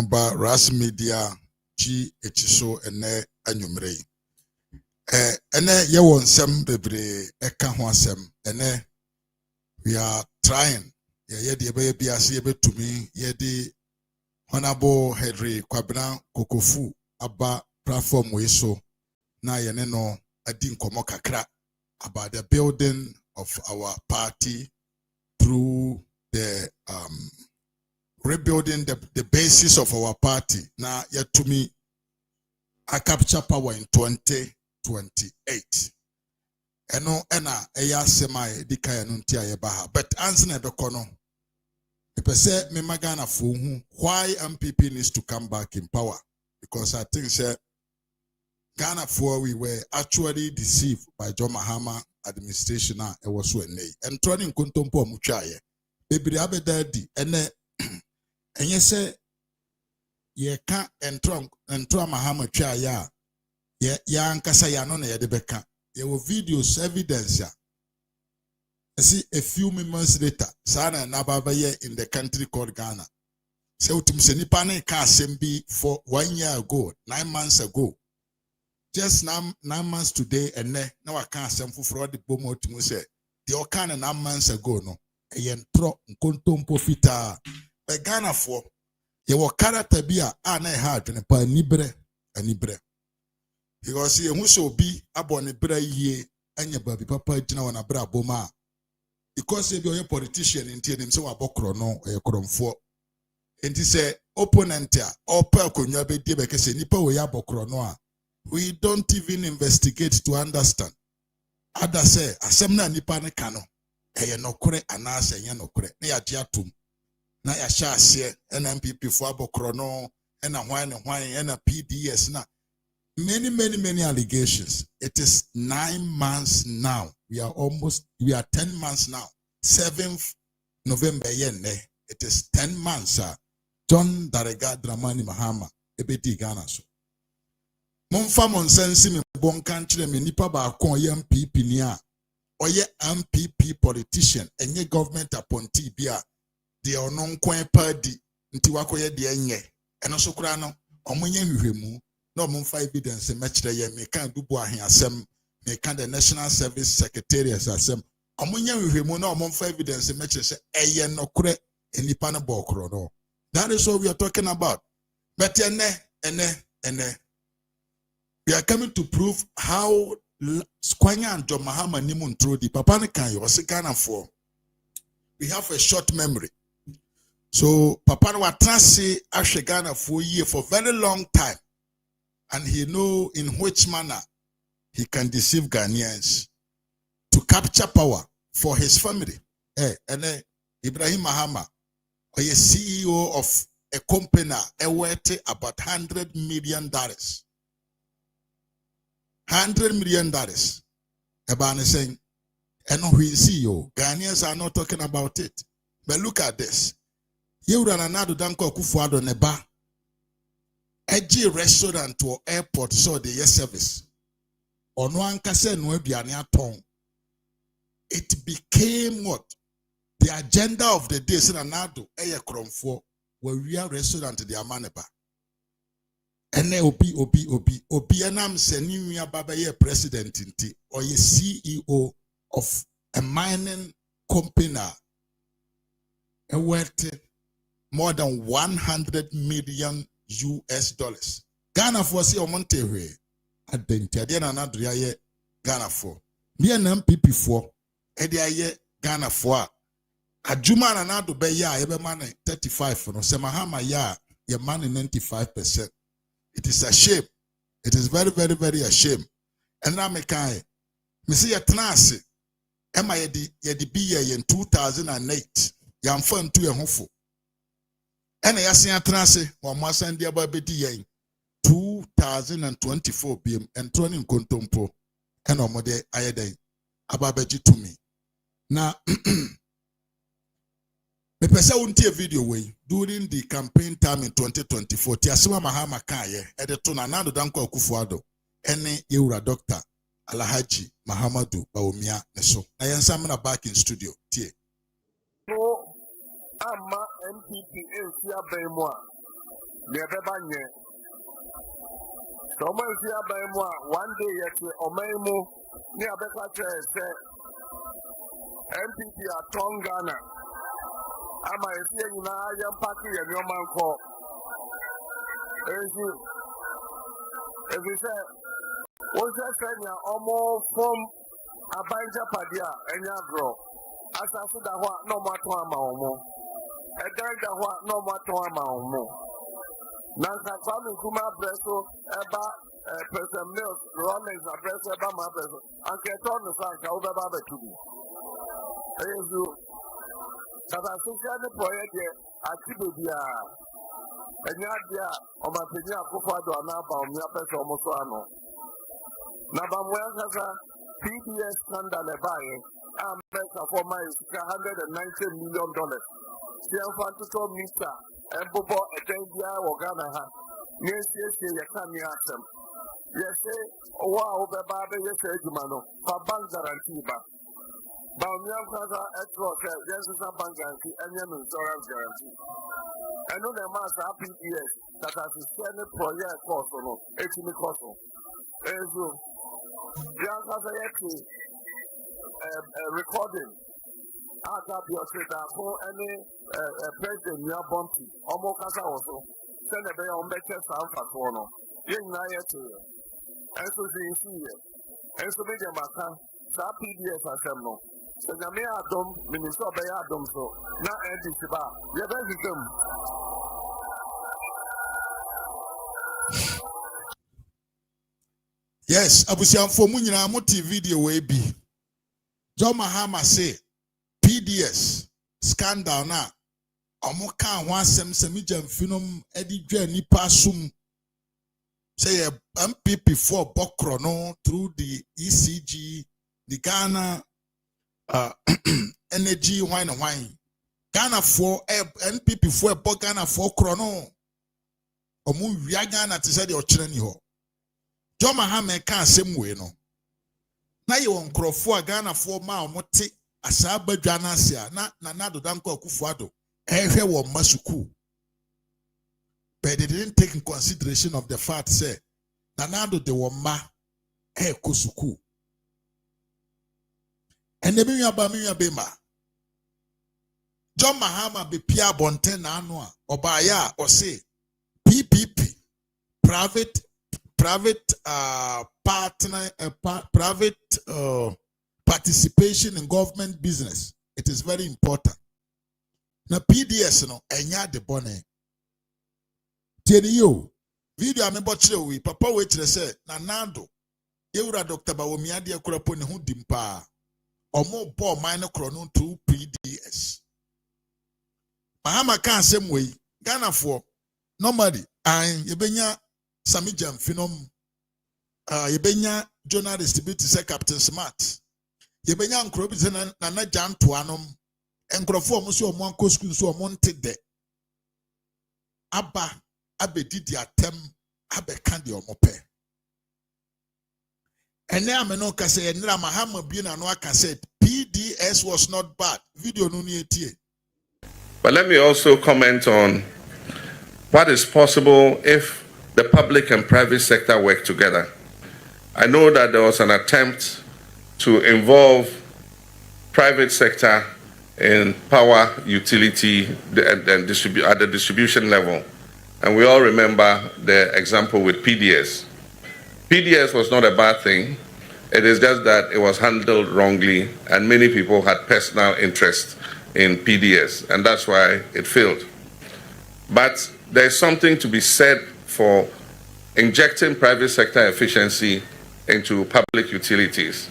member Ras Media G Echiso ene anyumre. Ene ye won sem bebre eka ho asem ene we are trying ye de be biase ye betumi ye de Honorable Henry Kwabena Kokofu aba platform we so na ye ne no adi nkomo kakra about the building of our party through the rebuilding the basis of our party. Now, yet to me, I capture power in 2028. Eno ena eya semai dikaya nuntia yebaha. But answer na bekono. If I say me magana fuhu, why MPP needs to come back in power? Because I think say Ghana for we were actually deceived by John Mahama administration. It was so nay. And turning kuntompo muchaye. Baby abedadi ene. And you say, ye can't enter Mahama Chia ya ankasa ya no na ye de beka. Ye will videos evidence ya. You see, a few months later, Sana Nababa in the country called Ghana. Say utim se nipa na ka assemby for 1 year ago, 9 months ago. Just 9 months today and now I can't assemble for the bomo to say the okana 9 months ago no. E yentro nkontompo fita. But Ghana for your character be a hard and a nibre. Because he who be abon a bra ye and your baby papa jina on a bra boma. Because if you're a politician in him so a bokrono or a crom for. And he say opponent or perconya be debekase nipa we abokronoa. We don't even investigate to understand. Ada say asemna nipa ne kano. Eye nokore anase yen nokore. Na ya diatum. Na ya shase NMPP for abokrono ena hwan ena PDS na many allegations. It is 9 months now. We are 10 months now. 7th November yenne. It is 10 months. John Darega Dramani Mahama ebedi Ghana so. Monfa monsensi me bon country me nipa ba kon ye MPP ni a. Oye MPP politician enye government appointee bia de onon kwan party nti wakoye de enye eno so kura no omonye hwehwemu na omonfa evidence mekire ye me kan dubu ahen asem me kan the National Service Secretariat asem omonye hwehwemu na omonfa evidence mekire se eye no kure enipa no bokro no. That is what we are talking about. But ene we are coming to prove how Squanya and John Mahama Nimun Trodi Papa Nekan was Ghana for. We have a short memory. So Papa Watrasi actually Ghana for a year for very long time. And he know in which manner he can deceive Ghanaians to capture power for his family. And Ibrahim Mahama, a CEO of a company worth about $100 million. $100 million. Ebane saying, and no we see you. Ghanaians are not talking about it. But look at this. You run another danko kufuado neba. Eji restaurant or airport so the service. On one kase no biania tong. It became what? The agenda of the day. Sinanado eye kromfo. Where we are restaurant the amaneba. Ene obi enam se ni baba ye president nti or ye CEO of a mining company worth more than $100 million. Ghana for see omonte hwe adenti ade na nadria ye Ghana for me na MPP for e de aye Ghana for a adwuma na nado be ya ye be man 35 no se Mahama ya ye man 95%. It is a shame. It is very a shame. And now me kai me see ya tenase ema ye di be ye in 2008 yam fan to ye hofo ena ya sen tenase o mo san dia ba be di ye 2024 bm entro ni nkontompo ena o mo de ayeden aba beji to me na me pese untie video way during the campaign time in 2024 ti asema Mahama kaye edeto na nado danko akufuado ene yewura doctor Alhaji Mahamadu Bawumia neso na yensa me na back in studio tie no ama MPP ensia bemwa never banye. So much here by one day yet, or Maymo, near Becca said, MPP at Tongana. Am I seeing now? I am party and your man call. As you said, what's that saying? Almost from a banja padia and your grow. As I said, no matter how much. A danger what no matter how much. Nansa Kwame Kuma Breso, Eba, President Mills, Rollins, and Breso, Eba, my Breso, and get on the Sanka over Baba to be. As you, that I think the project at Tibia, and Yadia, or my Penia Kupado, and Naba, Miapes, or Mosano. Nabamwasa, PBS scandal, America for my $190 million. Still want to talk, Mr. And Bobo, a Dengia or Ghana. Yes, you can't ask them. Yes, wow, the Baba, yes, Edmano, for bank guarantee. But Miamkaza at Rock, yes, is a bank guarantee and an insurance guarantee. And on the master PPS that has a standard project cost or 18 cost. As you, Miamkaza, recording. I got your for any president near Bonti, almost as I also send a bay on better sound for corner. Young Naya to you. And so they see it. And so make a matter, that PDS as them know. So the mere Adam, Minister Bay Adam, so not ending to bar. You're very good. Yes, Abusian for Munina Moti video way be. John Mahama say PDS scandal na omoka wansem semijam finom edi dwa nipa sum say MPP for Bokro no through the ECG the Ghana energy wine and wine Ghana for MPP for Ghana for Chrono omu wia Ghana te say the ochire ni ho John Mahama kan same way no na ye won krofo Ghana for ma omote asaba dwana asia na nado danko akufuado ehwe wo masuku but they didn't take in consideration of the fact say nado de wo ma kosuku ene bi nwa be ma John Mahama be pia bonten na anu a obaya o say PPP private partner private participation in government business. It is very important. Now PDS no enya de bone. Tieni yo video amebo chire we papa we chire say na nado yewura Dr. Bawumia de akurapo ne hu dimpa. Omo bo man no kro no through PDS. Mahama kan same way Ghana for normally yebenya samijam finom yebenya journalist distribute say Captain Smart. Yebenya nkro bi se na janto anom enkrofo mo so mo anko school so mo ntede aba abedidi atem abeka de omope ene ameno ka say enra Mahama bi na no aka said PDS was not bad video no ni etie. But let me also comment on what is possible if the public and private sector work together. I know that there was an attempt to involve private sector in power utility and at the distribution level. And we all remember the example with PDS. PDS was not a bad thing. It is just that it was handled wrongly and many people had personal interest in PDS, and that's why it failed. But there's something to be said for injecting private sector efficiency into public utilities.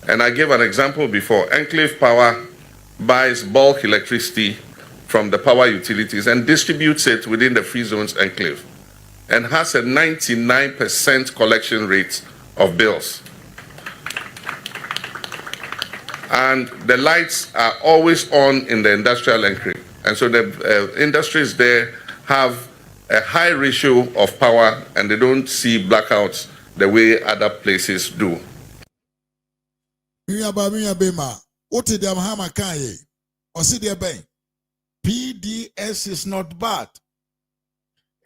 And I gave an example before. Enclave Power buys bulk electricity from the power utilities and distributes it within the free zones enclave and has a 99% collection rate of bills. And the lights are always on in the industrial enclave. And so the industries there have a high ratio of power and they don't see blackouts the way other places do. PDS is not bad.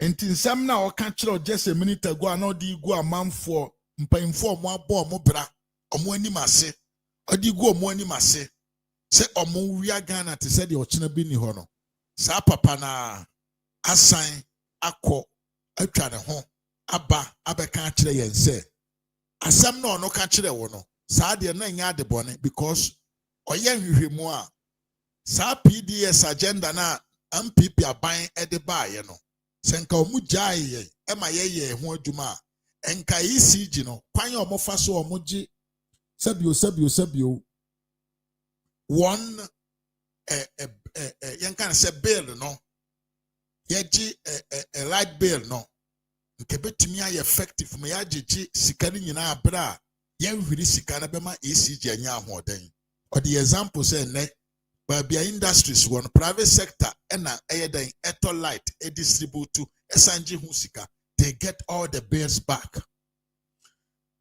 Enti nsɛm na ɔka kyerɛ just a minute ago ana ɔde gu amanfoɔ mpanyinfoɔ ɔmo abɔ ɔmo bra ɔmo anim ase ɔde gu ɔmo anim ase sɛ ɔmo wia Ghana te sɛ deɛ ɔkyena bi ni hɔ no saa papa na asan akɔ atwa ne ho aba abɛka akyerɛ yɛn sɛ asɛm na ɔno ka kyerɛ wo no saa deɛ na nyɛ ade bɔne because ɔyɛ nhwehwɛmu a saa PDS agenda na MPP aban ɛde baayɛ no sɛ nka ɔmo gyae yɛn ɛma yɛyɛ ho adwuma a nka ECG no kwan a ɔmo fa so ɔmo gye sabio one yɛn kan sɛ bail no yɛgye light bail no nke betumi ayɛ effective ma yɛagyegye sika no nyinaa abere a yɛnhwiri sika no bɛma ECG anya ahoɔden ɔde example sɛ nnɛ baabi a industries wɔ no private sector ɛna ɛyɛ den ɛtɔ light distribute ɛsangye ho sika they get all the bills back.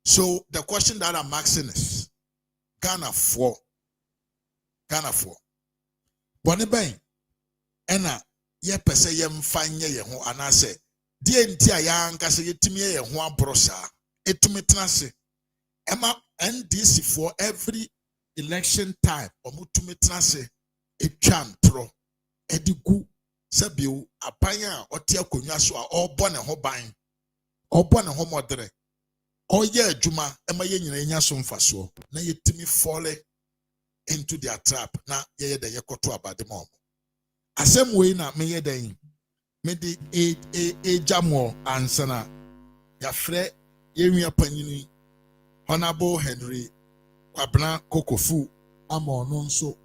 So the question that I'm asking is Ghana for bɔne bɛn ɛna yɛpɛ sɛ yɛmfa nyɛ yɛn ho anaasɛ deɛ nti a yɛankasa yɛtumi yɛ yɛn ho aboro saa ɛtumi tena ase ɛma NDC for every election time ɔmo tumi tena ase ɛtwa ntorɔ ɛde gu sɛbio aban a ɔte akonnwa so a ɔrebɔ ne ho ban ɔrebɔ ne ho mmɔdere ɔyɛ adwuma ɛma yɛn nyinaa nya so mfasoɔ na yɛtumi fall into their trap na yɛyɛ dɛ yɛkɔto abade ma ɔmo asɛm wei na meyɛ dɛn mede ejamo ansana yafrɛ yɛnwia panyini Honorable Henry Kwabena Kokofu ama ɔno nso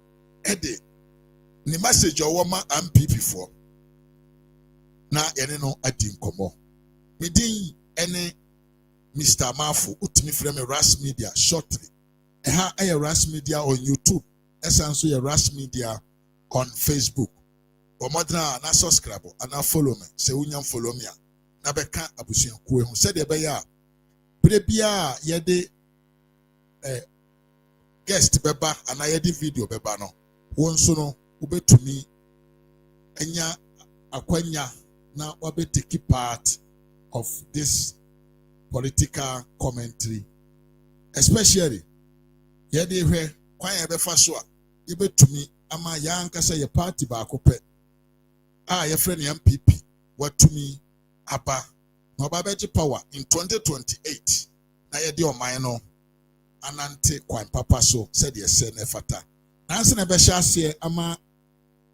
ɛde ne message ɔwɔ ma MPP for na yɛne no adi nkɔmmɔ medin ɛne Mr. Mafo utimi frɛ me Ras Media shortly ɛha ɛyɛ Ras Media on YouTube ɛsan so yɛ Ras Media on Facebook Omodra na subscribe and follow me. Se unyam follow me. Na beka abusuan kuwe hu. Said ebeya. Prebia yede guest beba and yede video beba no. Wonso no ubetumi enya akwanya na wabe take part of this political commentary. Especially yede hwe kwan ebefa so a yebetumi ama yankasa ye party ba akopɛ your friend MPP watumi aba na obabeji power in 2028 na yedi oman no anante kwan papa so said yese ne fata na nse na be hyase ama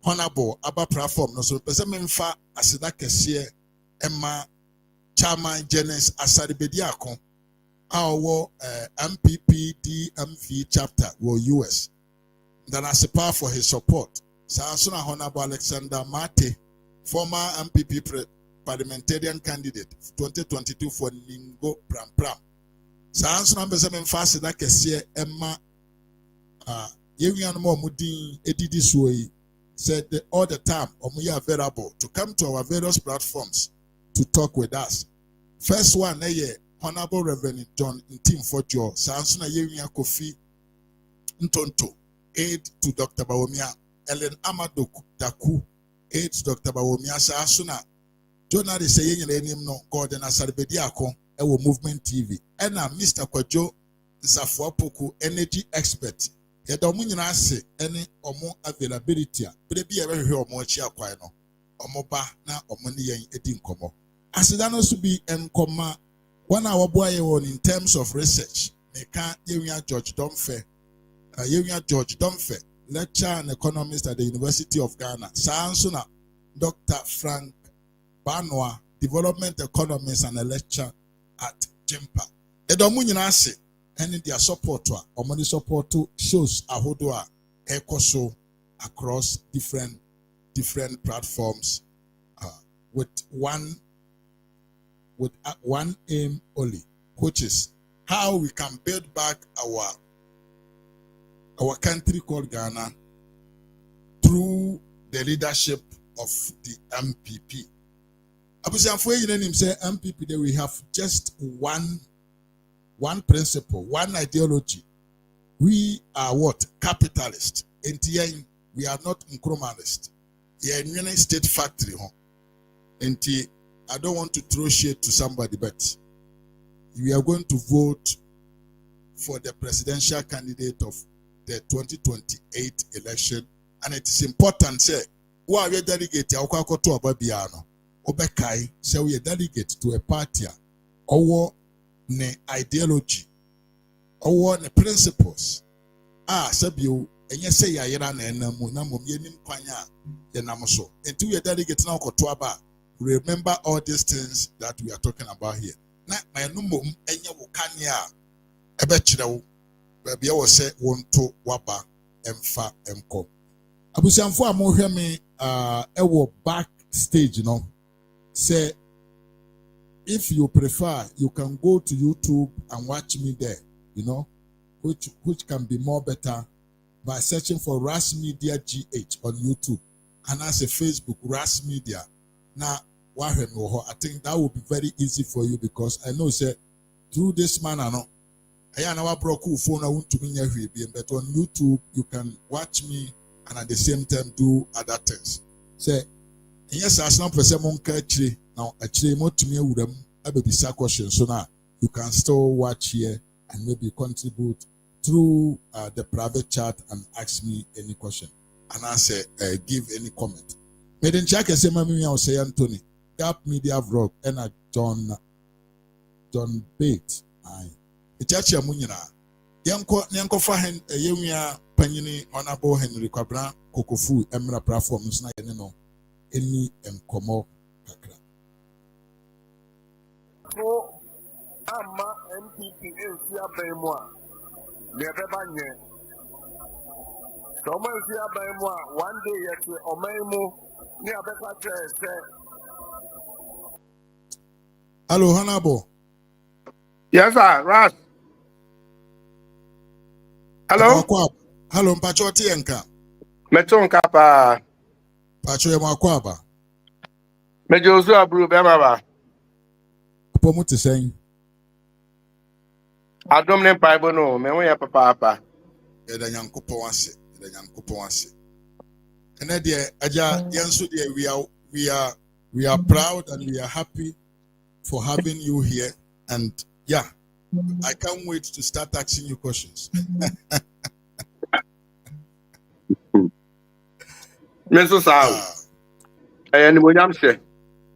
honorable aba platform no so pese memfa aseda kese ema chairman Genes Asaribedi akon awo MPP DMV chapter wo US then as a power for his support Sansuna Honorable Alexander Mate, former MPP parliamentarian candidate 2022 for Ningo Pram Pram. Sansuna Bezamen Fasi that Kessie Emma Yewian Mudin Edidi Sui said that all the time we are available to come to our various platforms to talk with us. First one, Honorable Reverend John Ntim Fojo, Sansuna Yewian Kofi Ntonto, aide to Dr. Bawumia. Ellen Amadou Daku, aide to Dr. Bawumia Sansuna. Journalist saying your name no Gordon Asaribedi Akon, Ewo Movement TV. And Mr. Kwajo Safuapoku, energy expert. Yedomunyina se any omo availability. Brebi ever hear omo chi akwai no. Omo ba na omo ni yen edi nkomo. Asidano so be enkoma one hour boy in terms of research. Meka Yewia George Domfe, lecturer and economist at the University of Ghana. Sansuna Dr. Frank Banwa, development economist and a lecturer at Jimpa. Edomunyina se and their support or money support to shows ahodoa echo across different platforms with one aim only, which is how we can build back our country called Ghana through the leadership of the MPP. Abusianfoye yinanim say MPP that we have just one principle, one ideology. We are what? Capitalists. We are not Nkrumahist. We are a state factory. I don't want to throw shade to somebody, but we are going to vote for the presidential candidate of the 2028 election, and it is important, say, who are you delegate? Obekai, say we are delegate to a party, or ne ideology, or ne principles. Sabio, and you say Yayana and Namu Yenim Panya, Yanamoso. Until you delegate now, Kotuaba, remember all these things that we are talking about here. Na my numum enya wukanya ebechirawo baby wo se wonto waba emfa emko abusianfo amohwe me ewo backstage no say if you prefer you can go to YouTube and watch me there, which can be more better by searching for Ras Media GH on YouTube and as a Facebook Ras Media. Now I think that will be very easy for you because I know say through this manner no I never broke phone I want to be but on YouTube you can watch me and at the same time do other things. Say yes, as long as someone actually now actually more to me with them I be question so now you can still watch here and maybe contribute through the private chat and ask me any question and I say give any comment. Made in check say mami I say Anthony Gap Media Vlog and a John Bate. Aye. The church ya munyina. Yanko fa hen yewia panyini honorable Henry Kwabra Kokofu Emra platforms na yene no eni enkomo kakra. So ama MPP esia baimwa. Le beba nye. So ma esia baimwa one day yet omaimu ni abeka say. Hello, Honorable. Yes, sir, Ras. Hello? Hello, Mpacho Tienka. Meton Kapa. Pacho Yamakwaba. Mejosu Abru Bemaba. Pomote saying. I don't name Bible no, me we papa. The Yankopo wase. The Yankopo wase. And then dear Aja Yansu dear we are proud and we are happy for having you here, and yeah, I can't wait to start asking you questions. Meso sao. Ni monyam se.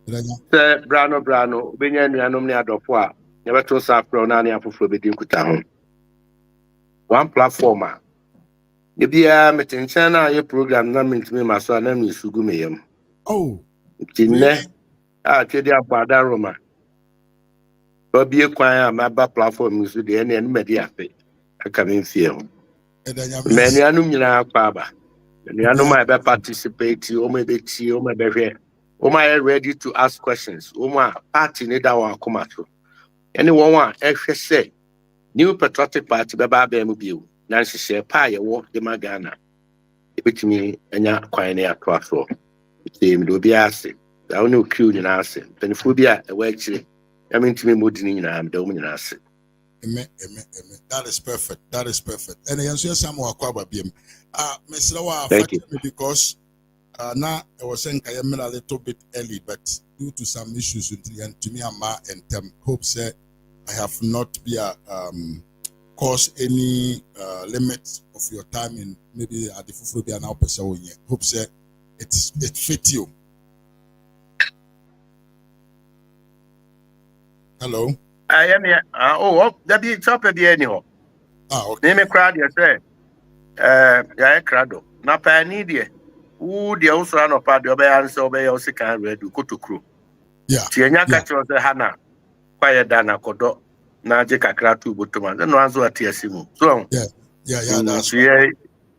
Se brano benya nuanom ne adofo a ye beto sa pro na ne afoforo bedi nkuta ho. One platform a ye bia metenchen na ye program na mentimi maso na me sugu meyam. Oh, tinne a twedi abada roma. Obi kwan a maba platform so de ene no medi afe aka me mfie ho. Many anu nyina akwa nuanom a be participate o me be ti o me be hwe o ma ready to ask questions o ma party ne da wa akoma so ene won a ehwe se new patriotic party be ba mu biu na nhye pa ye wo de magana e betimi anya kwan ne atwa so tem do bi ase da woni okiu nyina ase penifo bi a e wa akire ya mentimi modini nyina am da wo nyina ase. Amen. That is perfect. And answer some Wakwaba BM. Thank you. Because now I was saying I am a little bit early, but due to some issues with the to me and hope say I have not be caused any limit of your time in maybe at the Fufrobia now person. Hope say it fit you. Hello. I am here. That be top of the anyhow. Okay. Name a crowd, you say. Yeah, crowd. Na pa ni de. Who the also an of part the obey answer obey your second read to go to crew. Yeah. Tianya catch us the Hana. Quiet dana kodo. Na jeka kratu butuma. Then no answer at Tiasimu. So, yeah, that's right.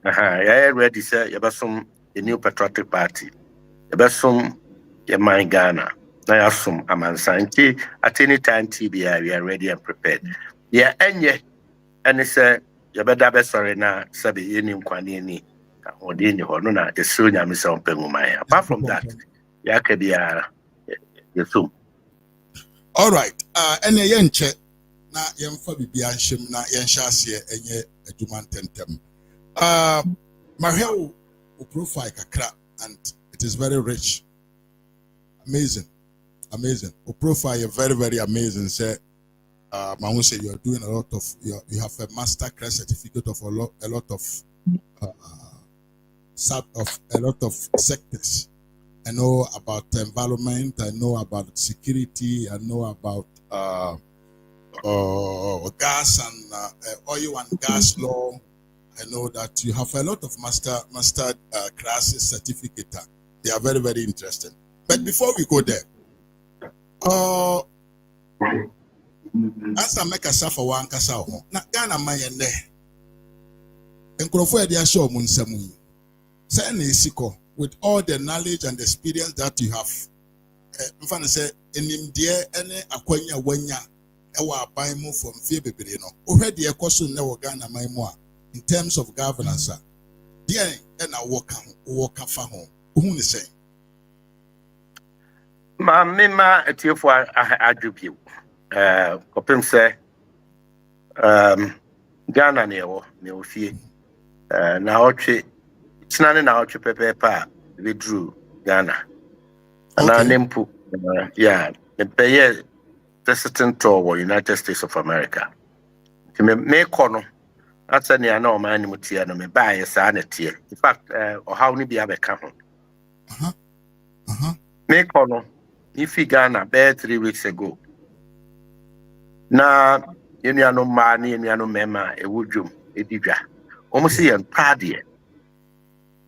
Yeah, ready, sir. You have some the new patriotic party. You have some your mind Ghana. I assume Amansanti at any time TBI we are ready and prepared. Yeah, and it's you better be sorry now, Sabi in Quanini or Dini or Nona, the Sunya Miss Pengumaya. Apart from that, Yakabia assume. All right. And a yenche na yemfa bibia nhyem na yenhyase enye adwuma ntentem. Mahel profile kakra and it is very rich. Amazing. Amazing. Your profile is very, very amazing. Say, I won't say you are doing a lot of. You have a master class certificate of a lot of a lot of sectors. I know about environment. I know about security. I know about gas and oil and gas law. I know that you have a lot of master classes certificate. They are very, very interesting. But before we go there, as I make a for one kasa na Ghana mayende enkrofo e dia show mu nsam say na esiko with all the knowledge and experience that you have mfa say enimde ene akwanya wanya e wa aban mu from fie bebre no ohwe de ekoso na wo Ghana man mu a in terms of governance there and a work fa ho who ni say ma mema etiefo adwubiu kopem say Ghana ne wo me ofie na otwe tinane na otwe pepepa we drew Ghana ana nempu yeah the paye visiting tour United States of America me kono atani ana o man mutia no me bae sa na tie in fact how ni bia be ka ho me kono if Ghana be 3 weeks ago na yenuano ma na yenuano mema ewudwum edidwa omusi yen pade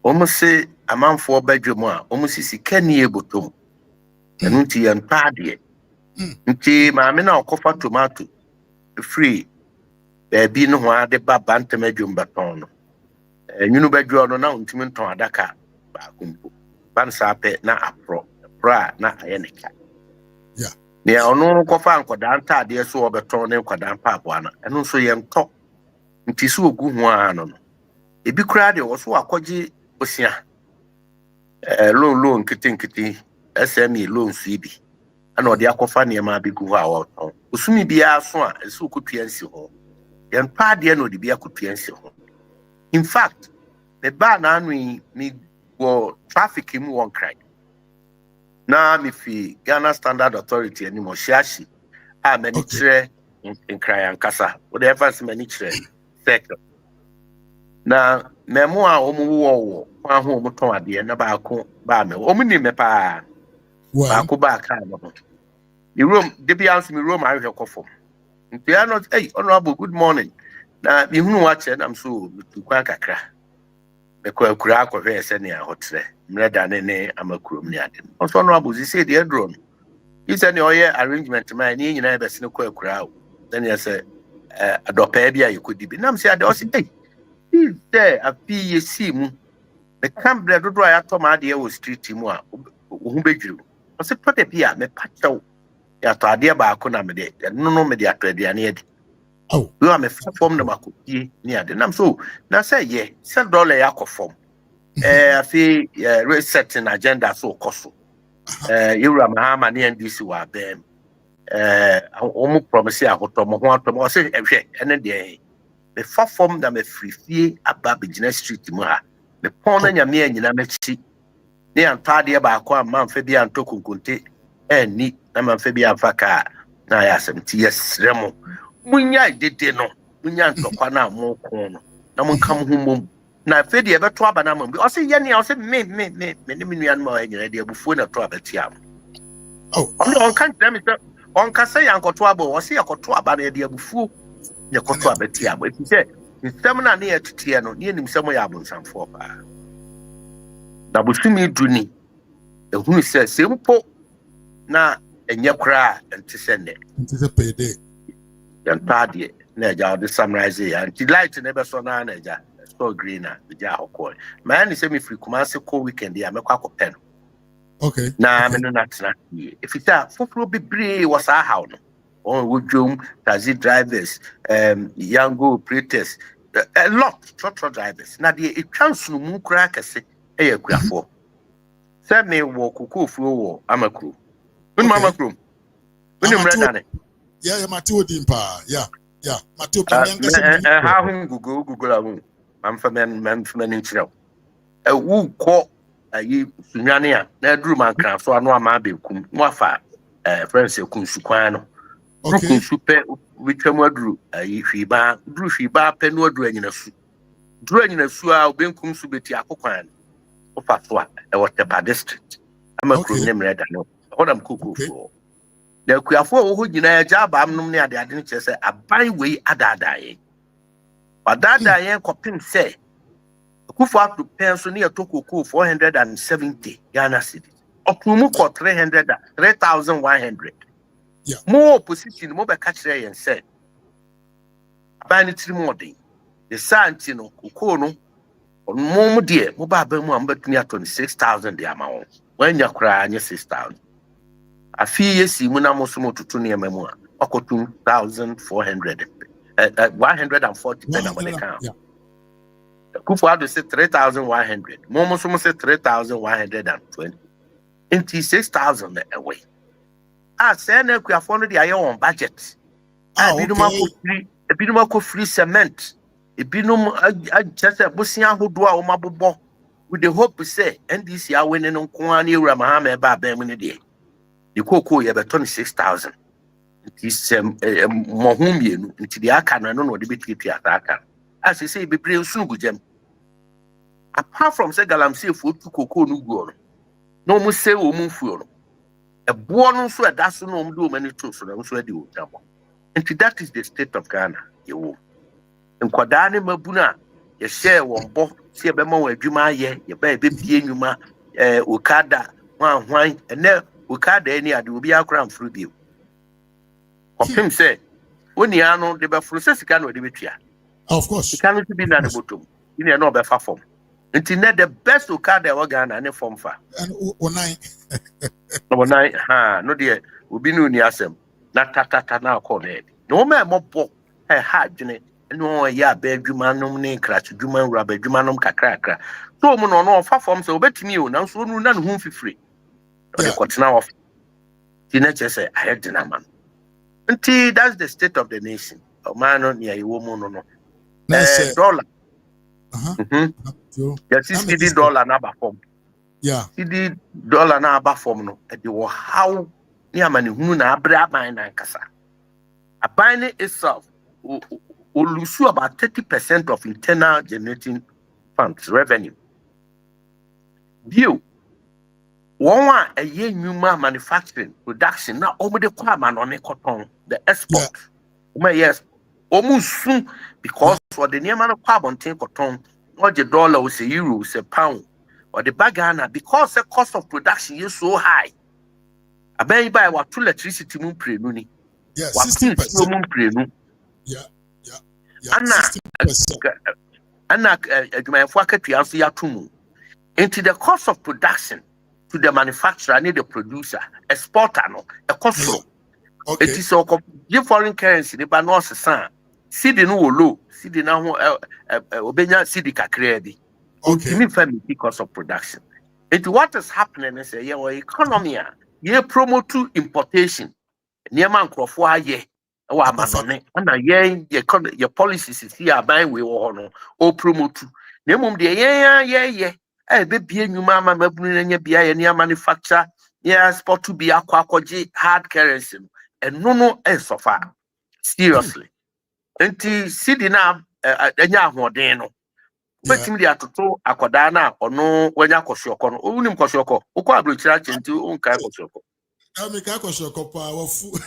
omusi amanfo badwum a omusi sikani ebotom enunti yen pade nti ma me na okofa tomato free bi no ho ade baba ntemadwum baton no nyunu badwo no na untimi nton adaka ba kumpo ban sape na apro pra na ayenika yeah ne ono kofa ankoda ntade so obeton ne nkoda mpapo ana eno so ye nto nti so ogu ho ano no ebi kura de wo so akogi osia loan nkiti SME loan su bi ana odi akofa ne ma bi gu ho a wo osumi bia so a eso kotuansi ho yen pade no di bia kotuansi ho in fact the ba na anu mi go traffic mu won cry na mi fi Ghana Standard Authority ani mo shiashi a mani kire in cry an kasa whatever se mani kire sector na memo a omu wo kwa ho mo ton ade na ba ko ba me omu ni me pa ba ko ba ka no the room de bi answer me room I hwe kofo nti ano hey honorable good morning na mi hunu wa che na mso tu kwa kakra me ko akura akohwe se ne ahotre mreda ne amakurom ne ade also honorable si say the drone he said the oye arrangement man ni nyina be se ne ko akura then he say adopa bia yekodi bi nam say ade o say hey is there a PEC mu the camp bread do I atom ade wo street mu a hu bedwuru o say pode bia me pacho ya to ade ba ko na me de no me de atwaduane ade oh you am a form na makopie ni ade nam so na say ye say dollar ya kofom afi resetting agenda so koso yura mahama ni NDC wa bem omu promise ahoto mo ho atom o say ehwe ene de me form na me frifie aba bigina street mu ha me pon na nyame anyina mechi ne antade ba akwa amfa bi antokunkunte ni na manfa bi afaka na ya asem ti yesremo munya dede no munya ntokwa na mo kon no na monkam humom na fe de beto aba na mambi o se ye ne o se me ne nuan ma anyina de abufuo na to abetiam oh on kan tell me on ka say yankoto aba o se yakoto aba na de abufuo yakoto abetiam e se nsem na ne yatutie no ne nim semo ya abonsamfo pa na busumi duni ehunu se sempo na enye kra ntesene ntise payday yan pade na ja de summarize ya nti light na be so na ja so green na ja hokol man ni se me free Kumasi ko weekend ya mekwa kopen okay na me no na tena if it are foforo bebre was a how no on wodwom taxi drivers young operators a lot truck drivers na de etwansunu mu kra kase eyakuafo se me wo Kokofu wo amakru unma amakru unim redane yeah Matthew Dimpa yeah Matthew Panyanga ha hu google awu man in chiro wu ko ayi sunwane a na duru man kran so anu ama bekum mu afa friends kunsu kwan no Okay. kunsu pe witwa mu aduru hwiba duru hwiba pe no aduru anyina su duru anyina su a obenkum su beti akokwan ofa so a e Waterba district ama krom ne mreda no hodam Kokofu na kuafo wo ho nyina agya abam ne ade ne kyerɛ sɛ aban wei adadae adadae kopim sɛ Kokofu ato pen so ne yɛtɔ 470 Ghana cedis opumu ko 3,100 yeah more opposition mo be catch there yen say aban ni tiri mo den the santi no Koko no mo de mo ba ba mu am betuni atɔ 6,000 de ama won wanya kura anya 6,000 afi yesi mu na mo so mo tutu ne amamu a ɔkɔ 2,400 140 pen na money count Kokofu ado say 3,100 mo so mo say 3,120 into 6,000 away say na kuafo no de aye on budget ebinum akɔ free cement ebinum just bosia hodo a wo mabobɔ with the hope say NDC a win no nko an ewura mahama eba aban mu ne de Koko ye beto 6,000 it is mohum yenu nti de aka no no de betiti ataka as say bebre nsu gugem apart from say galamsey fo tu Koko no guo no mo say wo mu fuo no eboɔ no nso ɛda so no do many tools so nso ɛdi wo tabo and that is the state of Ghana yewo nkwadaa ne mabuna ye share wɔn bɔ se ye bɛma wɔn adwuma ayɛ ye ba ebe bie nnwuma okada hwan ɛnɛ okada ani ade obi akora mfuru bio kopim sɛ oni ano de bɛfuru sɛ sika no de betua of course sika no to be na de bottom ni na ɔbɛfa fam nti na the best okada ɛwɔ Ghana ne fam fa and onai no de obi no ni asem na tatata na akɔ na no ma mɔbɔ ha adwene no ya ba adwuma nom ne kratch adwuma wura ba adwuma nom kakrakra so mo no no fa fam sɛ obetimi o na so no na no hu fifire o de kɔtena off ti na kyerɛ sɛ ayɛ dena man nti that's the state of the nation o man no ne ayi wo mu no no dollar yes $60 na ba fam yeah $60 na aba fam no e de wo how ni amane hunu na abra aban na nkasa aban itself will lose about 30% of internal generating funds revenue. View one a year new manufacturing production now over the quaman on a cotton the export. Yes, almost soon because for the near man of carbon take cotton, what the dollar was a euro, was a pound, or the bagana because the cost of production is so high. I buy what two electricity moon pre-nuni. Yeah, 60%. Yeah. Into the cost of production to the manufacturer, need the producer, exporter, no, a cost. Okay. It is so give foreign currency, the banos san, see the no low, see the now obenya see the kakrebi. Okay. Because of production. Into what is happening is a yeah, economy, yeah, promote to importation. Near man crofwa ye. And your policies is here buying we or promote to Nemum de baby new mama mabun bia near manufacture sport to be aquaji hard currency and no so far seriously enti sidi na enya hodeno betim dia toto akoda na ono wanya kosoko no unim kosoko ukọ abrochira chenti unka kosoko Amika kosoko pa wafu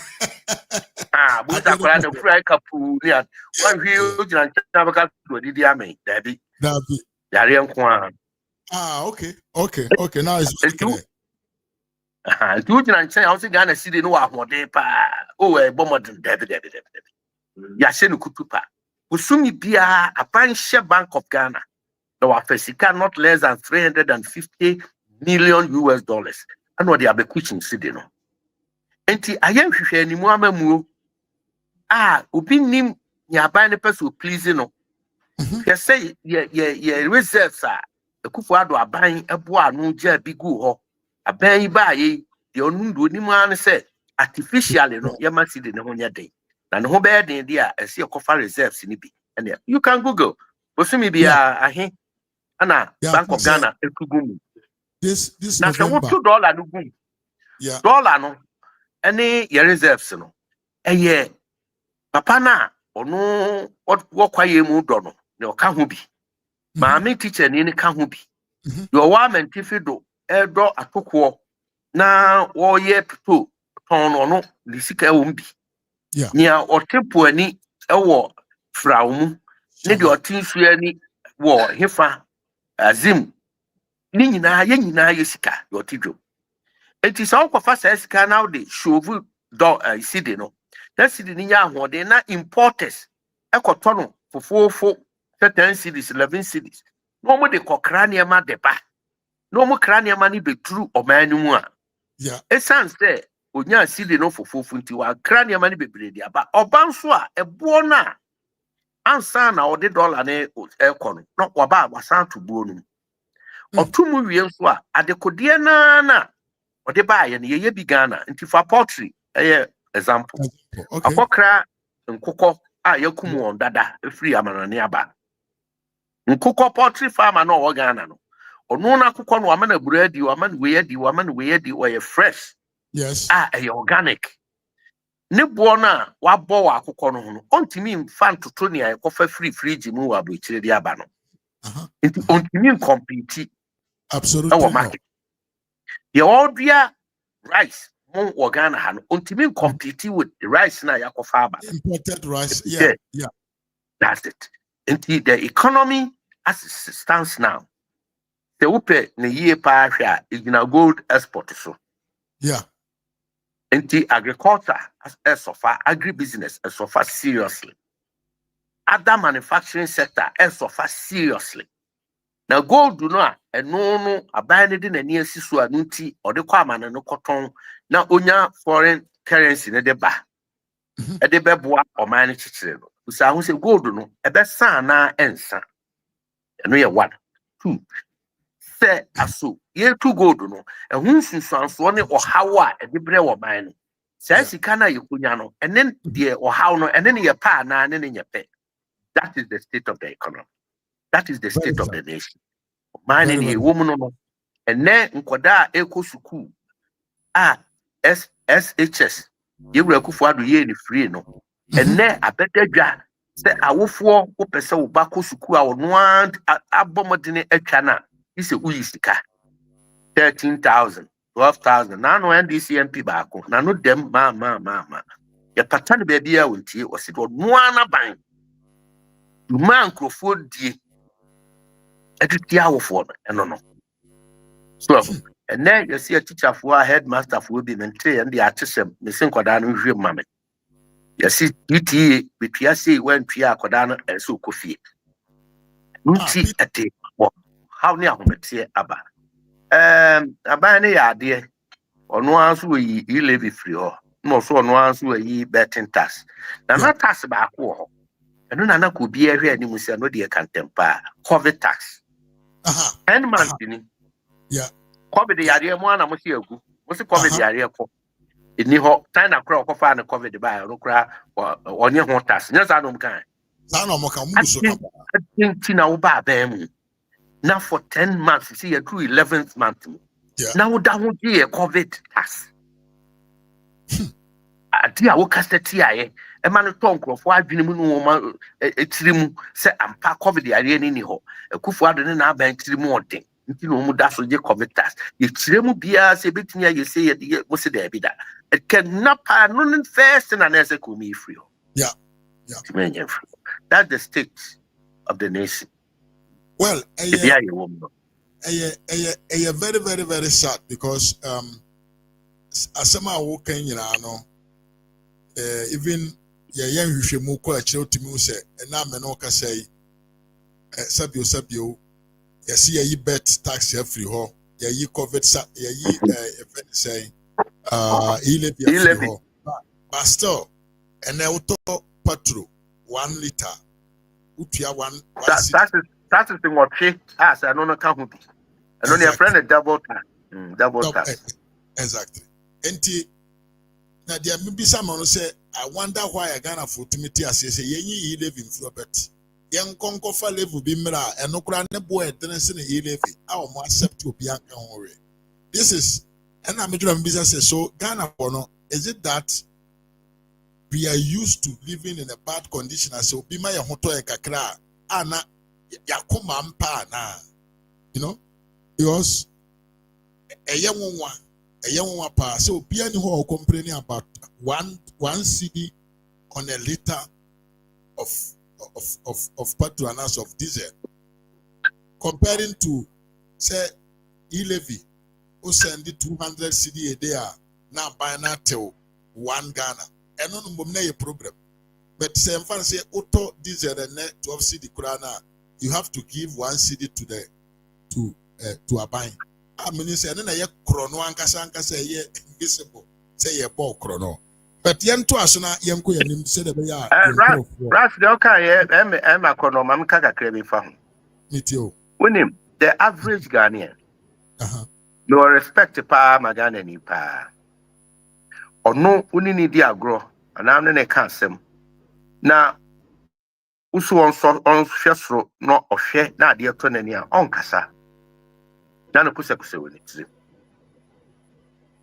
buta kwala na fry kapu ni a wan hwe ojina ncha baka do didi amen dabi yare nko a okay now it's clear tu ojina ncha o se Ghana city no wa hode pa o e bomodin dabi ya hye no kutu pa usumi bia abanhye Bank of Ghana no afesika not less than $350 million and what they are bequeathing city no enti ayen hwehwe animu amamuo obi nim ya ban ne person please no ye say ye reserves Kokofu ado aban ebo anu ja bigu ho aban yi ba ye de onundu onimu an say artificially no ye ma city ne ho nya den na ne ho be den dia ese ye kofa reserves ni bi and you can google bosumi bia ahe ana Bank of Ghana ekugum this na November $2 no gum dollar no any your reserves no eye papa na ono what kwaye mu do no ne oka ho bi maame teacher ni ka ho bi your wa mentifi do edo atoko na wo ye pito ton no ni sika wo bi nia otepo ani ewo frawo mu ne de otinsu ani wo hefa azim ni nyina ye sika yo tidwo enti sa okwafa sa sika na de shovu do sidi no na sidi ni nya ahode na importers ekoto no fofofo 10 cities 11 cities no mo de kokra ne ma de ba no mo kra ne ma ni beturu oman ni mu a esan se onya sidi no fofofo nti wa kra ne ma ni bebre dia ba oban so a ebo na ansa na ode dollar ne ekono no oba wasan to buo no otumu wie nso a adekodie na ode ba ye ne ye bi Ghana nti for poultry example akokra nkokọ a yakum won dada free amanane aba nkokọ poultry farmer no wo Ghana no onu na akokọ no amana buradi o amana we yedi o ye fresh organic ne bo na wabọ wa akokọ no ho ontimi mfa ntoto ne akofa free fridge mu wa bochire di aba no nti ontimi compete absolutely no. The order rice mon Ghana ha no ontimi compete with the rice na yakofa aba imported rice. Yeah. That's it. Nti the economy as it stands now the upe ne ye pa hwa igina gold export so nti agriculture as suffer agribusiness as suffer seriously other manufacturing sector as suffer seriously. Now gold do no no aban de nani asiso anu nti ode kwa amane no koton na onya foreign currency ne de ba e de beboa oman ne chichire no usa hu se gold no e be san na ensa eno ye 1 2 se aso ye tu gold no e hu sunsuanso ne ohawa e de bre oman no se sika na ye kunya no enen de ohaw no enen ye pa na ne nye pe. That is the state of the economy. That is the state of the nation. Man in a woman no and then nkoda eko suku SHS ye wurakufu ado ye ni free no and then abetadwa say awofo wo pese wo ba ko suku a ono abomodene atwa na ise uyisika 13,000 12,000 na no NDCMP ba ko na no dem ma ya patane be bia wontie o se do no anaban man krofo die eduti awofo no so and then you see a teacher for headmaster for be maintain and the artism me sin kwada no hwe mame you see DT betwea say when twia kwada no so kofie nti ate how ne ahomete aba aba ne ya ade ono anso yi levy free ho no so ono anso yi betting tax na tax ba ko ho eno na ko bi ehwe ani mu se no de kantempa COVID tax and man COVID yare mu ana mo se agu mo se COVID yare ko eni ho time na kra okofa na COVID ba no kra onye ho tax nya sa no mkan sa no mo kan mu so ka ba na wo ba ba mu na for 10 months you see you through 11th month na wo da ho die COVID tax adia wo kaseti aye e ma no tonkrofo adwene mu no ma etirimu se ampa COVID yare ni ho ekufu ado ne na aba etirimu odin nti no mu da so je COVID tax ye tiremu bia se betini aye se ye mo se da bi da it cannot pa no first na na se ko mi free that's the state of the nation. Well, very, very, very sad because asama wo kan nyina no even ye yan hwehwemu ko a kire otimi se na me no ka sai sabio yes ye bet tax free ho ye COVID ye event say ile ho but still and auto petrol 1 liter utua 1 that is the what as I don't know can be I know your friend a double tax exactly enti na dia mbisa ma no say I wonder why Ghana for timiti as say yenyi live in Flobert yen konkofa level bi mra eno kura ne boy tense ne level a o accept obi aka ho we this is and I'm mbisa say so Ghana for no is it that we are used to living in a bad condition as so be my hoto e kakra ana yakoma mpa na, you know, because a pa so be any who complaining about one cedi on a liter of petronas of diesel comparing to say e-levy who send the 200 cedi a day now buy na till 1 Ghana and no a problem. But say say auto diesel and net 12 cedi kurana, you have to give 1 cedi to a buying. I mean, say na ye chrono ankasa say ye invisible say ye ball chrono. But yen to asuna yen ko yen say the ya Ras the okay em akono mam kaka kremi fa ho. Nitio. Winim the average Ghanaian. No respect pa magana ni pa. Ono unini di agro ana ne ka asem. Na usu on hwesoro no ohwe na ade to nani a onkasa. Na no kusekuse woni tire.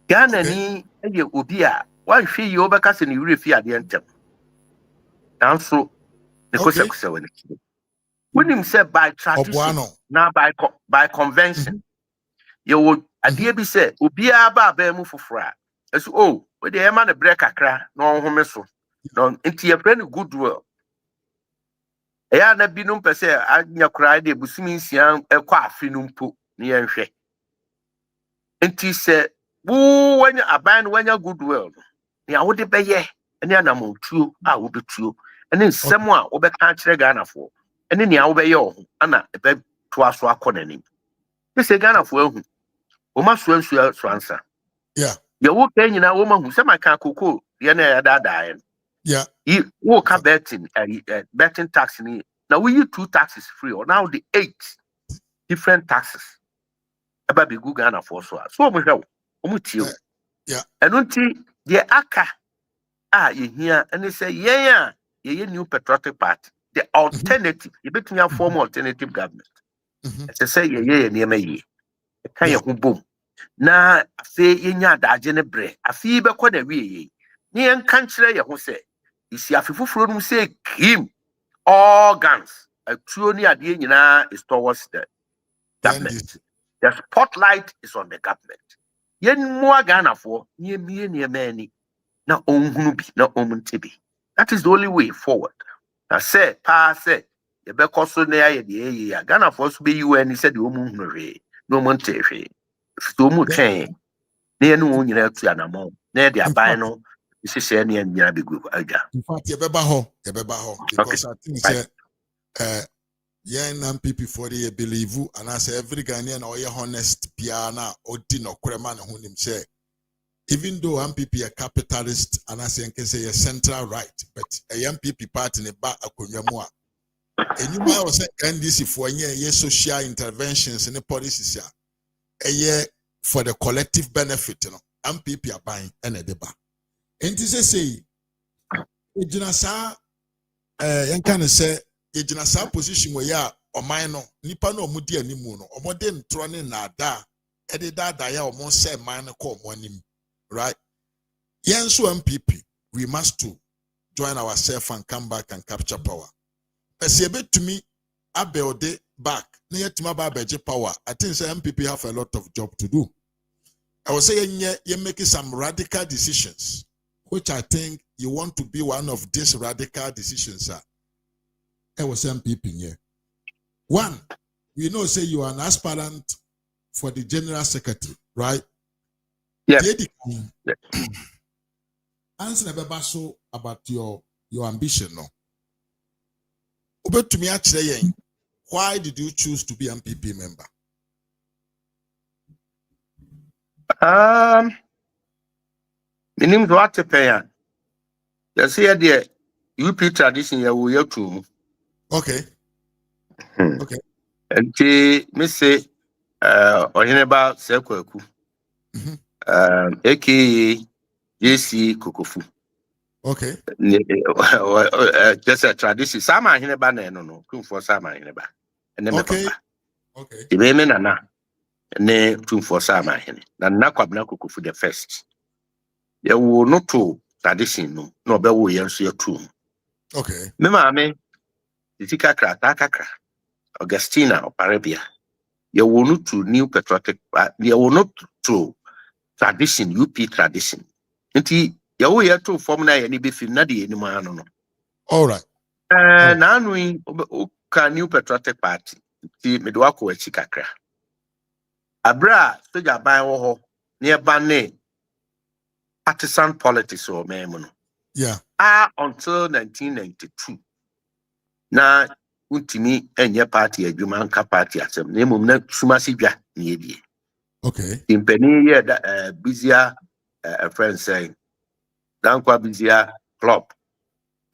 Ghana ni eye obi a wan hwe yi obeka se ne wure fi ade ntem. Nanso ne kusekuse woni tire. Winim say by tradition na by convention. You would ade bi say obi a ba mu fofora. Eso oh we dey ema ne break akra na onhome so. No nti ye friend goodwill. Eya na binum pese anya kura de busumi nsia ekwa afi no mpo ne ye nhwe. Nti se wo wanya aban wanya goodwill no. Ne a wo de beye ene anamontuo a wo betuo ene nsem a wo beka kire Ghanafo ene ne a wo beye ho ana ebe to aso akonanim. Be se Ghanafo ahu o ma so ansu so ansa. Yeah. Ye wo ka nyina wo ma hu se maka koko ye na ya daadaa. Yeah. You walk a betting tax ni. Now we use 2 taxes free or now the 8 different taxes. About be good Ghana for so. So we have yeah. And until the aka you hear and they say yeah new patriotic party. The alternative, you bet me a form alternative government. They say yeah near me. Kind of boom. Na say yenya daje ne bre. Afi be kwa na wie. Ni en kanchire ye ho say isi afifufuro num say him all guns a truly ade nyina is towards the government. The spotlight is on the government. Yen mo Ghana for near mani na onhunu bi na omunte bi. That is the only way forward. Na say pa say ye be koso na ye de ye Ghana for so be UN said the omunhunu hwe no monte hwe. So mu twen na ye no nyina atu anamo na ye de aban no isi share na nyina be gu aga. In fact, ye beba ho because I think say yeah NPP for the believe and I say every Ghanaian or honest piana or dino kreman who him say even though MPP a capitalist and I say can say a central right but a MPP party in a back akunyamua and you might also NDC for ye social interventions in the policies a year for the collective benefit, you know MPP are buying and a deba and this say ejinasa yan kan say ejinasa position where ya oman nipa no omudi animu no omode ntro ne na da e de da ya omo say man ko omo anim right yen so MPP we must to join ourselves and come back and capture power ese betumi abelde back na yetuma ba beje power. I think say MPP have a lot of job to do. I will say you making some radical decisions which I think you want to be one of these radical decisions, sir. I was MPP here. One, we know say you are an aspirant for the general secretary, right? Yeah. Answer so about your ambition, no. But to me, actually, why did you choose to be MPP member? Minim do atepen. You see the UP tradition ya wo yatum. Okay. Okay. Enti me say Oheneba Sekwaku. AKA JC Kokofu. Okay. Just a tradition. Sama Oheneba na no. Kumfo Sama Oheneba. Okay. Okay. Ibeme nana. Ne Kumfo Sama Ohene. Na Kwabena Kokofu the first. You will not to tradition no be wo yen so yatu. Okay. Me maame tika kra ta kakra Augustina of Arabia. You will not to new patriotic you will not to tradition UP tradition. Nti you wo yatu form na ye ni be fi na de ni ma no. All right. Na anu ka new patriotic party. Ti me do akọ achi kakra. Abra soja ban wo ho ne ba ne partisan politics or memono. Yeah. Until 1992. Na untimi enye party adwuma nka party asem. Na emom na sumasi dwa na yedie. Okay. Timpani ye da busier friend saying. Dankwa busier club.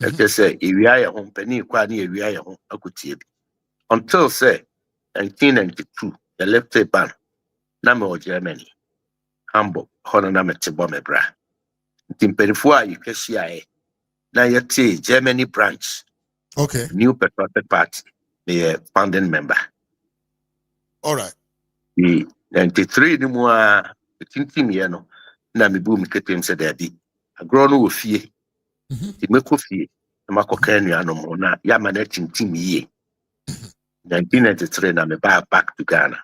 Ete say ewia ye ho mpani kwa na ewia ye ho akutie bi. Until say 1992 the left ban na me Germany. Hamburg hono na metebo mebra. Timperifo a yehwehia na yete Germany branch. Okay. New Patriotic Party, the founding member. All right. The 93 ni mu a tintim ye no na me bu me ketem se da bi. Agro no wo fie. Ti meko fie. Na makoka nua no mo na ya ma na tintim ye. 1993 na me back to Ghana.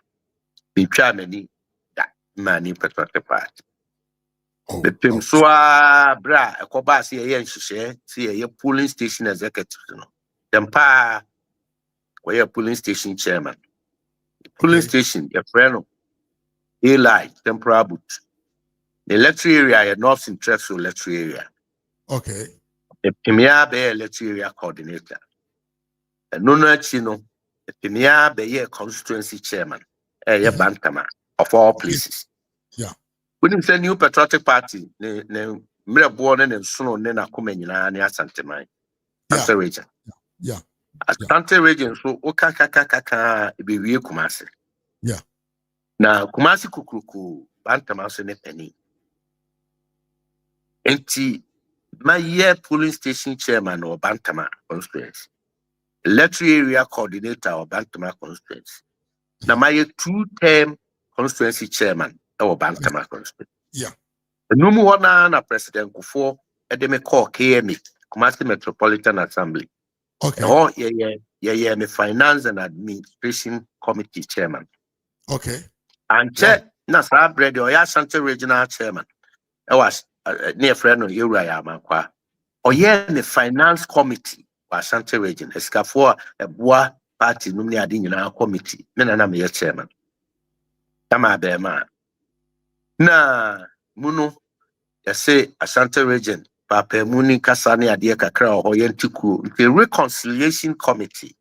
Me twa mani da ma New Patriotic Party. The pim so bra ekoba se ye nhihye se ye polling station executive no. Dem pa we polling station chairman. Polling station, your friend, A-line, temporal boot. The electoral area, your North Central electoral area. Okay. The Premier be electoral area coordinator. And no chino, the Premier be constituency chairman. A bantama of all places. Yeah. We didn't say New Patriotic Party, ne born and soon nena kumenina ni asantemai. Asante region. Yeah. Asante region, so oka be we kumase. Yeah. Na Kumasi kukuku bantama so ne penny. Enti my year polling station chairman or bantama constituency. Electoral area coordinator or bantama constituency. Na my 2-term constituency chairman or bantama constituency. Yeah. Numu wana na President Kufo edeme call KMA Kumasi Metropolitan Assembly. Okay. Oh yeah me finance and administration committee chairman. Okay. And check na sa bread or ya Ashanti regional chairman. I was near friend of Uriah Makwa. Or yeah, the finance committee was Ashanti region. Escafo a bois party numni adin in our committee. Menana me chairman. Tama bema. Na muno ya say Ashanti region. Papa muni kasani adia kakra or yentiku. The reconciliation committee.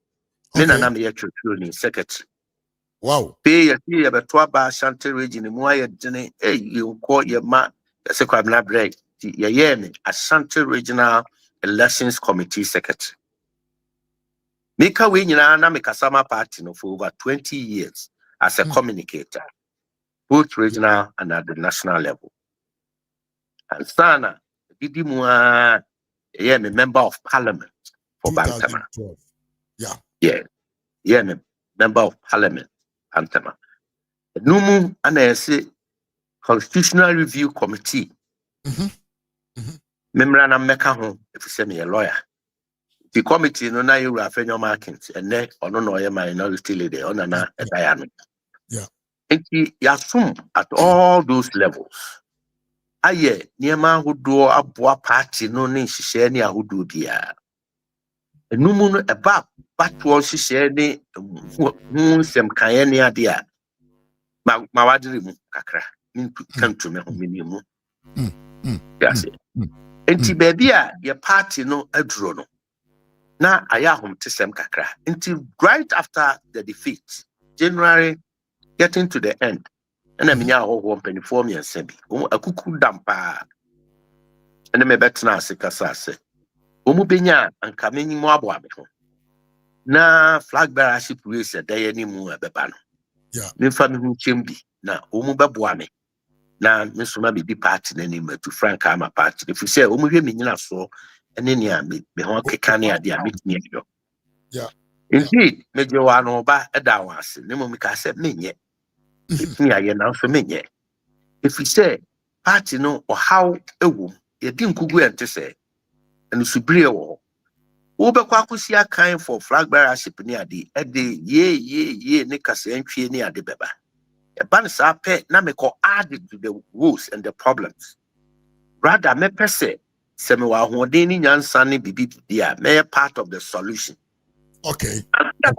Menana me church secretary. Wow. Pay ya see about ba Ashanti region. Muaya dene. Hey, you call your ma. Say kwabna break. Me Ashanti Regional Elections Committee Secretary. Mika we nyina na Mikasama Party no for over 20 years as a communicator, both regional and at the national level. And Sana Didi Mua me member of parliament for Bantama. Yeah, me member of parliament Bantama. Numu anese Constitutional Review Committee. Memra na meka ho if you say me a lawyer. The committee no na you have your markings and ne ono no ye minority leader on na edaya. Yeah. Enti yasum at all those levels. Aye niema ahodo aboa party no ne nhihye ne ahodo dia. Enumu no eba batwo nhihye ne nsem kan ne ade a ma wadire mu kakra. Mintu kantu me ho minimu. Yes. Enti baby your party no aduro no. Na ayahum tisem kakra. Enti right after the defeat, January getting to the end. And I mean ya ho 24 me sebi. Akuku dampa. And me betna sekasa se. Omu benya anka menyi mo abo abe ho. Na flag bearership race dey ani mu abeba no. Yeah. Me fa me hu chembi na omu beboa me. Na mesoma be di party na ni to Frank Ama party. If you say omu hwe me nyina so ene ne a me ho keka ne ade a metni ayo. Yeah. Indeed, me je wa no ba eda wase. Ne mo me ka say menye. Etni aye na so menye. If you say party no or how ewu ye din kugu ente say and subire wo wobekwa akusia kan for flag bearership ni ade ye ne kase antwie ni ade beba e ban sa pe na me ko add to the woes and the problems rather me pese se me wa hoden ni nyansa ne bibi dia me part of the solution. Okay. Na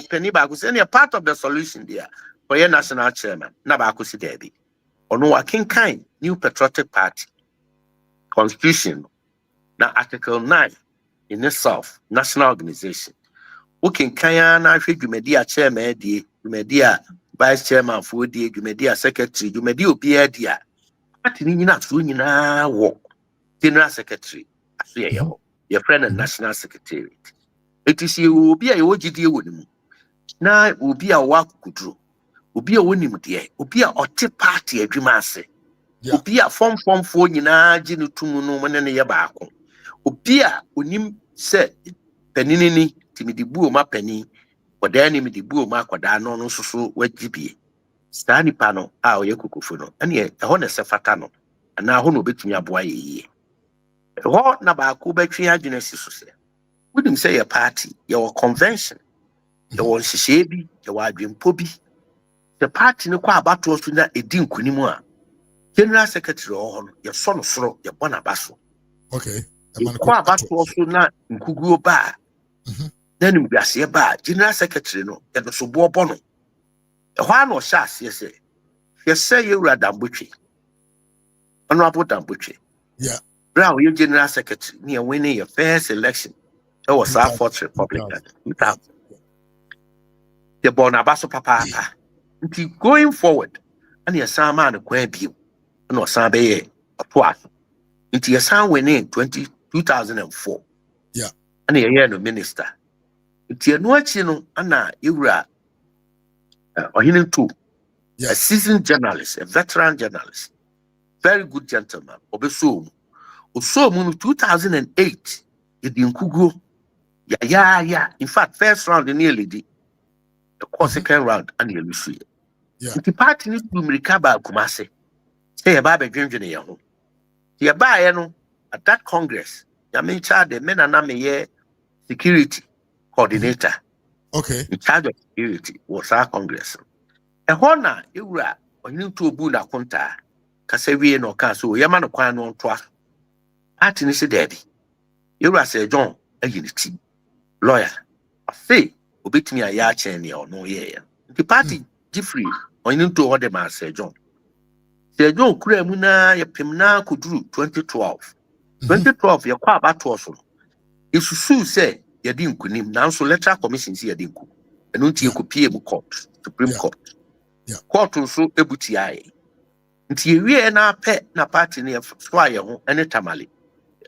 penny ba say any part of the solution there for your national chairman na ba akusi debi ono wa kinkan new patriotic party constitution na article 9 in itself national organization who can kan na hwe dwumadi a chairman die dwumadi a vice chairman for die dwumadi a secretary dwumadi obi a dia party ni nyina so nyina wo general secretary aso ye ho your friend and national secretary it is you obi a wo gidi wo nimu na obi a wa kuduro obi a wonim de obi a ote party adwuma ase obi a form fo nyina gi no tumu no mo ne ne ye baako obi a onim se panini ni timidi buo ma pani oda ni midi buo ma akoda no no soso wagibie stani pano a oye Kokofu no ene e ho ne se fata no ana ho no betumi aboa ye ho na baako betwe adwene siso se wonim say your party your convention your shishebi your adwempo bi the party no kwa abato so na edi nkunimu a general secretary ho your son soro your bona baso okay kwa abato so na nkuguo ba na nim biase ba general secretary no your so bo no e ho ano sha ase se say you radambotwe ono abodambotwe Brown, you general secretary near winning your first election. That was our fourth Republican. The Bonabaso Papa. Until going forward, and your son man acquaint you, and was Sabe a twice. Until your son went in 2004. Yeah. And you're here no minister. Until no chino, Anna, you were or him too. A seasoned journalist, a veteran journalist, very good gentleman, Obeso. So, 2008, it in Kugu. Yeah. In fact, first round nearly the second round and you lose. The party needs to recover Kumase. Say a baby drinking in your home. The Abayano at that Congress, Yamin charge the men and Name security coordinator. Okay. In charge of security was our Congress. A honor, you were on you to Buddha Conta, Casavian or Caso, Yamano Quan on Twa. Party is daddy. You are say John, a unity lawyer. I say, obit me a yacht or no year. The party different on into order man say John. Say John Kremuna, your Pimna could do 2012. 2012, your qua battle. If you say you didn't kunim now, so letter commission see a dinku. And until you could pay court, Supreme Court. Court also a booty eye. Until we na pet na party near Swire and a tamale.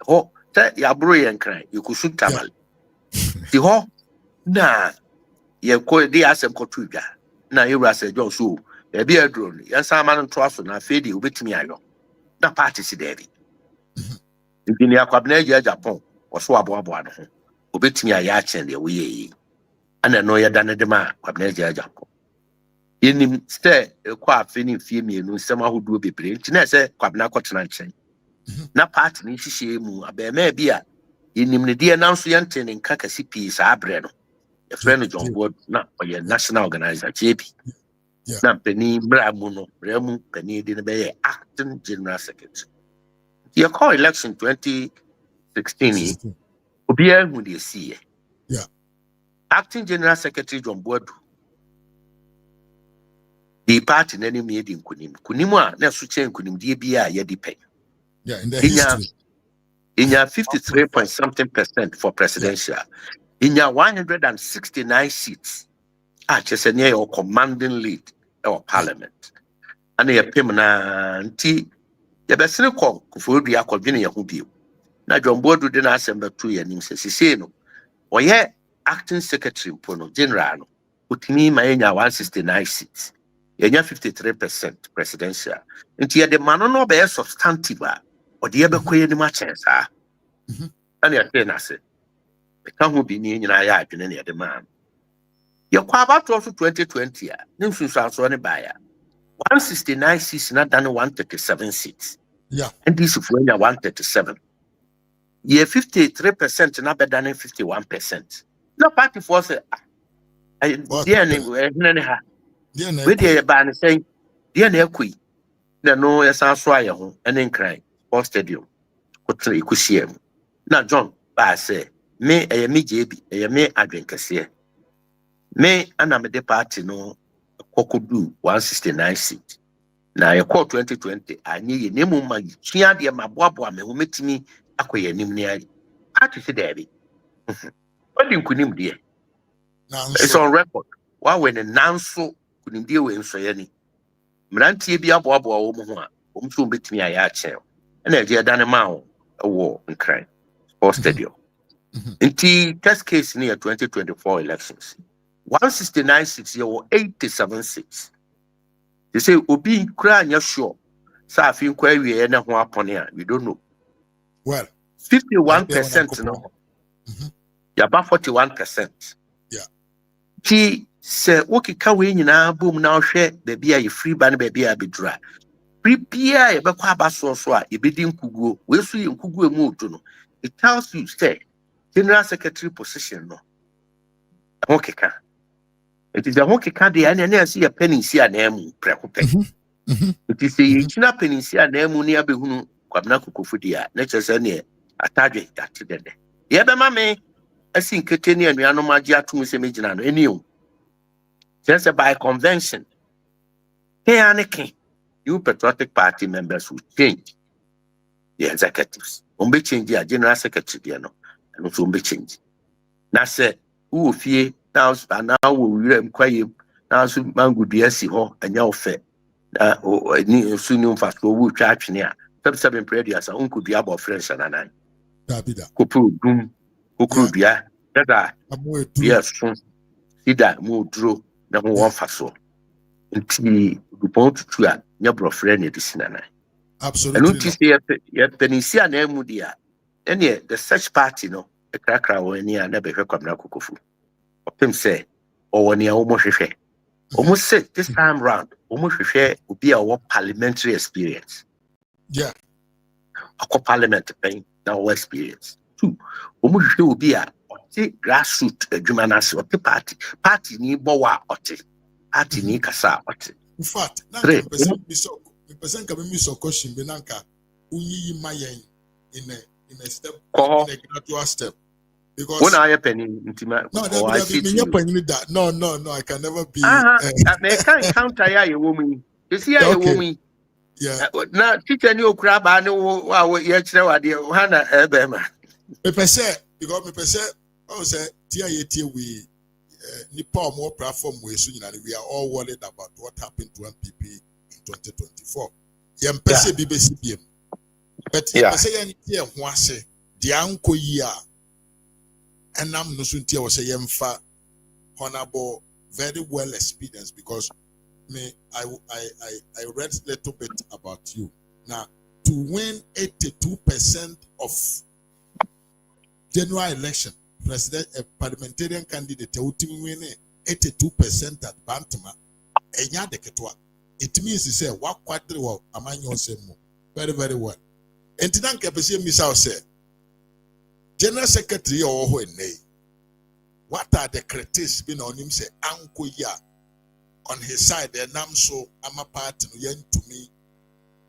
Ho ya bro yen kran you could shoot tamale the ho na ye ko di asem ko tuja na you say John so e be a drone yes man to aso na fedi obetimi ayo na party si there bi ya kwabna ya Japan oso aboabo no ho obetimi aya chen de we yi ana no ya dane de ma kwabna ya Japan yenim ste ko afeni fie mienu sem ahodo bebre nti na se kwabna kwotena nchen na party ni hihye mu abema bia yenim ne de na nso yente ne nka kasi pi sa abre no e friend John Board na oye national organizer JP na peni bramu no bramu peni de ne be acting general secretary the call election 2016 obi ahu de see acting general secretary John Board the party na ni me di kunim a na so chen kunim de bia ye di pen. In the history. In your 53% for presidential. In your 169 seats. Just near your commanding lead or parliament. And your permanent tea. The best call for the convenient who be. Now, John Board didn't assemble 2 years. He said, no. Or yeah, acting secretary, Pono General, put me my 169 seats. In your 53% presidential. And here the man no be substantive. Or the other queer matches, and your tenants. The can't be near your eye in any other man. Your quabat also 2020, Nimson South on a buyer. 169 seats not done 137 seats. Yeah. And this is when you're 137. Yeah, 53% not better than 51%. No party force. Dear name, with the ban saying, dear Nekui, the no as I saw you and then cry, or stadium. What you could see him. Now, John, I say, me a me JB, a me I drink a see. Me and I'm a party no Kokofu 169 seats. Now, a call 2020, I need a name my chia dear my bobo, me who met me acquire him near. I to say, Daddy. What do you dear? It's on record. Why when a nanso couldn't deal with so any. Mranti be a bobo or soon bet me a yacht. And I did done a war and crime or stadium. In the test case near 2024 elections, 169 seats or 87 seats. They say, Obi crying, you're sure. So I think where we are now upon here, we don't know. Well, 51% no. Yeah, about 41%. Yeah. She said, okay, can we now boom now share baby a free ban baby a be dry. Prepare a back so you be dim kugu, we see in kugu move to no. It tells you, say, General Secretary position no. Okay, can. It is a hockey card, and I see a penny see a name, preoccupy. It is a China penny see a name near Behunu, Kokofu dia, nature's any a target that today. Yeba mammy, I think Ketenia and Yanomagia to Miss Imagine any you. Just by convention. Hey, Anaki, you patriotic party members will change the executives. Be change their general secretary, and also be change. Now, say, who fear now, and now we will inquire now, so man would be a ho and your fair. Soon fast go church near. 7 prayers, and could be about friends and I. Kopu doom, Okubia, that yes, see that move drew the one faso. Until you point to your bro friend at the Sinana. Absolutely. And notice your Penisia name, dear. And yet the search party, no, a cracker or any never heard of Kokofu. Him say, or near almost share. Almost said this time round, almost share would be our parliamentary experience. Yeah. A parliament pain, our experience. 2, almost will be a grassroots Jumanas or the party ni bowa ote, party ni kasa ote. In fact, 3 person can be so question benanka uyi mayen in a step in a gradual step. Because when I penny intimate, no, I see that. No, I can never be. I can't counter a woman. You see a woman. Yeah. Now, teacher new crab, I know what you're dear Hannah Ebema. Me pese because me pese I say TIAT we Nippon more platform we we are all worried about what happened to MPP in 2024. Yem pese BBCPM. But pese yen tie ho ase de anko yi a enam no so tie wo say yemfa honorable very well experienced because I read a little bit about you. Now to win 82% of general election, president, a parliamentarian candidate, win 82% at Bantama, it means he said, what quadri well, Amanyo Semo, very, very well. And Tinan Capacity Miss House said, General Secretary or when what are the critics been on him? Say, Uncle Ya on his side, the Namso, I'm a part yen to me.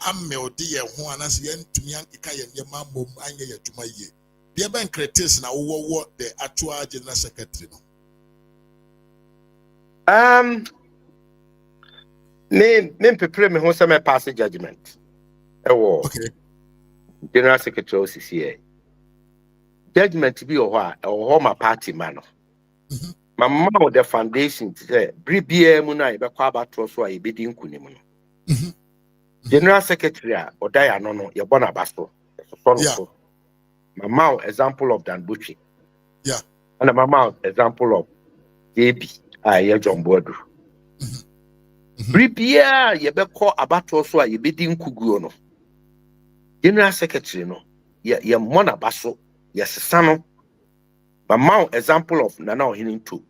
I'm my dear, who anas yen to me, and your mamma, and ye to my ye. The bank critics now what the actual general secretary. Me prepare me who some pass judgment. Okay. General Secretary OCCA. Judgment to be or my party man. My mom the foundation to say BBA Muna Bakaba Trosso a bidding Kunimun. General Secretary or Diana no your Bonabasto. Yeah. My mouth example of Dan Bucci. Yeah. And my mouth example of JB. John Bodu. Prepare ye be call about also a bidding Kuguno. General Secretary no. Ye Mona Basso. Yes, Sano. My mouth example of Nana Hinning too.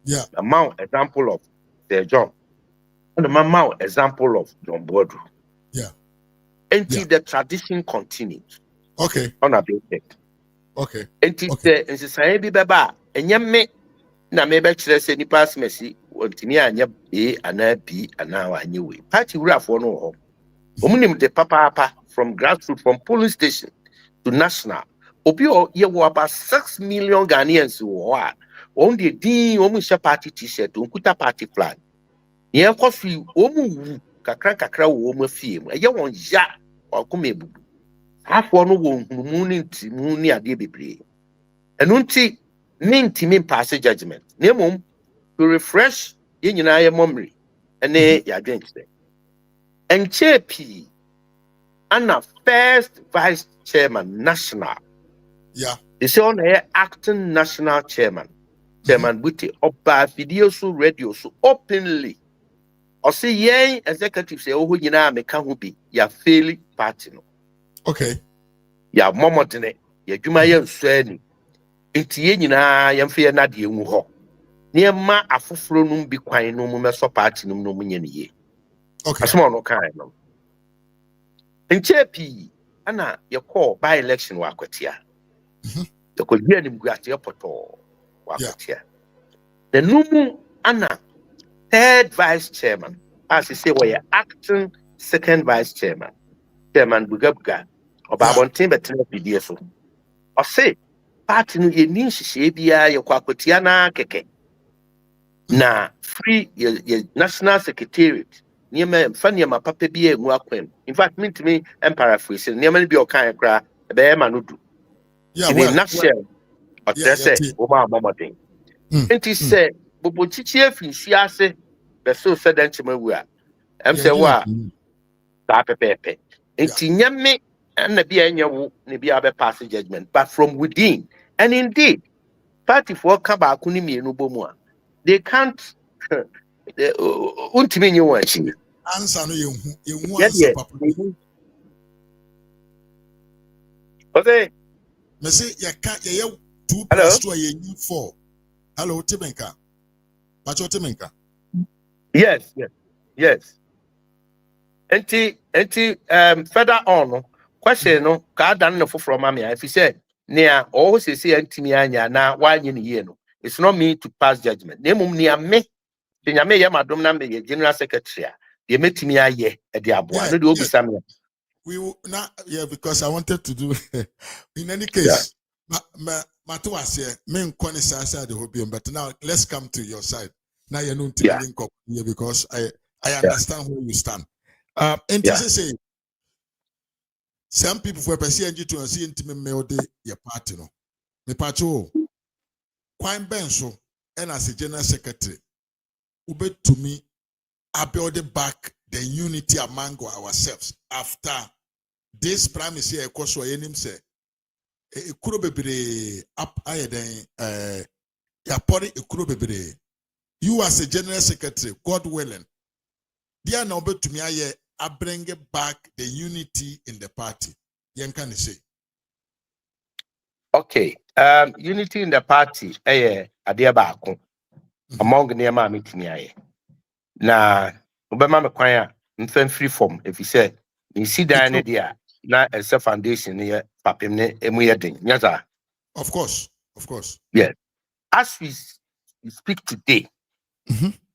Yeah. The mount example of their job. And mama example of John Bodu. Yeah. Until the tradition continues. Okay. On a bit. Okay. Until the society beba and me na maybe say ni pass mercy ontimi anya A and B and now I knew it. Party rough for no. Omunim the papa from grassroots from polling station to national. Obi ye were about 6 million Ghanaians who are on the D omusha party t-shirt, unkuta party flag. Ye coffee omu kakra wo fiem. A year one ja or come bubu. Half one won't moon near dear bebre. And unti min pass judgment. Nemum to refresh in your memory and ya drink. And JP Anna first vice chairman national. Yeah. They say on here acting national chairman. Chairman Buti Oba video so radio so openly. Or say yay executive say oh you know me can be ya failing party no. Okay. Ya momotene ya juma ya nswani. Enti ye nyina ya mfe na de enwu ho. Ne ma afoforo num bi kwan no mu meso party num no munye ne ye. Okay. Asmo no kan no. JP ana your call by election wa kwatia. The could be an poto wa kwatia. The numu ana third vice chairman, as you say, we are acting second vice chairman, Chairman Bugabga, or Babon Timber so. Or say, party no ye nishi shebia your kwakotiana keke. Na free your national secretariat. Near me, funny, my papa be a workman. In fact, mean to me, and paraphrasing, near me be your kind of cry, a bear manudu. Yeah, In a nutshell, or just say, Oma Mama thing. And he said, Bobo Chichi, she asked, the so said, and she will. I'm say, what? Papa Pepe. And Tinyame and the Bianya Nibia pass judgment, but from within. And indeed, party for Kabakunimi no Bomua. They can't. Untimi you want to answer no you answer papa. Okay. Me say you 2 plus 2 you 4. Hello Timenka. Pacho Timenka. Yes. Enti further on question no ka dan no for from me if you say near always say antimi anya na wanye ne ye no it's not me to pass judgment nemum near me nyame ye madom na me general secretary de metimi aye e de aboa no de obisa me we will not because I wanted to do in any case my to us here men kone side the hobium but now let's come to your side now you know to link up here because I understand where you stand and this say some people for PCNG to see intimate mail de your party no me pacho kwine benso and as a general secretary ube to me I build back the unity among ourselves after this premise here because we him say e kuro bebre up ayeden ya pori e kuro bebre you as a general secretary God willing there na obe to me aye I bring back the unity in the party yen can say okay unity in the party ade ba ako among near ma metimi aye na obema me kwan a mfan free form if you say you see down there na as a foundation here papem ne emu yedin nyaza of course yes as we speak today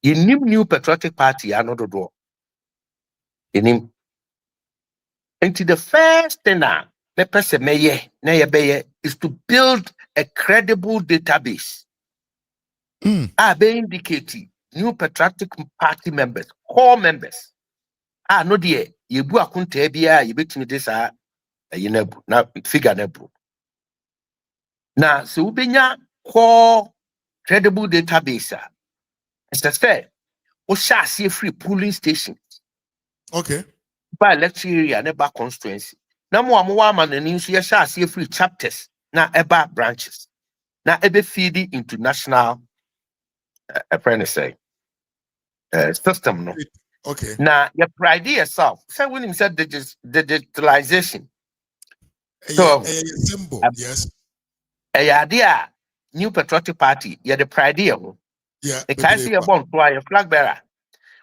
in new patriotic party another door in him into the first thing that the person may is to build a credible database be indicating new patriotic party members core members no dear you bu akunta bia you betimi this na figure nebu na so we benya core credible database as I said we shall see free polling station okay by electoral area never constituency na mo wa man ni so ye shall see free chapters na eba branches na ebe feed into national system no okay na your pride yourself say when him said digitalization so symbol yes idea new patriotic party the pride here the kai see your bond to your flag bearer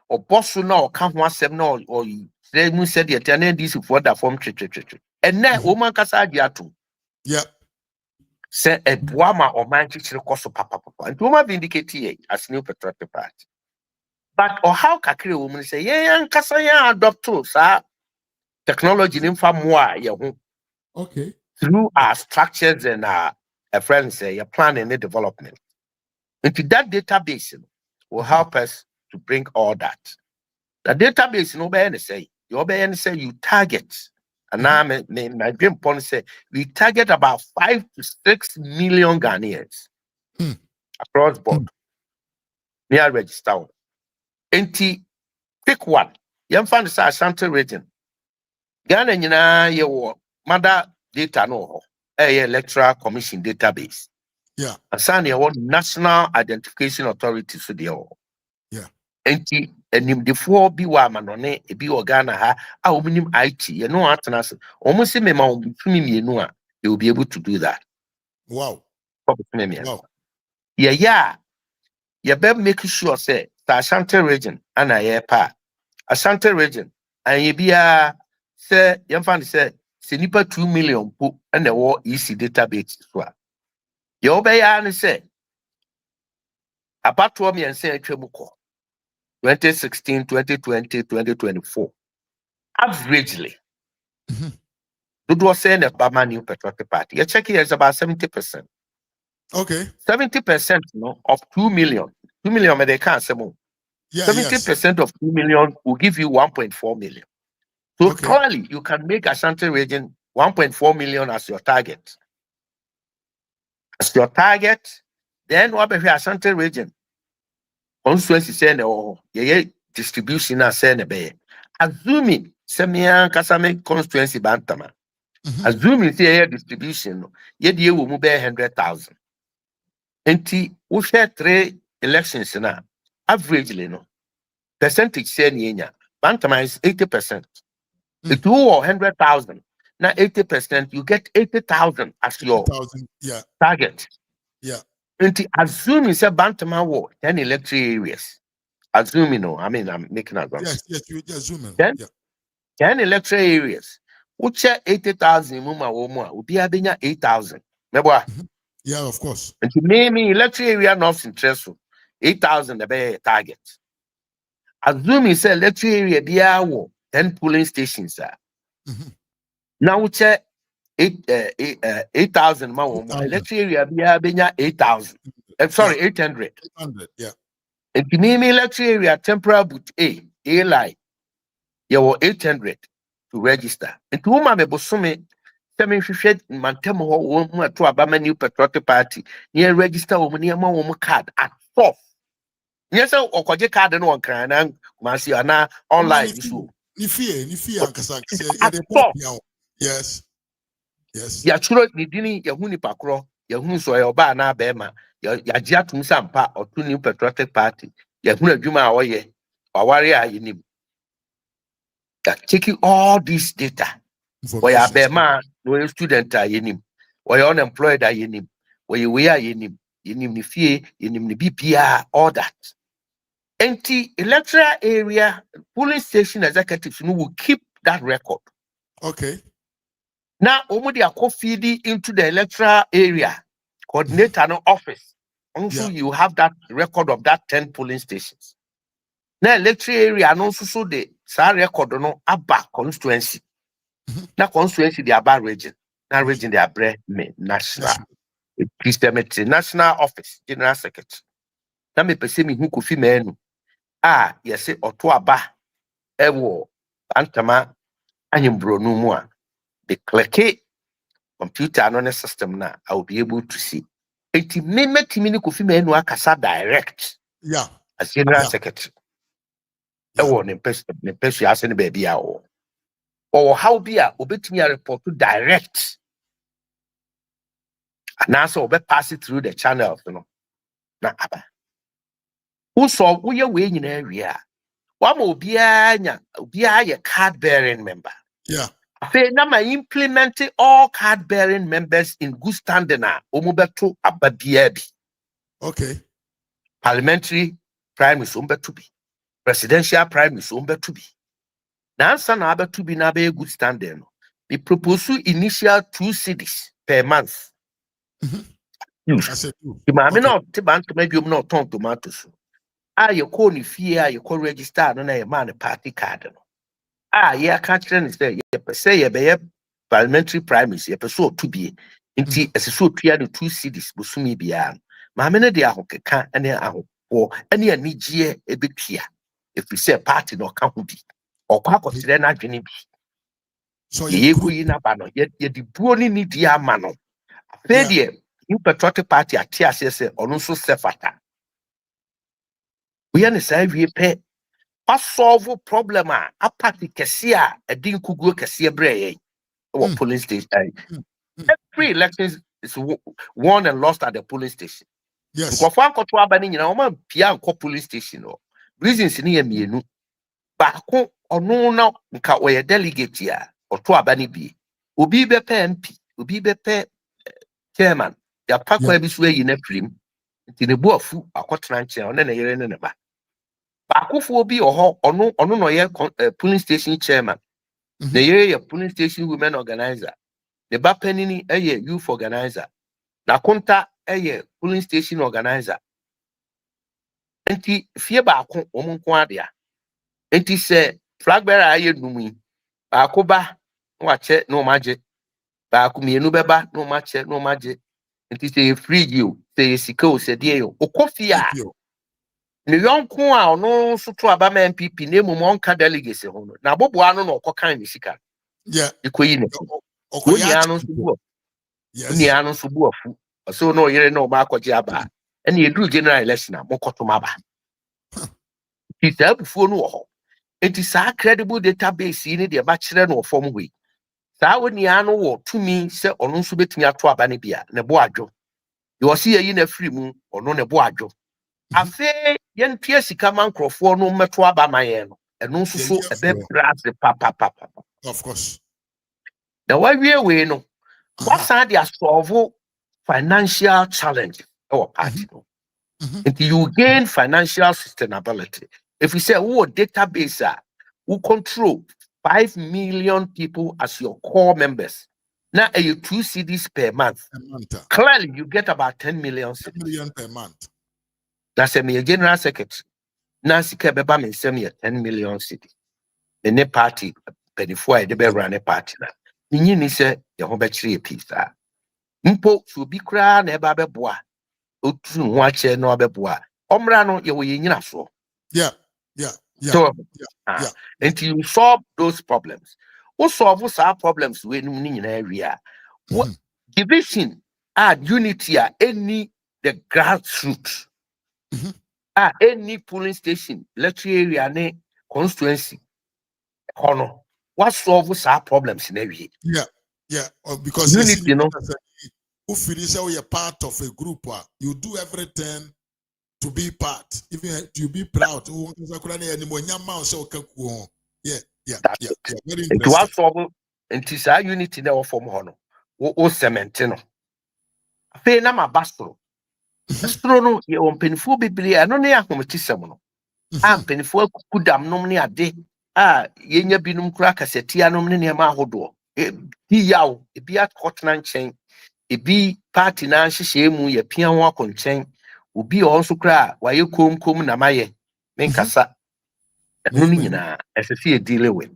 or boss now can't want them no or they mun said the attendant this for that form and now woman kasa diatu Yeah. say a boama or man chichiri koso papa and woman vindicate here as new patriotic party but or how kakri woman say yeah kasa ya adopt to sa technology in more yeah Okay. through our structures and our friends say your planning and development into that database will help us to bring all that. The database, no be say, you be say you target, and now my dream point say we target about 5 to 6 million Ghanaians across board. Near register. Enti pick one. You find the Ashanti region. Ghana you mother data no electoral commission database. Yeah. Assign your national identification authority so they all. Yeah. Enti enimdefo bi wa manone ebi Ghana ha a omunim IT you know atena omo se mema omutumi mienu a they will be able to do that. Wow. Wow. Yeah. You better make sure say the Ashanti region and Ashanti region and you be say you find say nipa 2 million po and the war EC database so. You obey and say apart from me and say 2016, 2020, 2024. Averagely, it was saying about my new patriotic party. Your check here is about 70%. Okay. 70% of 2 million. 2 million, they can't say more. 70% of 2 million will give you 1.4 million. So clearly, you can make Ashanti region 1.4 million as your target. As your target, then what about Ashanti region? Constituency saying, oh, yeah, distribution as saying, assuming Semian Kasame constituency bantama. Assuming say distribution, ye will move 100,000. And we share 3 elections now. Averagely, no percentage say nienya. Bantama is 80%. It will 100,000. Now 80%, you get 80,000 as your target. Yeah. And assuming say Bantama war 10 electoral areas. Assuming I'm making a yes, you assuming. 10 electoral areas. Which 80,000 will be 8,000. Yeah, of course. And to me, electoral area not interested. 8,000 the be target. Assuming say electoral area be 10 polling stations. Now which 8,000 electoral area be 8,000. Sorry, 800. 800, yeah. And to me, electoral area temporal boot A line. You were 800 to register. And to whom I'm able to me, Mantemo to Abama New Patriotic Party, near register near my card at 4. Yes, or could you card and one can and Marciana online. Yes. Yes. Ya churo ni dini ya huni pakro, ya huni so ya oba na bema, ya jiatum sampa or 2 New Patriotic Party, ya huna juma oye, awari a yinim. Taking all this data. Why a bema, no student yenim, why unemployed yenim, why we are yenim ni fee, yenim ni BPR, all that. Empty electoral area polling station executives will keep that record. Okay. Now, omudi are feeding into the electoral area coordinator no office. Also, you have that record of that 10 polling stations. Now, electoral area and also so the record no aba constituency. Now, constituency the aba region. Now, region they are national. National office, general secretary. Now, me pese me who kofi menu. Yes, or to aba ewo antama anyimbro no mu a. The click computer and system now, I will be able to see. It may make me Kofi Menu Akasa direct. Yeah. As general secretary. Or the asking baby or how be a obit me a report to direct. And also pass it through the channel, Now, who saw we are weighing in area? One will be a card bearing member. Yeah. Now, implementing all card-bearing members in good standing Omubeto Ababiabi. Okay. Parliamentary primary Umbetubi. presidential primaries to be. Now, son, to be na be good standing. We propose initial 2 cedis per month. Use. I said, The mammy not to bank to maybe not ton tomatoes. You call ni fear, you call register, no, a man a party card. Yeah, can't say, say, a parliamentary primaries, a person to be. Inti as a so clear the 2 cedis, Busumi Bian. Mamma de Ahoka can't any or any Nigia a bit here. If we say party no can't be. Or quack of Sirena Jenny. So Ye go in a banner, yet the brony need dear mano. Failure, you patriotic party at TSS or no so self-attack. We understand we pay. What solve problem? A party cassia, a dinku go cassia bray, or police station. Every election is won and lost at the police station. Yes. Nkofan koto abani nyina o man pia nko police station no. Reasons ni ya mienu. Baako ono na nka oye delegate ya oto abani bi. Obi be pe MP, obi be pe chairman. Ya pakwa bi so yi na prim. Nti ne bu afu akotena nche ona na yere ne ba. Baako fo obi oho ono no ye police station chairman. Ne yere ye police station women organizer. Ne ba panini eye youth organizer. Na konta eye polling station organizer. Enti fie baako omunko adea. Enti se flag bearer aye numi. Baako ba wa che no maje. Baako mienu beba no mache no maje. Enti se free you, se sika o se die yo. Okofia. Ne yonko a ono so to aba ma MPP na emu monka delegates ho no. Na bobo ano no okokan ni sika. Yeah. Ikoyi ne. Oni ano so bu. Oni ano so bu afu. So no yere no ma akwaji aba. And you do general election mo koto maba. It's a before no ho. It is a credible database in the bachelor no form way. Sa woni ano wo tumi se ono nso betumi ato aba ne bia ne bo adwo. You see ye na free mu ono ne bo adwo. Afe yen pia sika man krofo no meto aba maye no. Eno nso so ebe brass papa. Of course. Now why we no. What's the solve financial challenge our party no. Until you gain financial sustainability. If we say, database, who control 5 million people as your core members, now you 2 CDs per month. Clearly, you get about 10 million. 10 million per month. That's a general secretary. Nancy Kebeba may send me 10 million cities. The ne party, before the run a party. You say, you have a piece. Mpo should be crying about bois. Watch no beboa. Omrano you will so. Yeah. So, until you solve those problems. Who solve our problems when in area? What division add unity at any the grassroots. Any polling station, electoral area, ne constituency. Honor. What solves our problems in area? Yeah. Because unity, you know. If you say you're part of a group, you do everything to be part, even to be proud. Yeah. Very interesting. It was solve and tis our unity now from honor. O cementino. Pay na ma bastro. Bastro no ye on penfo biblia no ne ahometisem no. Am penfo kudam nom ne ade. Yenya binum kura kasetia nom ne ma ahodo. Di yaw e bia kotena nchen. Ebi party na nhyehyɛ mu yɛ pia ho akonkyɛn obi also kra wa yɛ kom na maye menkasa ɛno no nyinaa ɛsɛ sɛ yɛ deal with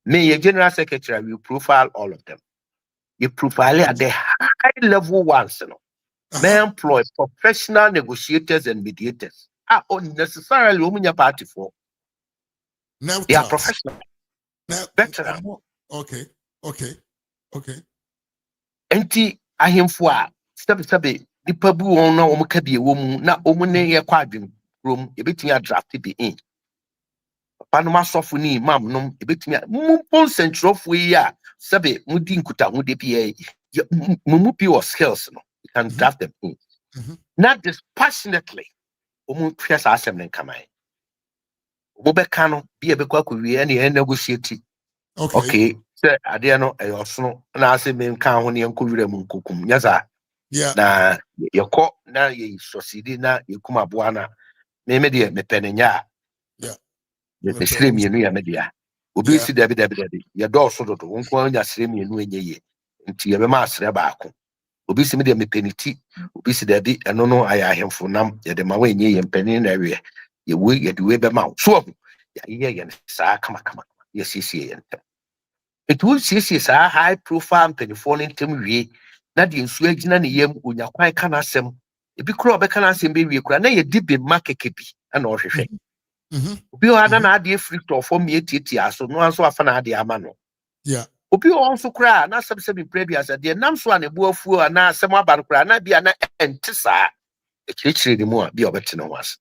me yɛ general secretary we profile all of them you profile at the high level ones no may employ professional negotiators and mediators unnecessarily omunya party for they are professional veteran. Okay enti ahemfo a sabe nipa bu won na omo ka bie wom na omo ne ye kwadwem rom ebetumi draft bi in papa no masofo ni imam nom ebetumi mu ponsentropho yi a sabe mudi nkuta ho de bia mu bi or skills no you can draft them in not dispassionately omo twes asem ne nkamai omo be ka no bia be kwa kowie na ye negotiate okay say ade no eyoso na ase me nka ho ne nkowira mu nkokum nyaza na yekọ na ye succeed na yekum aboa na me de me penenya The stream you know media. Obi si Debbie. Your door so to one ya stream you know ye. Into your master back. Obi si media me penity. Obi si Debbie and no I am for nam ya the mawe ye and penny in area. You will get the way be mouth. So yeah, come. Yes, it will see a high profile pennyphone in Timmy. Not the insuagina ni yem when your quite can ask them. If you crow back can ask him, baby, you can a deep in market keepy and all she say. Obi had an idea free to form me so no one so often had the amano. Yeah. Obi also cry, not some previous at the Namswan, a boy fool, and now some about cry, not be an entissa. It's literally more be over to was.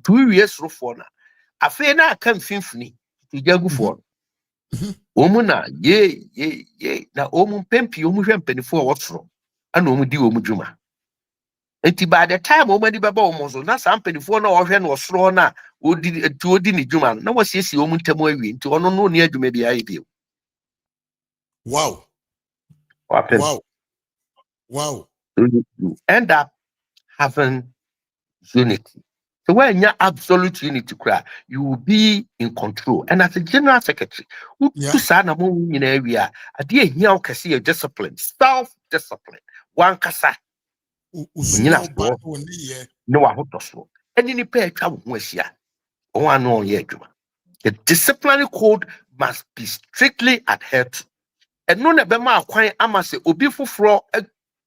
2 years through for now. I fear now come finfney to go for. Omuna, ye, na omu pempi omu pennyfo what's wrong. And omu di omu juma. And by the time omadi baba omozo, na some pennyfo no ocean was thrown na odi ni juma. No was yes, omu temo into ono no near to maybe I do. Wow. Wow. You end up having unity. So when you're absolute unity, you will be in control. And as a general secretary, who in area, I dear here can see a discipline, self-discipline. One kasa. No, I hope so. And in the pair travel here. One on ye. The disciplinary code must be strictly adhered to. And none of them are quite amase obifu fro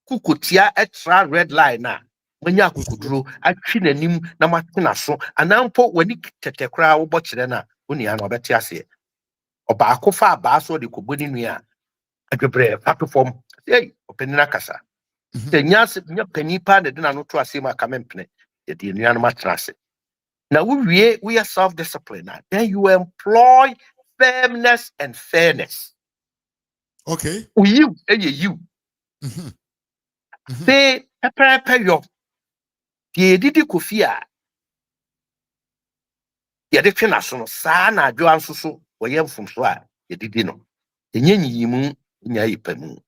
kukutia extra red line na. When you kukudru, I chin and him na matina so, and now put when you take crowd botchena, when you are not better say. Or Bakofa basso de Kubudinia, at the brave, platform, say, opening casa. The Yas, penny pan, and then I know to a sima commenpne, yet the Indian matras. Now we are self-disciplined. Then you employ firmness and fairness. Okay. You. Say, pay your. Ye did kofia. Ye de twena so sana adwo ansoso woyem from so a ye didi no. Enye nyimu nya yipamu.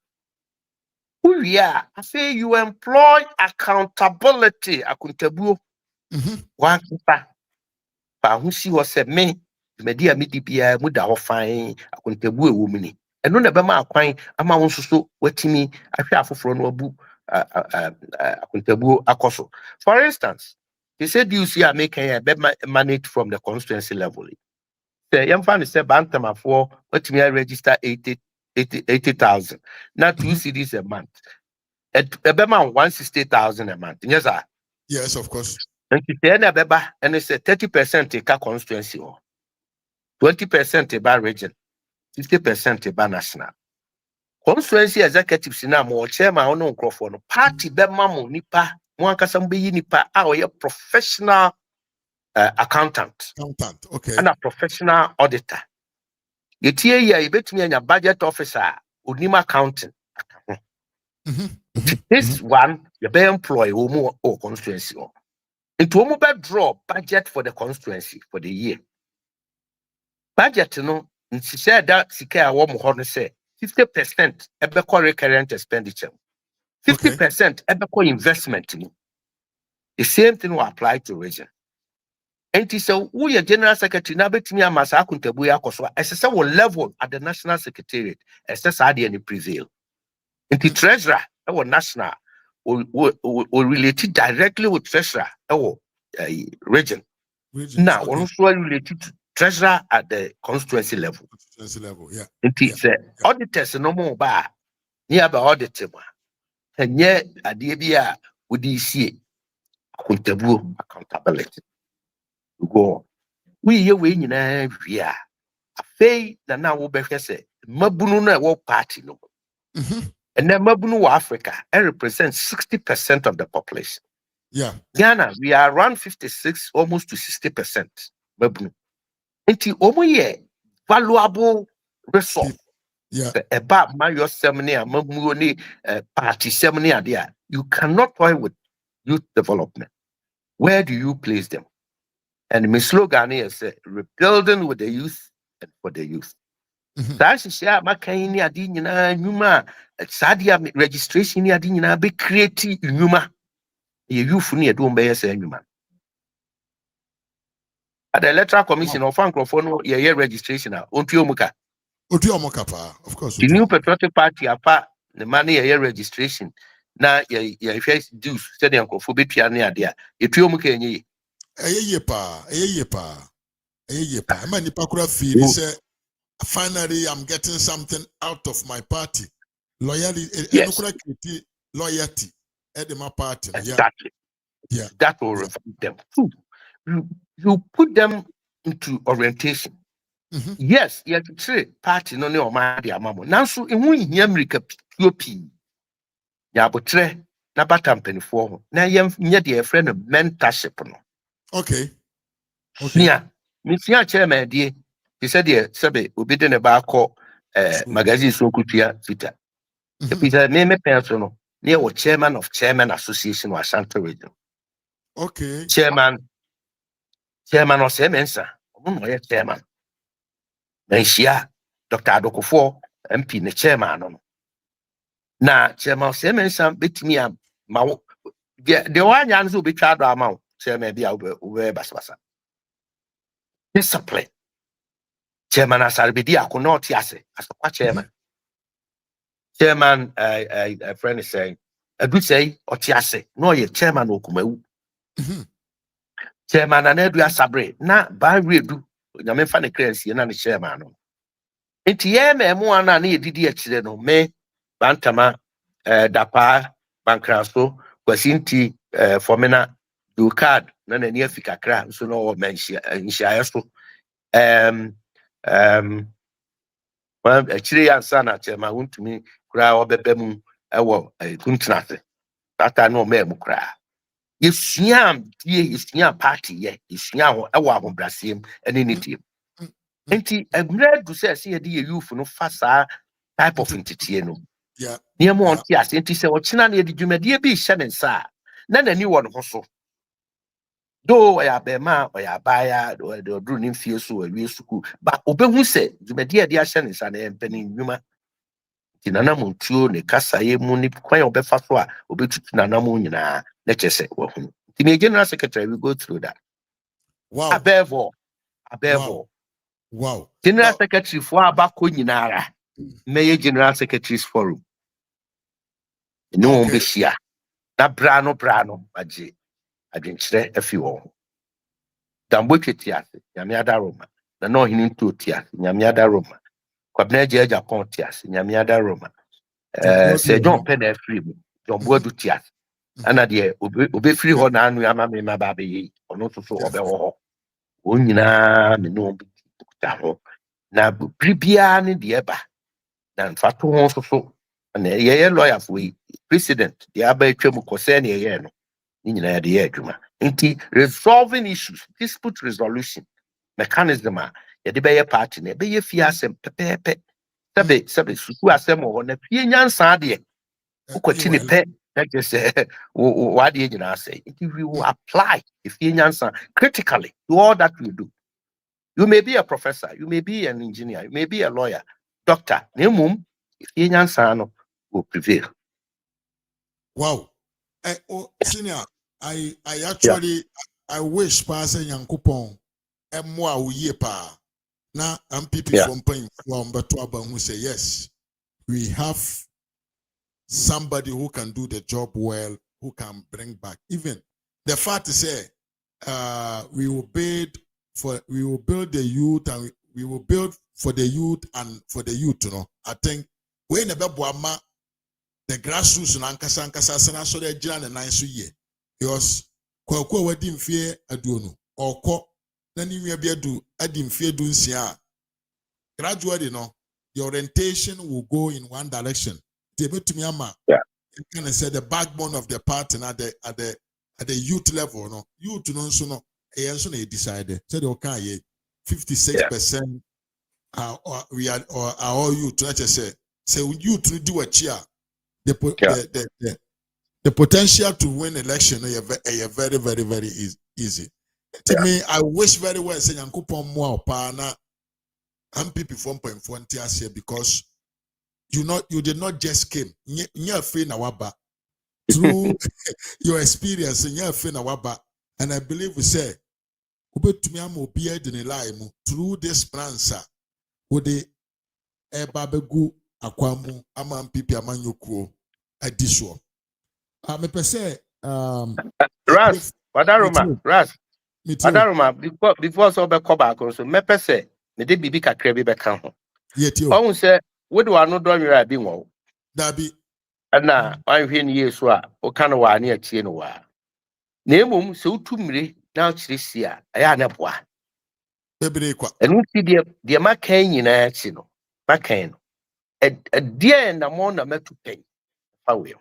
Uwia, I say you employ accountability, akuntabuo. One pa hu si wo se me media medibia muda ho fan akuntabuo ewo mu ni. Eno na be ma akwan ama wo nsoso watimi ahwe afoforo no abu akuntabuo akoso. For instance, he said you see making a manage from the constituency level. The young fan said Bantama for what me register 80,000. Now 2 CDs a month. At Bema 160,000 a month. Yes, sir. Yes, of course. And Beba and it's a 30% take a constituency or 20% by region, 50% by national. Constituency executives in more chairman on microphone. Party Bema nipa, one casambe nipa, our professional accountant, okay, and a professional auditor. You tear you bet me and your budget officer, Unima accounting. This one, you be employ or constituency. Into a draw budget for the constituency for the year. Budget, she said that she care one more say 50% ever recurrent expenditure, 50% ever investment. The same thing will apply to region. And so we are general secretary na betimi amasa akuntabu yakoso esese wo level at the national secretariat esese ade any prevail. And the treasurer our national will related directly with treasurer our region. Now also related to treasurer at the constituency level. Yeah. And it's auditors no more ba near ba audit ma. And yet ade bia we dey see akuntabu accountability. Go. We here we nyina wia afei na na wo behwe se mabunu na wo party no and then mabunu wa Africa represents 60% of the population. Yeah, Ghana we are around 56 almost to 60% mabunu. Enti omo ye valuable resource. Yeah, About my your seminar mabuno ni party seminar there. You cannot toy with youth development. Where do you place them? And my slogan is rebuilding with the youth and for the youth. That's share my kind of Numa, Sadia registration near Dina be creative Numa. You youth near don't bear say Numa. At the electoral commission of Francophone, yeah, registration. Ontiomuka. Of course. The new patriotic party apart the money yeah registration. Now yeah first dues said the Uncle near there. Etiomuka any. Finally, I'm getting something out of my party. Loyalty, Yes. loyalty at my party. Exactly. Yeah. That will reflect them. Two, you put them into orientation. Mm-hmm. Yes, you have to say party no ne oma de amamo. Nanso ehu hia America POP. Ya botre na bata mpanifo ho. Na yem nye de friend no mentorship no. Okay. Yeah. Misia chairman die. He said the sebe obi de ne ba akọ magazine so kutua Twitter. If he said me person no, near was chairman of Chairman Association of Ashanti Region. Okay. Chairman of Semensa. Chairman. Nanshia, Dr. Adokofo, MP, the chairman. Now, Chairman Semensa bit me a the one Yan will be charged amount, Chairman be over Basbasa. Discipline. Chairman Asarbidi, could not yase as a chairman. Chairman, a friend is saying, a good say, or tiase, no, ye chairman Okumu. Chairman and Edward Sabre, na by redo, Yaman Fanny Crency and the chairman. Enti ye me mo ana na edidi akire no me bantama dapa bankraso kwasinti formina do card na na ni afika kra so no o menhia nhia so well akire yansa na chema wontumi kra obebe mu ewo kuntinase tata no me mu kra yesua die yesua party ye yesua ho ewo ahobrasem ene ne team. Enti emre do say ye de youth no fa saa type of entity no. Yeah. Near more on tias enti say ochina na ye de dwumade bi hye ne nsa na nani wo no so. Do ya be ma o ya ba ya do dru ni fie so awie suku ba obehu say dwumade ye de hye ne nsa na empani nwuma. Ti nanam ntuo ne kasa ye mu ni kwan obefa so a obetutu nanam nyina na chese wo hu. Ti me general secretary we go through that. Wow. Above all. Wow. General Secretary for Abako Nyinara, Mayor General Secretary's Forum. No one be here. That brano, Baji. I didn't say a few all. Dambuchi Tias, Yamiada Roma. The no hinin to Tias, Yamiada Roma. Quabneja Japon Tias, Yamiada Roma. Say John Penn free, John Bodu Tias. And idea, Obe free Hon and Yamami Mababi, or not so Obe. Unyina, no be. Na prepare ni de eba na mfato ho so na ye lawyer for president the aba twam concern ye no ni nyina de ye adwuma nti resolving issues dispute resolution mechanism a ye de be ye party na be ye fie asem pepepe sabe suku asem ho na fie nyansa de ukwati ni pe na just what de nyina say if we will apply if fie nyansa critically to all that we do. You may be a professor, you may be an engineer, you may be a lawyer, doctor. Nemum, if you will prevail. Wow. Senior, I actually I wish Pastor Yankupon and moi ye pa. Now I'm people from Pain from Batuaba who say yes, we have somebody who can do the job well, who can bring back. Even the fact to say we will build the youth and we will build for the youth and for the youth, you know. I think we never boama the grassroots and ankasa sana so they jina na nice year. Because kwa wedding fear aduonu or ko na ni we be adu adim fear do nsia. Gradually, you know, the orientation will go in one direction. Yeah. You can say the backbone of the party at the youth level, no. Youth no so no. They decided. So they okay, 56% we are all youth. Let's just say youth to do a cheer. The potential to win election is very, very, very easy. To me, I wish very well say Yankupon more partner and people from Point here because you did not just came. You're free now, through your experience, you're free now, and I believe we say Ubetumi ama obi edi ne lie mu through this plan sir. Wode eba begu akwamu ama mpipi amanyokuo adi so. Me pese Ras, Wadaroma, Ras. Mitro. Wadaroma, before so be back so me pese me de bibi kakra bi be kan ho. Yetio. Ohun se we do ano do nwera bi wo. Dabi. Na anhwe ne yesu a o kan wa ne atie no wa. Na emom se utumire na chirisi a aya na boa. Bebre kwa. Enu ti de makan nyina chi no. Makan no. Die na mo na metu pen. Awe.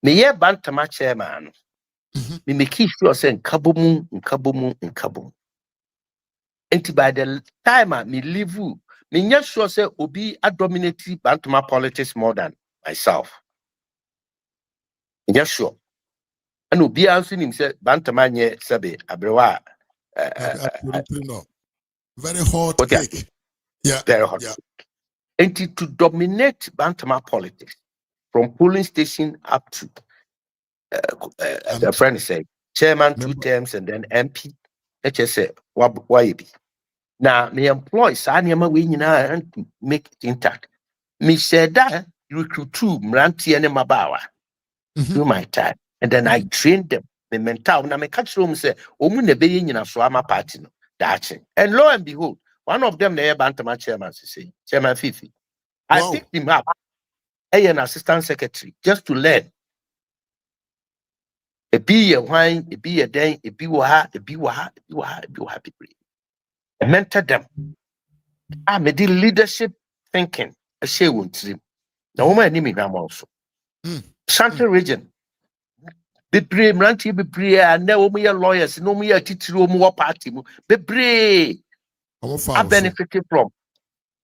Me ye bantama chairman no. Me make sure say nkabomu. And by the time I me leave you, me just sure say obi a dominate bantama politics more than myself. Me just sure. And obi answer him say bantama nye sabe abrewa. No. Very hot cake. Yeah. Very hot. Yeah. And to dominate bantama politics from polling station up to the friend said chairman 2 terms and then MP. Let's just say why be. Now me employ Sanyama we and to make it intact. Me said that recruit 2 Mranti and Mabawa through my time. And then I trained them. Me mental na me catch room say omu ne be yin so ama party no that. And lo and behold, one of them the Bantama chairman say Chairman Fifi. I picked him up as an assistant secretary just to learn. A be a wine, a be a day, a be waha, a be waha, a be waha, a be waha. I mentored them. I made the leadership thinking. I say won't see. The woman name him also. Central region. Be brave, Ranty be brave, and no me lawyers, no me a teacher, no more party. Be brave. I benefited from.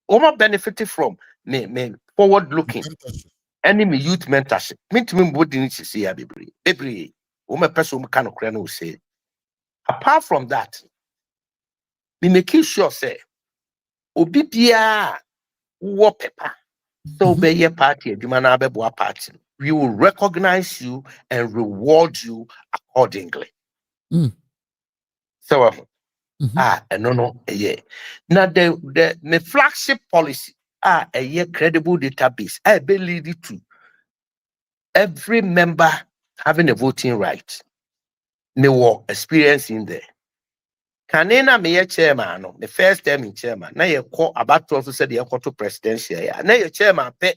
Oma benefited from me forward looking. Enemy youth mentorship. Me to me what didn't see a be brave. Be brave. Oma person kind of crane will say. Apart from that, me make sure say obi bia wo pepa so be your party adwuma be boa party we will recognize you and reward you accordingly. So no yeah. Now the flagship policy a credible database I be lead to every member having a voting right. Me work experience in there. Kanena me chairman no the first time in chairman na ye call about also said ye call to presidential ya na ye chairman pe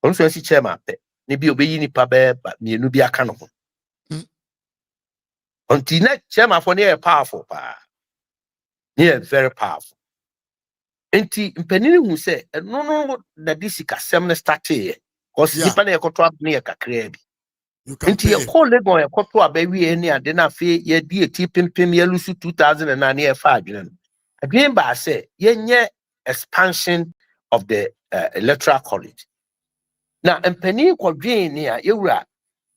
onso si chairman pe ne bi obeyi nipa be mienu bi aka no ho until na chairman for ne powerful pa ne very powerful enti mpanini hu say no na disika sem ne start here cause nipa na ye koto ab ne ye kakra bi. Inti ye call Legon ye koto abawi eni ade na fe ye di eti pimpim ye lusu 2009 ye fa adwene. Adwene ba say ye nye expansion of the electoral college. Na mpani kwadwen ni a yewura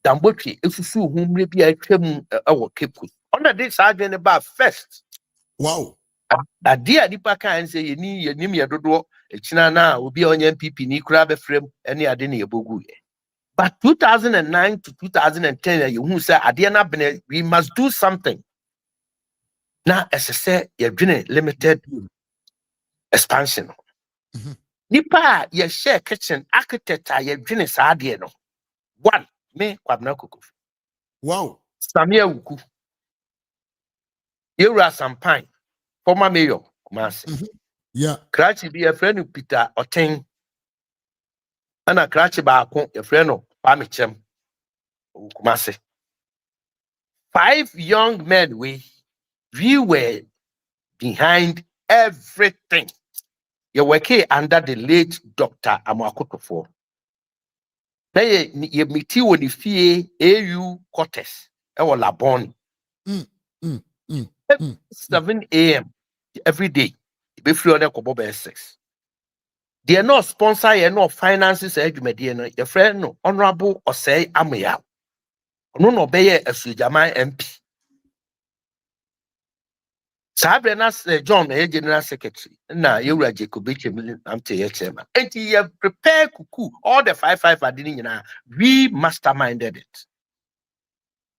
dambotwe esusu humre bi a twam ewo kepu. Under this adwene ba first. Wow. Ade a nipa kan say ye nim ye dodo ekina na obi a onye MPP ni kura be frem eni ade na ye bogu ye. But 2009 to 2010, you say, we must do something. Now, as I say, you're doing limited expansion. Nipa, you share kitchen architect, you're doing a one, me, Kwabna Kokofu. Wow. Samia Wuku. You are some pine, former mayor, Kumasi. Yeah. Kratchi be a friend of Peter Oteng. And a Kratchi Bako, a friend of Pamichem, Kumasi. 5 young men, we were behind everything. You working under the late Dr. Amakotofo. Now you meet you with the fee AU quarters. I was Labon. 7 a.m. every day. Be free on the 6. They are not sponsor, you are not finances, your friend no honorable or say Amaya. No obey a Sujama MP. Sabrina's John, a general secretary. Now you are Jacob I'm chairman. And he have prepared cuckoo. All the 5 are didn't we masterminded it.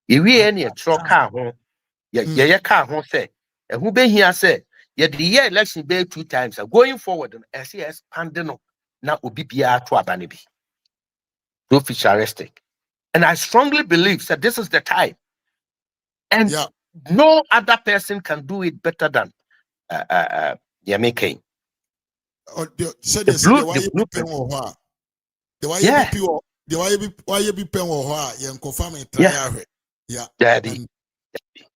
If we any truck car home, ye can't say. And who be here say, yet the year election be 2 times. Going forward, I see expanding now will be to Abanibi. No futuristic. And I strongly believe that this is the time. And no other person can do it better than Yemi Kane. The blueprint. Daddy.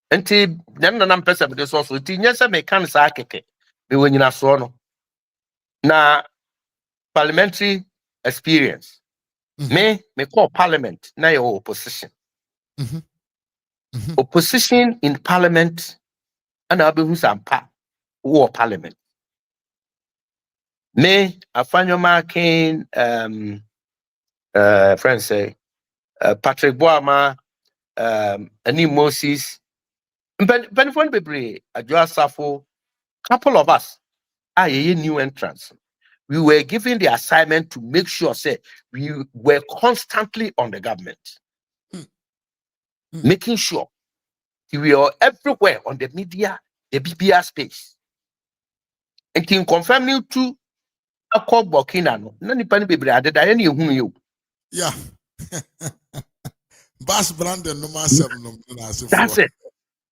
Until then, I'm person this also. Yes, I may can say keke. Me when you na so no. Na parliamentary experience. Me call parliament. Na your opposition. Opposition in parliament. And I'll be who's war parliament. Me, I find your marking friends say Patrick Boama, Ani Moses, Benfon Bebre, Adjoa Safo, couple of us are new entrants. We were given the assignment to make sure say we were constantly on the government, making sure we are everywhere on the media, the BBR space. And can confirm you to a call Burkina no. Nani pani bebre ade da any ehunu you. Yeah. Bass Brandon number 7 no. That's it.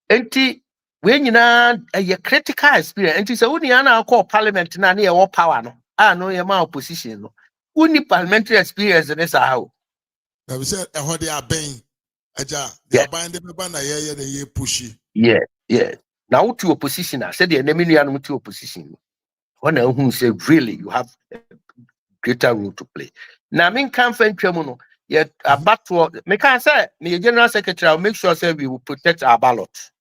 Enti when you na a critical experience. Enti say uni ana call parliament na na your power no. Ah no your ma opposition no. Uni parliamentary experience in sa how. Na we say e ho dey aben. Aja, they aben dey be na ye dey pushy. Yeah, yeah. Now to opposition, I said the enemy no to opposition. When who say really you have a greater role to play. Now I mean can't find no yet about to make I say me general secretary I'll make sure say we will protect our ballot.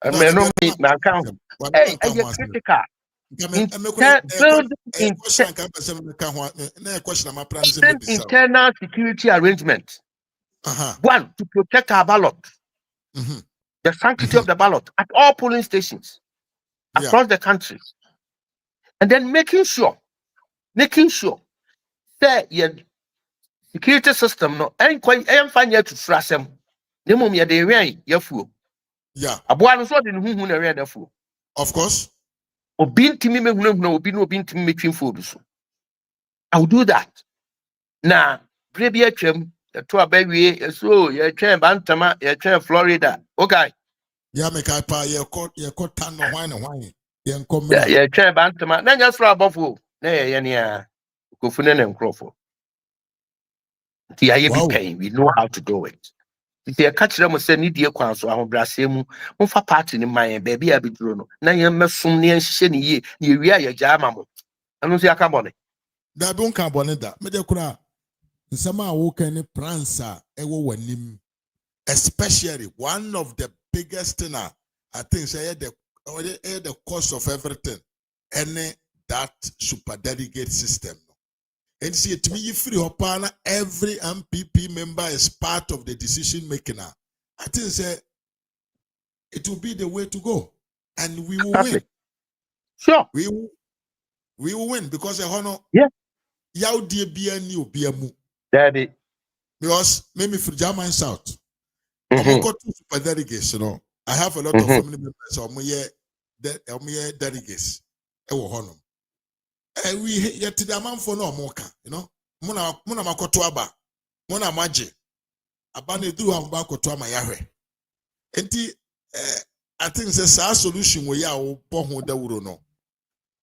I mean no me account. Hey, are you critical? Internal security arrangement. One, to protect our ballot. The sanctity of the ballot at all polling stations across the country. And then making sure that your security system no ain't fine yet to trust them. Nemum ya de rain ya fu. Yeah. Aboa no so de hu na rain da fu. Of course. Obi ntimi mehunu na obi ntimi metwin food so. I will do that. Na brebi atwam to abawie so ya twen bantama ya twen Florida. Okay. Yeah, make I pa ye caught tan no wine. Yeah, try bantama. Na just for abofo. Na ye ne Kokofu Npp. We know how to do it. If you catch them say need ye kwan so ahobrase mu. Mfa party ni man baby abiduro no. Na ye mesum ne nhye ne ye. Ye wi aye jaama mo. Anu so aka bone. Da bi on ka bone da. Me de kura nsama wo kan ni pransa ewo wanim. Especially one of the biggest thing I think say the cost of everything and that super delegate system. And see it me free upon every MPP member is part of the decision making. I think say it will be the way to go, and we will win. Sure, we will win because yaw die bia ni obiamu. Daddy, because maybe for German South. I'm got two super delegates, you know. I have a lot of family members. I'm here delegates. And we yet the man for no more, you know. Muna makotuaba, muna maji. Abane do am back to my yahweh. Enti, I think it's a solution where you will no.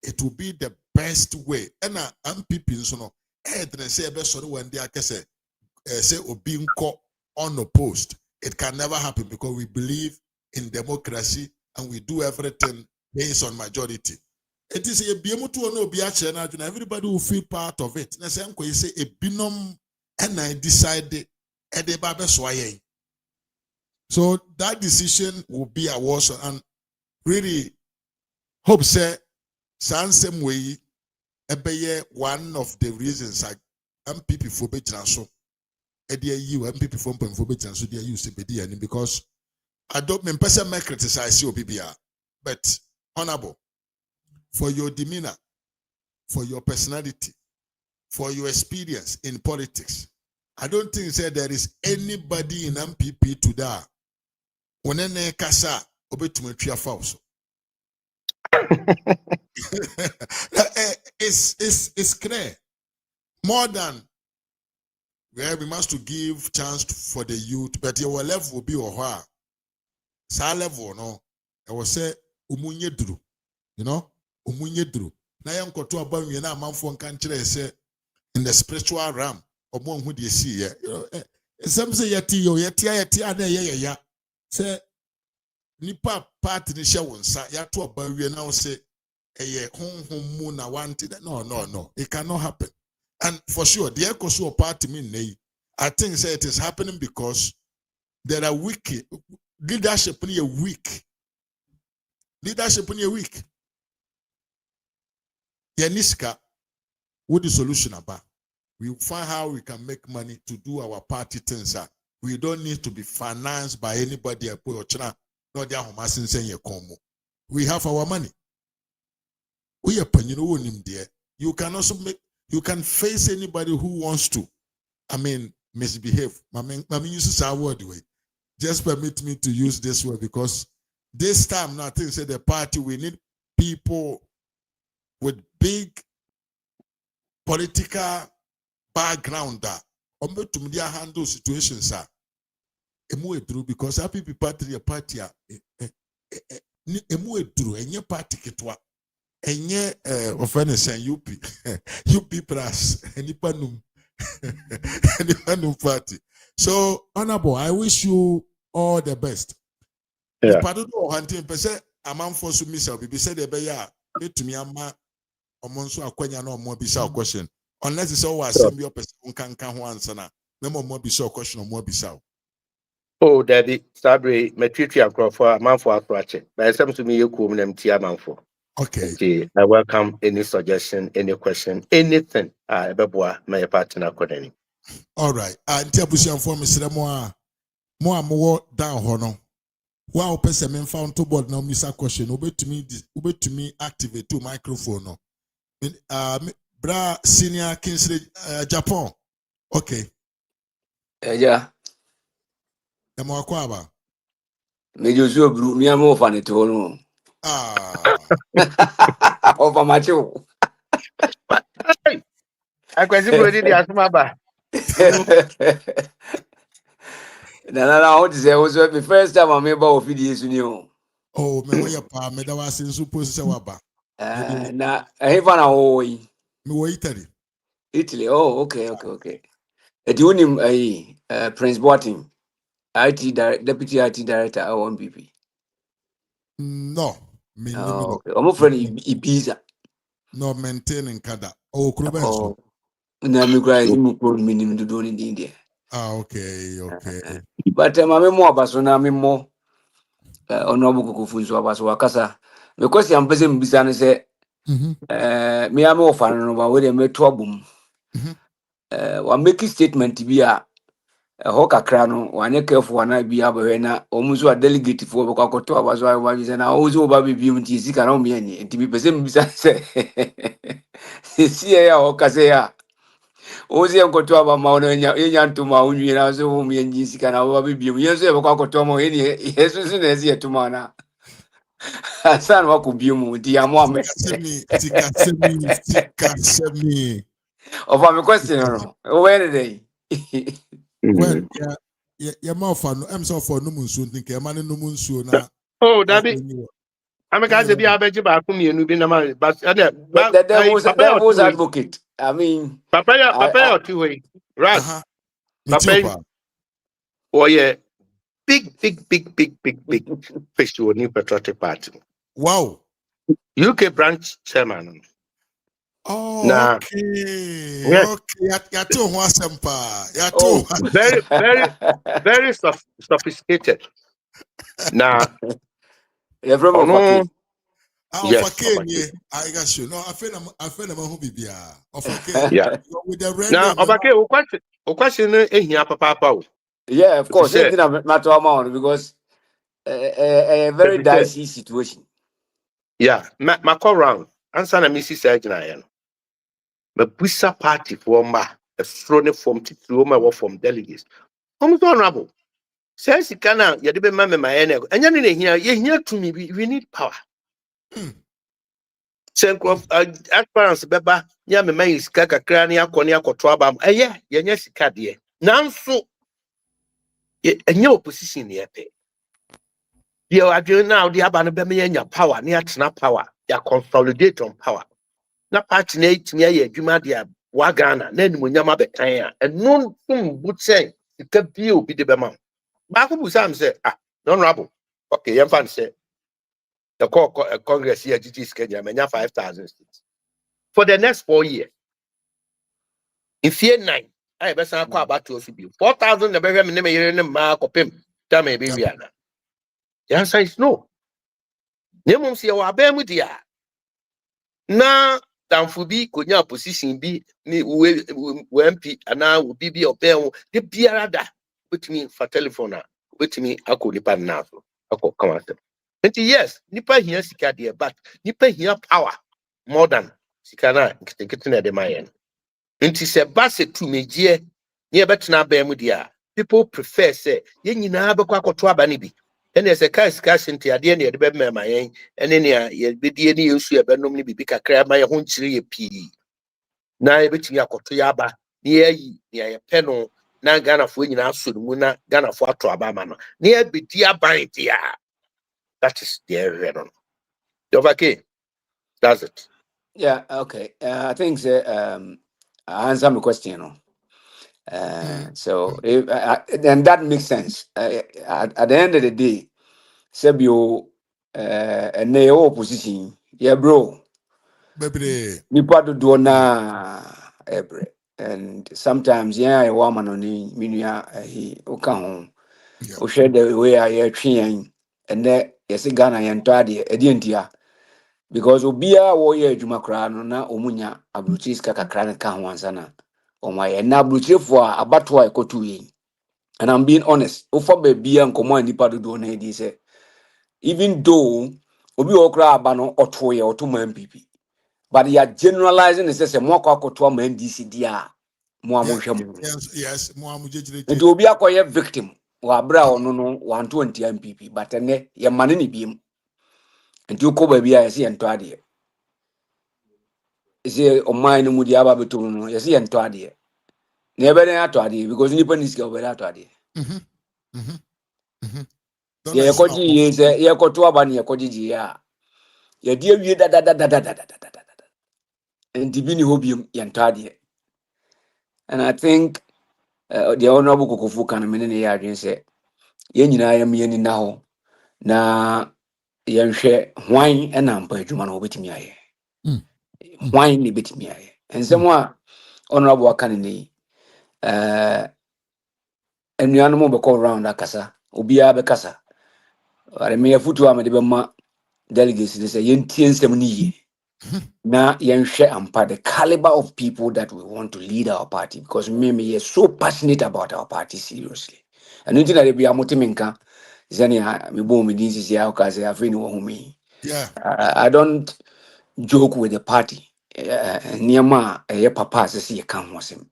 It will be the best way. And I'm peeping so no. Then say best sorry when they are say being caught unopposed. It can never happen because we believe in democracy and we do everything based on majority. It is a BM2 no BH, everybody will feel part of it. Say a binom and I decided at the Baba Swaye. So that decision will be a wash and really hope say same way one of the reasons I MPP for better. MPP from Penfobit so they use the because I don't mean person may criticize you, but honorable for your demeanor, for your personality, for your experience in politics. I don't think there is anybody in MPP today. When kasa obetumi twa false. It's clear. More than where we must to give chance for the youth, but your level will be or sa level no. I will say umunye dru, you know, umunye dru. Na yam koto abam ye na amanfo nkan kire say in the spiritual realm, omo hu de see ye. Some say yeti na ye. Say nipa part ni hye wonsa ya to abawie na say eye honhom mu na wanted. No, it cannot happen. And for sure, the echo party me I think say it is happening because there are weak leadership in a weak. Leadership in a weak. Yaniska, what the solution about? We find how we can make money to do our party things. We don't need to be financed by anybody. We have our money. We are there. You can also you can face anybody who wants to, misbehave. I mean, use this word way. Just permit me to use this word because this time, now I think say the party, we need people with big political background that to media handle situations because happy party emu edru enye party ketwa enye offense sen UP UP plus anipanum party. So honorable, I wish you all the best. Yeah. Pardon no hunting pese amanfo so misa be said e be ya betumi ama omonso akwanya na omo bisa question unless it's all asem your person nkanka ho ansa na mo bisa question omo bisa. Oh, daddy, Sabre, Metri and Crawford, Manfo Aprache. By some to me, you come them Tia Manfo. Okay. I welcome any suggestion, any question, anything. I beboa my partner Kodeni. All right. Ntia busian for me sire mo down hono. Wow, person men found to board now misa question. To me activate to microphone no. Bra senior Kingsley Japan. Okay. Yeah. Emo akwaba. Mejo so bru mi am ofa ne to no. Ofa macho. I can see the Asmaba. Na what is was the first time I remember of video su ni o. Oh, me wo ya pa me da wase nso post se waba. Na hefa na wo yi. Me wo Italy. Italy. Oh, okay. E di unim Prince Boateng, Deputy IT Director at One PP. No, me Oh, okay. I'm friend Ibiza. No maintaining kada. Oh, Krubenso. Oh. Na mi cry mu ko minim do ni din dia. Okay. But mame mo abaso na me mo Honorable Kokofu nso abaso wakasa. Because I'm pese mbisa ne se me am ofa no ba we dey me to abum. Wa make statement bi a ho kakra no wa nye careful na bi abahwe na omuzo a delegate fo be kwakoto abaso ayi wa se na ozo ba bi mu ti sika na o me ani nti bi pese mbisa se si ya ho kase ya ozi enkoto aba ma ono enya ntuma unwi na so hu me nyi sika na ba bi mu yeso e be kwakoto mo eni yeso si na ezi etuma na asan wa ku bi mu di amo ame Tika semi. of am question no where dey Well, yeah, more fun. I'm so for no munsu think e man no munsu na. Oh, Daddy. I'm a guy to be a beji back from you, but the devil's advocate. I mean, Papa or two way. Right. Papa. Oh, yeah. Big fish to a new patriotic party. Wow. UK branch chairman. Oh, nah. Okay. Yes. Okay. Yato wasempa. Very sophisticated. Now, you're from no. Yes, I got you. No, I feel I'm who be yeah. With the red. Now, question papa. Yeah, of course. It's not matter amount because a very dicey situation. Yeah, my call round. Answer na Mrs. Sajna. But Busa party for a throne from Titroma or from delegates. Almost honorable. Says you cannot, you didn't remember my energy. And you're here to me, we need power. Senko aspirants beba nya me man sika kakra ne akọ ne akọto abam eye ye nya sika de nanso enya opposition ne epe ye adwen now the aba no be me nya power ne atena power ya consolidate on power na party na itimi aye adwuma de wa Ghana na animonyama bekan a eno tum butsen sika bi obi de be ma ba ko bu sam say no honorable okay yem fan say the Congress here GG schedule menya 5,000 seats for the next 4 years. In fear 9, I best call about to be 4,000 the very minimum mark of him. Tell me, baby. The answer is no. Nemum see our bemudia. Now, down for be could not position be MP and now will be or bell the Biarada with me for telephone with me. I could depend now. I could come out. And yes, Nipper here, Sika, but Nipper here power more than Sikana getting at the Mayan. Nti se base to meje ne betena ba mu dia people prefer say ye nyina bekwa akoto aba ne bi ene se kai discussion ti ade ne de be ma yen ene ne ye bedie ne yesu e benom ne bibi kakra ma ye ho nkyire ye pi na ye betimi akoto ya aba ne ye ye pe no na Ghana fo nyina so mu na Ghana fo ato aba ma no ne ye bedi aban dia that is the area no okay that's it. Yeah, okay. I think I answer my question. So then that makes sense. At the end of the day, Sebio and neo opposition, yeah, bro. Baby, Nipa do na ebre. And sometimes, yeah, a woman on the minia he okan yeah. o share the way I train and that yes, Ghana and Tadi, Edientia. Because Obia warrior Jumakra na omunya abrutis kakakran ka wansana. O my na abrutie for abatwa ekotu yi. And I'm being honest. Ofa baby and komo nipa do na di say even though obi okra abano otoye otuma MPP. But you are generalizing it say mo kwa koto ma NDC dia mo amonhwe mo. Yes, mo amujejirete. Nti obi akoye victim wa bra ono no 120 MPP but ene ye mane ni biem. Nti ukoba bia yesi ento ade. Isi omai no mudi aba betum no yesi ento ade. Na ebe na ato ade because nipa ni sika obere ato ade. Ye koji ye se ye koto aba ne ye koji ya. Ye die wie da. Nti bi ni hobiem ye ento ade. And I think the honorable Kokofu kan me ne ya adwen se ye nyina ya me ni na ho na ye hwɛ hwan na mpa adwuma no obetimi aye. Hwan ni betimi aye. Ensɛm a honorable kan ni enuano mo bɛkɔ round akasa obiara bɛkasa are me afutu a me de bɛma delegates ne sɛ yentie nsɛm ni yie na yenhwɛ ampa the caliber of people that we want to lead our party because me so passionate about our party seriously and until I be amotimenka zania me bo me din sisi aka say afeni wo humi. Yeah. I don't joke with the party niema papa sisi ye kan ho asem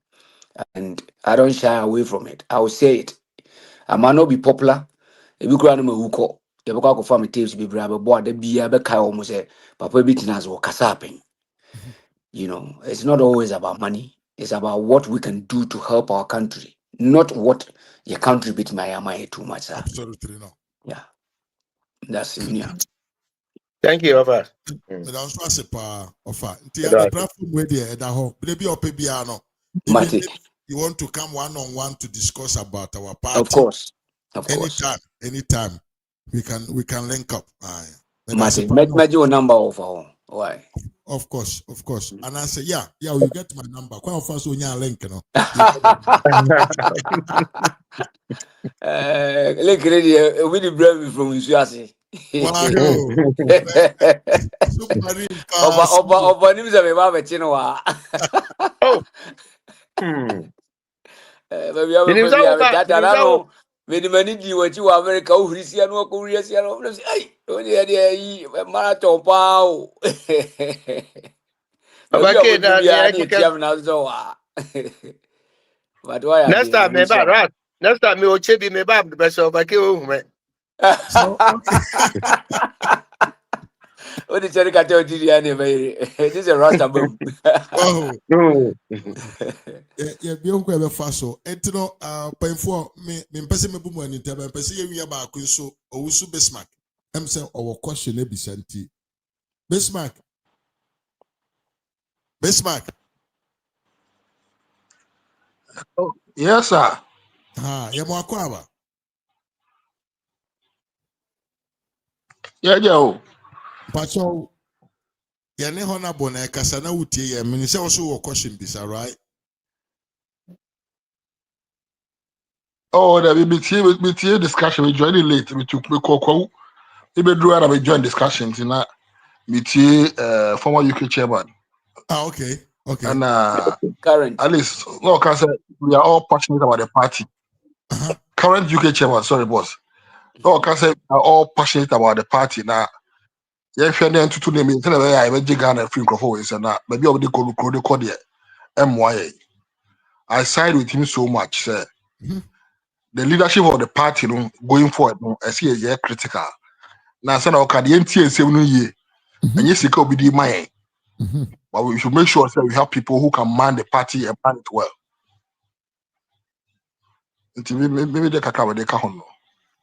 and I don't shy away from it. I will say it. I might not be popular. If you cry no me wuko you go for me tapes be bra be boy da bia be kai almost say papa bi tinas wo kasa happen. You know, it's not always about money. It's about what we can do to help our country, not what your country bit my am too much. Sir. Absolutely no. Yeah, that's it. Thank you over. But I was trying to say, offer. The platform where they are, maybe or no. Even if you want to come one-on-one to discuss about our party. Of course. Anytime, we can link up. Mate, make your number over. Why? Of course. And I say, yeah, you get my number. Quite first when you link, you know. Look, we the brave from Usuasi. Oba nims me ba betino Oh. Baby, I know. Many many di wachi wa America o hrisia no ko hrisia no. Ai, o de yi marathon pa o. Okay, that ya ni tiam na zo wa. But why next time, maybe right. Next time me oche bi me ba be so ba ke o hu me. So okay. What did you get to do? This is a rasta boom. Oh, No. yeah, be on kwebe faso. Etino painfo me mpese me bumu ani tebe mpese ye wi ba so owusu Bismarck. Em say owo question e bisanti. Bismarck. Oh, yes, sir. Ye mo akwa Yeah, yeah. Pacho, yane honorable na kasa na wutie ye me say also wo question bisa, right? Oh, the BTA discussion. We joined it late. We took me Kokofu. We drew out. We joined discussions in that BTA former UK chairman Okay. and Current. at least no, can say we are all passionate about the party. Uh-huh. Current UK chairman, sorry, boss. No, can say we are all passionate about the party now. Yeah, if you're there to name it, tell me I will jig on a free microphone is na maybe I'll be call the MYA. I side with him so much, sir. Mm-hmm. The leadership of the party, you know, going forward, you know, I see a critical. Now, son of the NTA 7 year, and yes, it could be the mind. Mm-hmm. But we should make sure that we have people who can man the party and man it well. Maybe they can cover the kahon.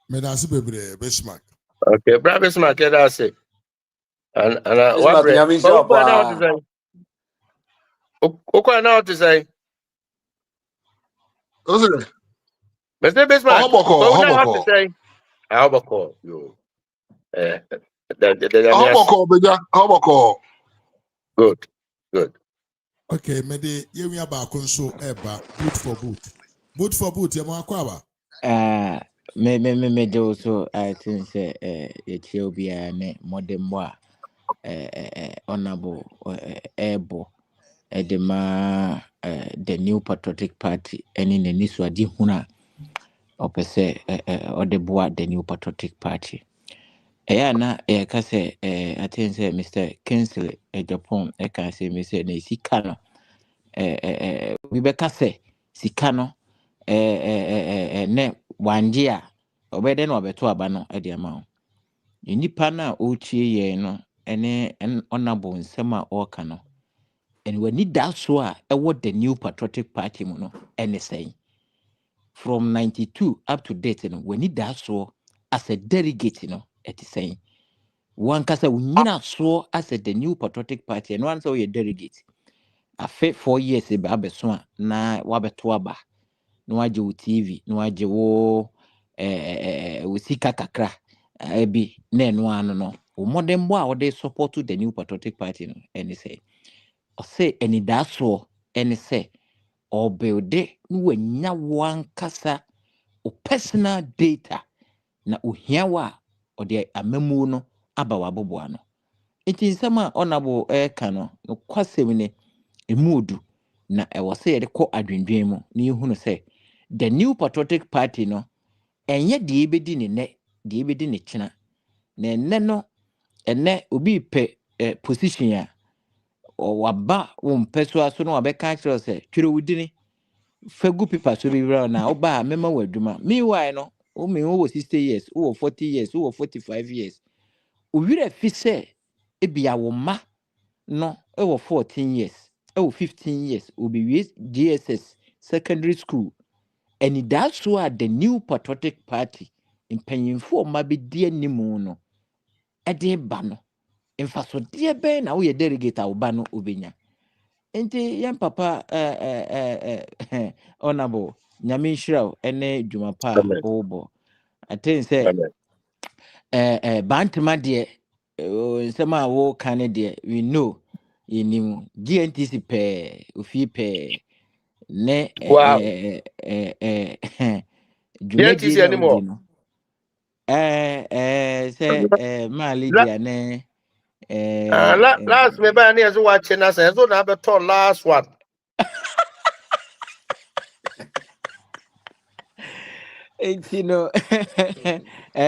Me da se bebre Bismarck. Okay, brother Bismarck that's it. And what Bismarck, bread? you mean But so? what now to say? What now to say? Listen, Mr. Bismarck, but what now to Hoboko, say? How about you? Hoboko. Good. Okay, me de ye wi ba so eba boot for boot ye mo akwa Me do so I think say it will be a modern boy honorable ebo the new patriotic party and in the niswadi huna opese or the boy the new patriotic party. Na ka say I think say Mr. Kinsley Japan can say Mr. Sikano we be ka say Sikano ne wangye a obede na obeto aba no de ama wo nipa na ochie ye no ene honorable nsem a oka no and wani da so a ewo the new patriotic party mu no ene say from 92 up to date no wani da so as a delegate no eti say one kasa unyina so as the new patriotic party and one so ye delegate afe 4 years e ba beso a na wabeto aba na waje wo TV na waje wo wo sika kakra bi na eno ano no wo modern boy wo dey support the new patriotic party no any say o say any da so any say o build no wanya wan kasa o personal data na ohia wa o dey amamu no aba waboboa no enti nsema onabo ka no no kwasem ne emudu na wo say ye de kɔ adwendwen mu na yehunu say the new patriotic party no enye de ebedi ne ne de ebedi ne kyena na enne no enne obi pe position a waba wo mpeso aso no wabɛka kyerɛ sɛ twere wudini fagu paper so bi wura na oba mema wadwuma meanwhile no o me wo 60 years wo 40 years wo 45 years owira fi sɛ ebia wo ma no e wo 14 years e wo 15 years obi GSS secondary school. And that's why the new patriotic party in mpanyinfo ma be die nimu no e de ba no mfa so de be na wo ye delegate a wo ba no obenya enti yan papa honorable nyame nhyira ene dwuma pa Amen. obo I think say Amen. bantama de nsema wo kan de we know yenim GNTC pe ofi pe ne Wow. dwumadie GNTC na wodi anymore. no say mali La, dia ne last me by near so watching us and so now better last one. no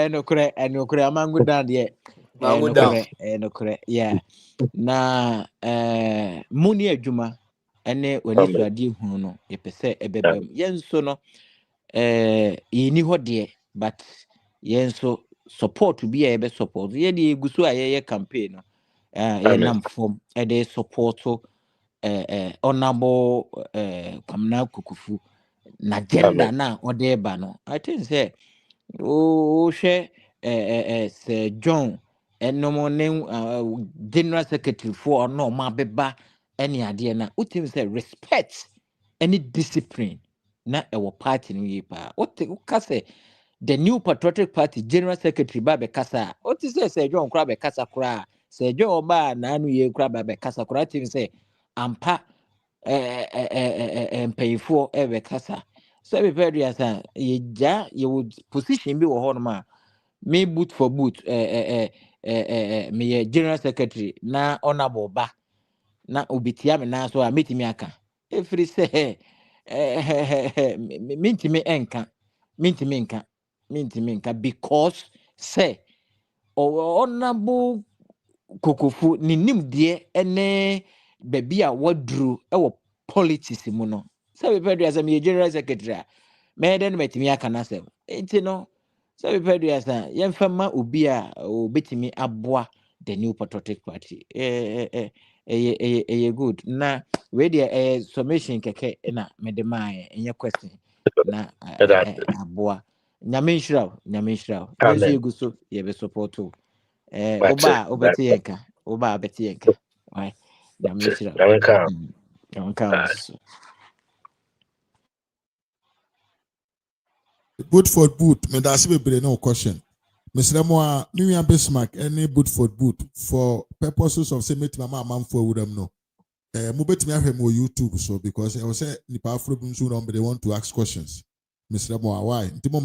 no kure amangu dan de Mangu no down. kure yeah na muni adwuma ene wani Amen. suade hunu no yepese ebebem yenso no yɛni hɔ deɛ but yɛn nso support bi a yɛbɛ support yɛde egu so a yɛyɛ campaign no yɛnam fam ɛde support honorable Kwamina Kokofu na agenda na ɔde ba no I think say wohwɛ Sir John ɛnom ne general secretary for ɔno ɔmo abɛba ɛne adeɛ na wotim sɛ respect any discipline na ɛwɔ party no yie paa woka sɛ the new patriotic party general secretary ba bɛkasa wote sɛ Sir John kora bɛkasa koraa Sir John ɔba naanu yie kora ba bɛkasa koraa tim sɛ ampa mpanyinfoɔ ɛbɛkasa sɛ bɛpɛ aduasa yɛgya yɛwɔ position bi wɔ hɔ nom a me boot for boot meyɛ general secretary na honorable ba na obitia me na so a metimi aka ɛfiri sɛ mintimi nka because say honorable Kokofu ni nimdeɛ ene baby a waduru ɛwɔ politics mu no sɛ bɛpɛ as a general secretary a mɛden metimi aka na sɛ enti no sɛ bɛpɛ as a yɛmfa obi a obetimi aboa the new patriotic party good na we dey summation keke na mede mai enye question na aboa nyame nhyira yesu egu so ye be support oba obeti yenka why nyame nhyira Boot for boot me da se bebre no question Mr. Moa new Bismarck any boot for boot for purposes of say meet mama amamfo awuram no mo betimi ahwɛ mo YouTube so because I was say nipa afro bi nso no they want to ask questions Mr. Moa why nti mo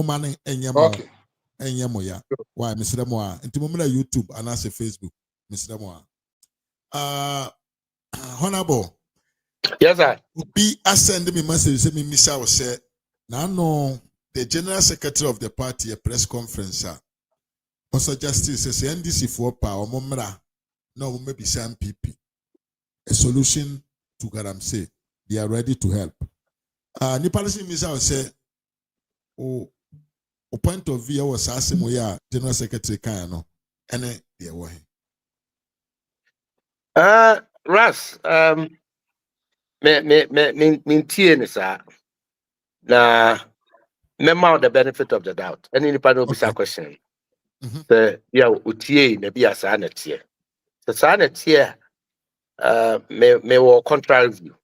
ma ne enye mo ya why Mr. Moa nti mo na YouTube and as Facebook Mr. Moa honorable yes sir be send me message say me misa o say na no the general secretary of the party a press conference also justice says NDC for power momra no maybe some MPP a solution to Galamsey they are ready to help Nipalisi misa say o point of view was asking ya general secretary kan no ene de wo Ras me tie ni sa na memo the benefit of the doubt any nipa no bisa question the ya utie na bia sa na tie the sa na tie me wo contrary view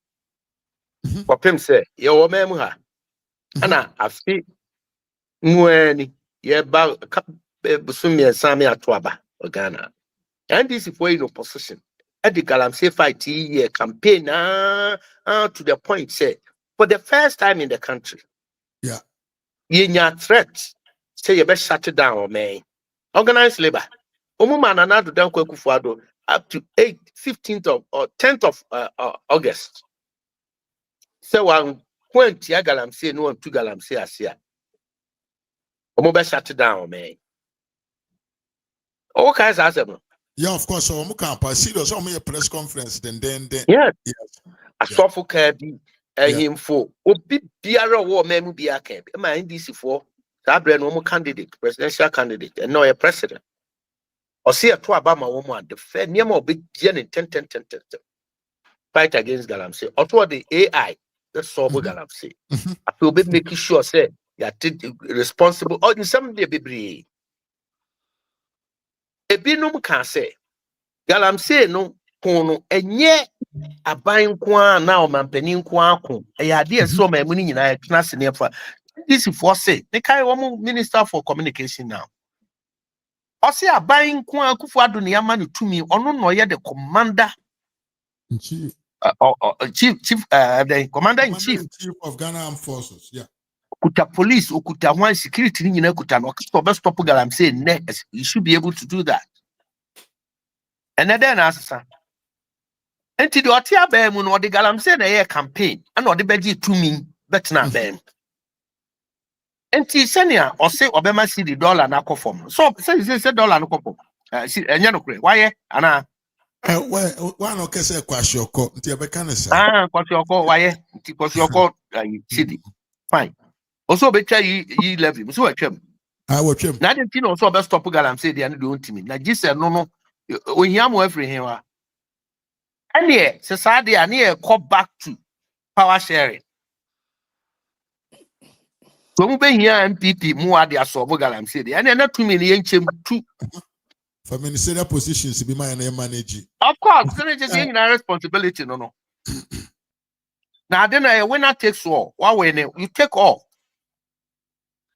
popem say ye wo memu ha ana afi muani ye ba busumi sami atoaba Ghana NDC for in opposition at the Galamsey fight year campaign to the point say for the first time in the country your threat say you best shut it down man organized labor umuma na do dan Kokofu ado up to 15th of or 10th of August so one point ya Galamsey no one to Galamsey asia umu best shut it down man okay as I yeah, of course. So, I'm serious. I'm a press conference. Then. Yes. A soft cabby, him for Obi Biara war memu be a camp. Am I NDC for Sabra no candidate, presidential candidate, and no a president? Or see a two Obama woman, the fair name of big Jen in 10 fight against Galamsey. Or toward the AI, the sober Galamsey. I feel be making sure, say, you responsible, or in some day be a binum can say. Galamsey no kono enye aban kwa na o mampanin kwa ko e ade so ma emu ni nyina tena se nefa this for say they carry one minister for communication now o say aban kwa Kufu ado ne yama no tumi ono no ye the commander chief the commander in chief of Ghana Armed Forces kuta police okuta one security ni nyina kuta no so be stop Galamsey ne you should be able to do that. And then answer. Enti de ote abaa mu no de Galamsey na ye campaign ana de beji to me bet na abaa. Enti senia o se obema si the dollar na akofom. So say dollar no kopom. Si enya no kure. Why ana why no kese kwashioko nti e be kan sa. Kwashioko why nti kwashioko city. Fine. Also be try yi levy. So atwam. I watch him. Na den tin also be stop galamsey dey and do ntimi. Na gise no ohia mo afri hen wa. Ane se sa dey ane e come back to power sharing. So mo be hia MPP mo ade asobo galamsey dey. Ane na tumi ne yenchem tu. For ministerial positions, be my name manage. Of course, so just in responsibility no. Now then a winner takes all. What when you take all.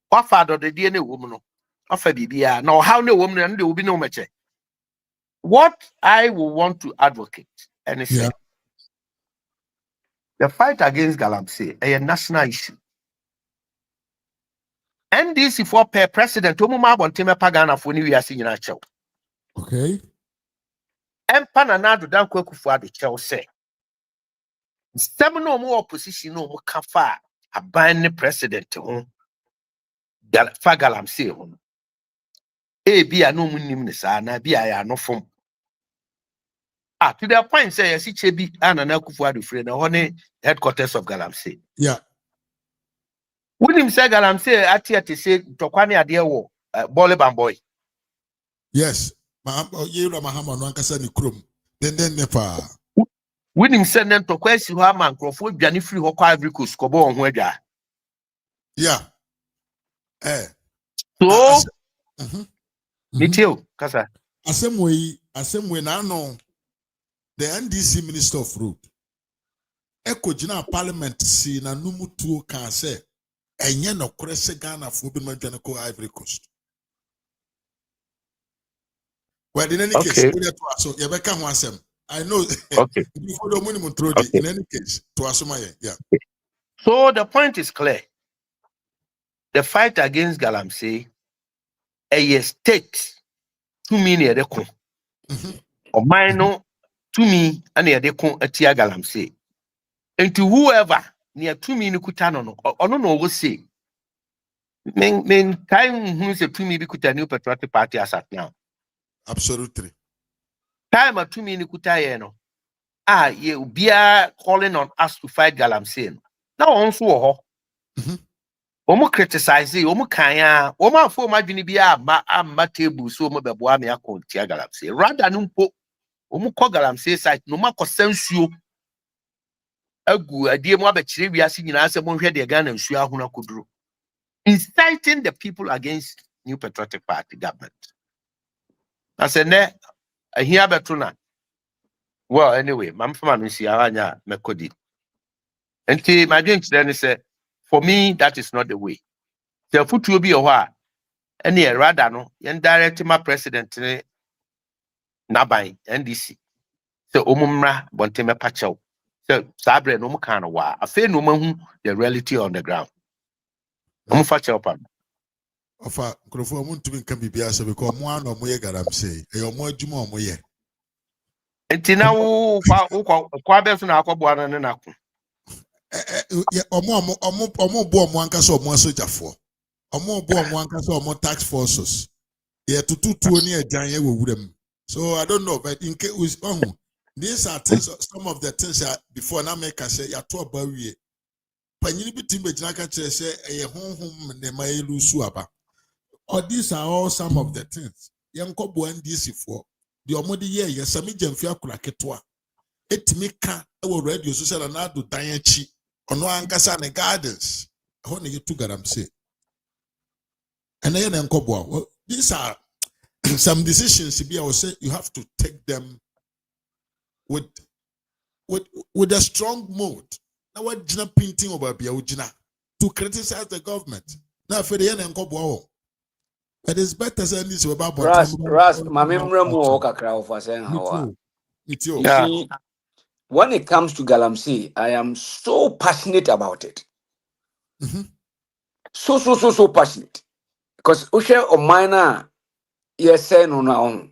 What father the DNA woman no. Of a BBA. Now how no woman and there will be no match. What I will want to advocate and it's the fight against galamsey a national issue. NDC for per president Omuma Bonteme Pagana for New Year senior show. Okay. Empana na do dan Kokofu Npp say. Seven no more opposition no more kafa aban ne president ho. Fa galamsey ho. Bi no munim ne sa na bi ya no fom. To the point say yes Chebi Nana Akufo-Addo na hone headquarters of galamsey. Yeah. Wonim say galamsey ati say tokwane ade wo Bole Bamboy. Yes. Yera Mahama no ankasa ni krom. Then nepa. Wonim say nen tokwa si ho ama nkrofo dwane free ho kwa Ivory Coast ko bo ho adwa. Yeah. So Mitio kasa. Asemwe na no the NDC Minister of Road. Eko jina parliament si na numutuo kan se enye no korese Ghana fo bi ma dwane ko Ivory Coast. Well, in any case, so you better come asem. I know. Okay. Before the money montrodi. In any case, to assume yeah. So the point is clear. The fight against galamsey, a state to me near the con. Or minor to me and near the con a tia galamsey. And to whoever near to me Nikutano or no will say. Men time who's a to me because a new patriotic party as at now. Absolutely. Time at 2 minutes kutayeno. You be calling on us to fight galamsey. Now also omo criticize omo kanya omo afo madwini bia amma table so omo beboa me akontia galamsey. Rather numpo omo ko galamsey site no makosa nsuo agu adie mo abekire wiase nyina se mo hwe de Ghana nsuo ahuna koduro. Inciting the people against New Patriotic Party government. I said, I hear betuna. Well, anyway, Mam Fama see Aranya Mekodi. And my dream then said, for me, that is not the way. The foot will be a while. Any rather no, and direct my president Nabai NDC. So Omumra Bonteme Pacho. So Sabre no kind of wa. I feel no man the reality on the ground. Facho Ofa nkrofo mu ntumi nka bibia so because mo ano mo ye galamsey. E mo adwuma mo ye. Enti na wo kwa be so na akobo ana ne nako. Omo bo mo anka so mo sojafo. Omo bo mo anka so mo tax forces. Ye tututuo ni agyan ye wowuram. So I don't know, but in case these are things, some of the things that before na make say ya to abawie. Panyini bitim be jina ka kire say eye honhom ne ma elu su aba. Or these are all some of the things. Yanko bo NDC for the omodi ye sami jamfi akura ketwa. Etimi ka e wo radio so say na do dan achi. Ono ankasa ne gardens. Ho ne yetu galamsey. And then yanko bo. These are some decisions I will say you have to take them with a strong mood. Now what jina painting over biya to criticize the government. Now for the end but it's better than this about Ras, mamimra mu kakra of saying how. You see, when it comes to galamsey, I am so passionate about it. So passionate. Because Ushe or minor, yes, say no now.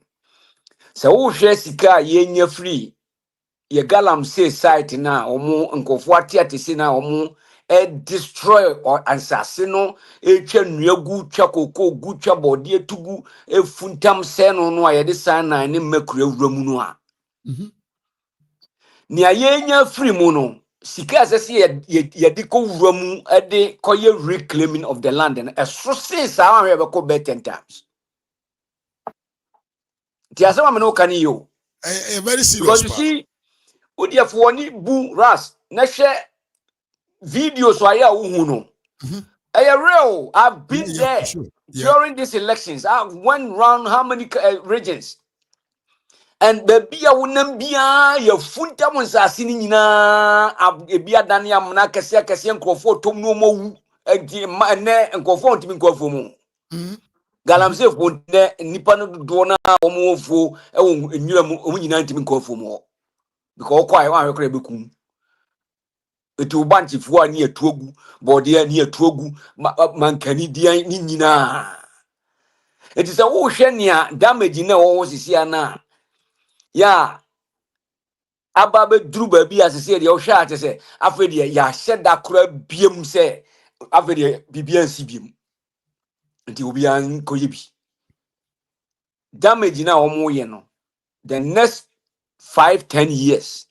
So Ushe sika yenye free. Ye galamsey site na omu nkofwati atisi na omu destroy or assassino eche nuegu chakoko gu chabodi etugu efuntam seno no ayede sana ne makure wuramu no a ni ayenya free mu no sika asese ye di ko wuramu de koye reclaiming of the land and so since I am be bet 10 times. Ti asema me no kan yo. Very serious Because you part. see, udia for ni bu ras na hwe videos wa ya uhu no. Real. I've been Yeah, for there sure. Yeah. during these elections. I went round how many regions? And baby, I wouldn't be your full time on Sassini. Be a Dania Manacasia Cassian Crawford, Tom no more, and conform to me go for more. Galamse won't Nippon Dona or more for a new United call for more. Because quite one crabicum. It will bunch if one near Togu, Bordia near Togu, Mancani, dear Nina. It is a ocean damage in the walls is here now. Yeah. Ababe drew baby as I said, your shot say, after the ya said that crab beam say, after the BBN CBM until we are in Koyibi. Damage now more, you know. The next 5-10 years,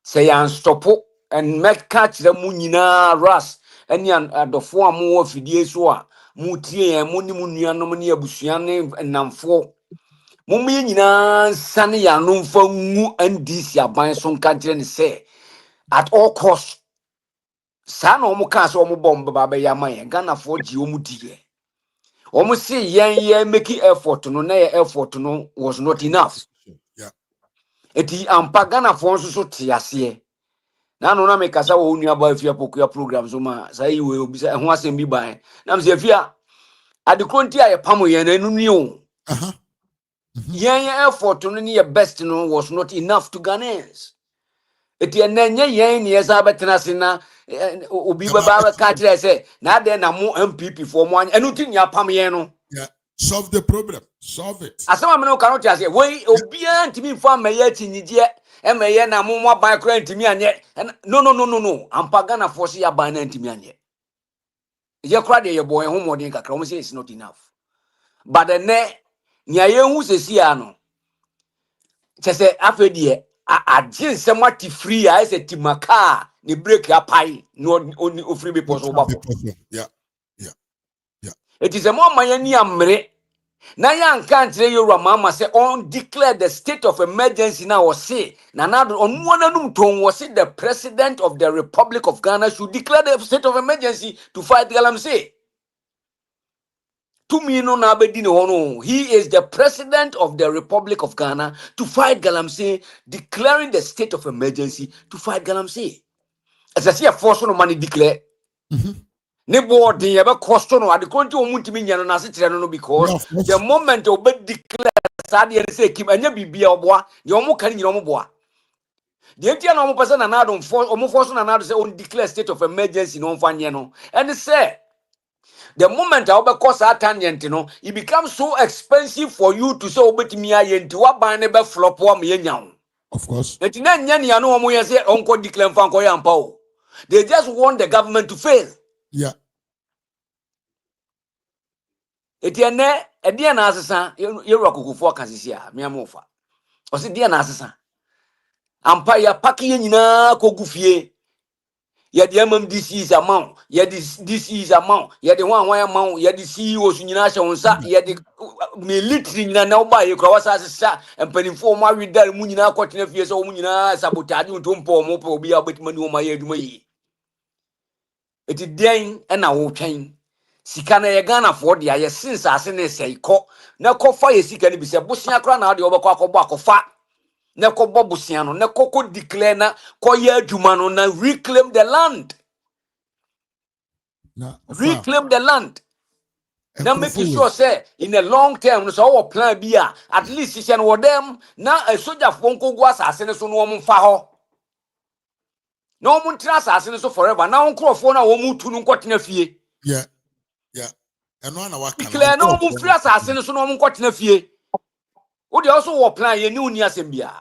say, and stop and make catch the munina ras, and yan at the form more of the Yesua, Muti and Munimunia nomini abusiane and Namfo. Mummy nyina sane ya no fa ngu ndc aban so nka kire ne se at all cost sa na omo ka so omo bomb ba ya man Ghana for gi omo die omo se yen make effort no na effort no was not enough Yeah. eti ampa Ghana for so te ase na no na me kasa wo nua ba afia pokua program so ma sa yi we obi sa ho asem bi ban na me se afia adekronti aye pamo yen anu ni o yen effort no ne best no was not enough to Ghanaians. Eti enenye yen ne yesa betena se na obi baba ka kire se na de na mo MPP for mo an enu tin ya pam yen no. Yeah. Solve the problem. Solve it. Asema me no ka no tia se we obi an timi fa meye tinyije e meye na mo mo ban kra ntimi anye. No. Ampaga na force ya ban na ntimi anye. Ye kra de ye boy ho modin kakra mo say it's not enough. But the ne nya ye hu se sia no. Chese afedie agye nsɛm ati free a ɛsɛ timaka ne break apai no ofiri be poso bafo Yeah. Yeah. Yeah. it is a more mayani amre na yan kan tire yoro mama say on declare the state of emergency now or say na on wananum ton was the president of the Republic of Ghana should declare the state of emergency to fight galamsey to me no na abedi ne hono. He is the president of the Republic of Ghana to fight galamsey, declaring the state of emergency to fight galamsey. As I see a force no money declare. Ne board the ever cost no at the country muntimi nyano na se kire no because the moment obe declare sade and say kim anya bibia oboa the omo kan nyina omo boa. The entia no omo person na do omo force na na do say on declare state of emergency no mfanye no. And say the moment I cause that tangent, it becomes so expensive for you to say, "Obetimi aye nti wa ban ne be flop wa me nyawo." Of course. Enti na nya ne anu omo say onko declare fan ko yampa o. They just want the government to fail. Yeah. Eti ene e dia na asesa yewura Kokofu akasisi a me amofa. O se dia na asesa. Ampa ya paki ye nyina kogufie. Ya the MMDC is amount, ya this is amount, ya the one amount, ya the CEO sunyina sha onsa, ya the military nyina na oba ye kwa wasa sesa empanimfo ma widal mu nyina kwotena fie so mu nyina sabotage ntompo mo pe obi abetima ni o ma ye aduma yi. Eti den na wo twen. Sika na ye Ghana for dia ye since ase na sei ko. Na kofa ye sika ni bi se bosia kra na de obekọ akọbọ akọfa. Na kobo bosia no na koko declare na koye adwuma no na reclaim the land. Reclaim the land. Now make sure say in a long term so our plan be at least you can with them now a soldier for go asase so no mo fa ho. No mo ntra asase so forever. Now nkrofo na wo mu tu no nkotena fie. Yeah. Yeah. And one hour can Declare no mo free asase so no mo nkotena fie. Wo dey also wo plan ye ni uni asem bia.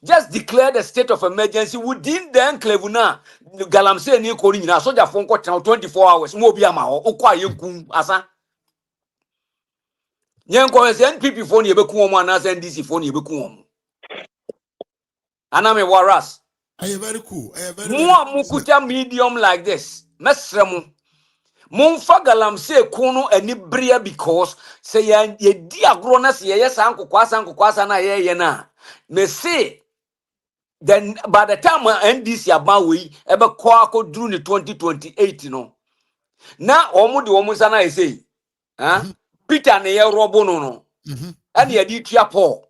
Just declare the state of emergency within the enclave now. Galamsey ni ko ni na soldier for nkotena 24 hours mo obi ama ho. Okwa ye kum asa. Nyenko se NPP phone ye beku omo ana se NDC phone ye beku omo. Ana me waras. very cool. Very, very More cool. mukuta medium like this. Mesremu. Mumfa galamsey kono ani bria because say ye di agro na say ye sanko kwasa na ye na. Me say then by the time NDC about we ebe kwa ko duru ni 2028 no. Na omu de omu sana e say. Huh? Peter ne ye robo no. And ye di tua Paul.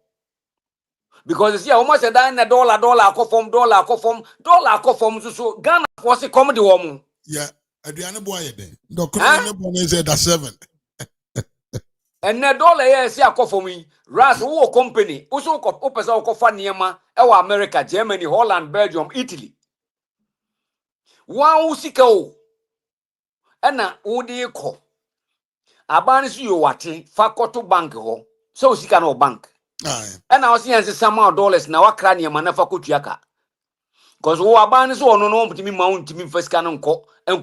Because you see almost a dime dollar dollar so Ghana was a comedy woman. Yeah, Adriana Boye then. The Huh? Corona Bonne said that 7. And na dollar here see a for me. Ras who company also open so for Niema, our America, Germany, Holland, Belgium, Italy. One usiko. And na udi ko. Abanis you wati fakoto bank ho. So sika no bank. Aye. And I was seeing some more dollars na wakra Niema na fakotu because who are so no to me mount to me first canon co and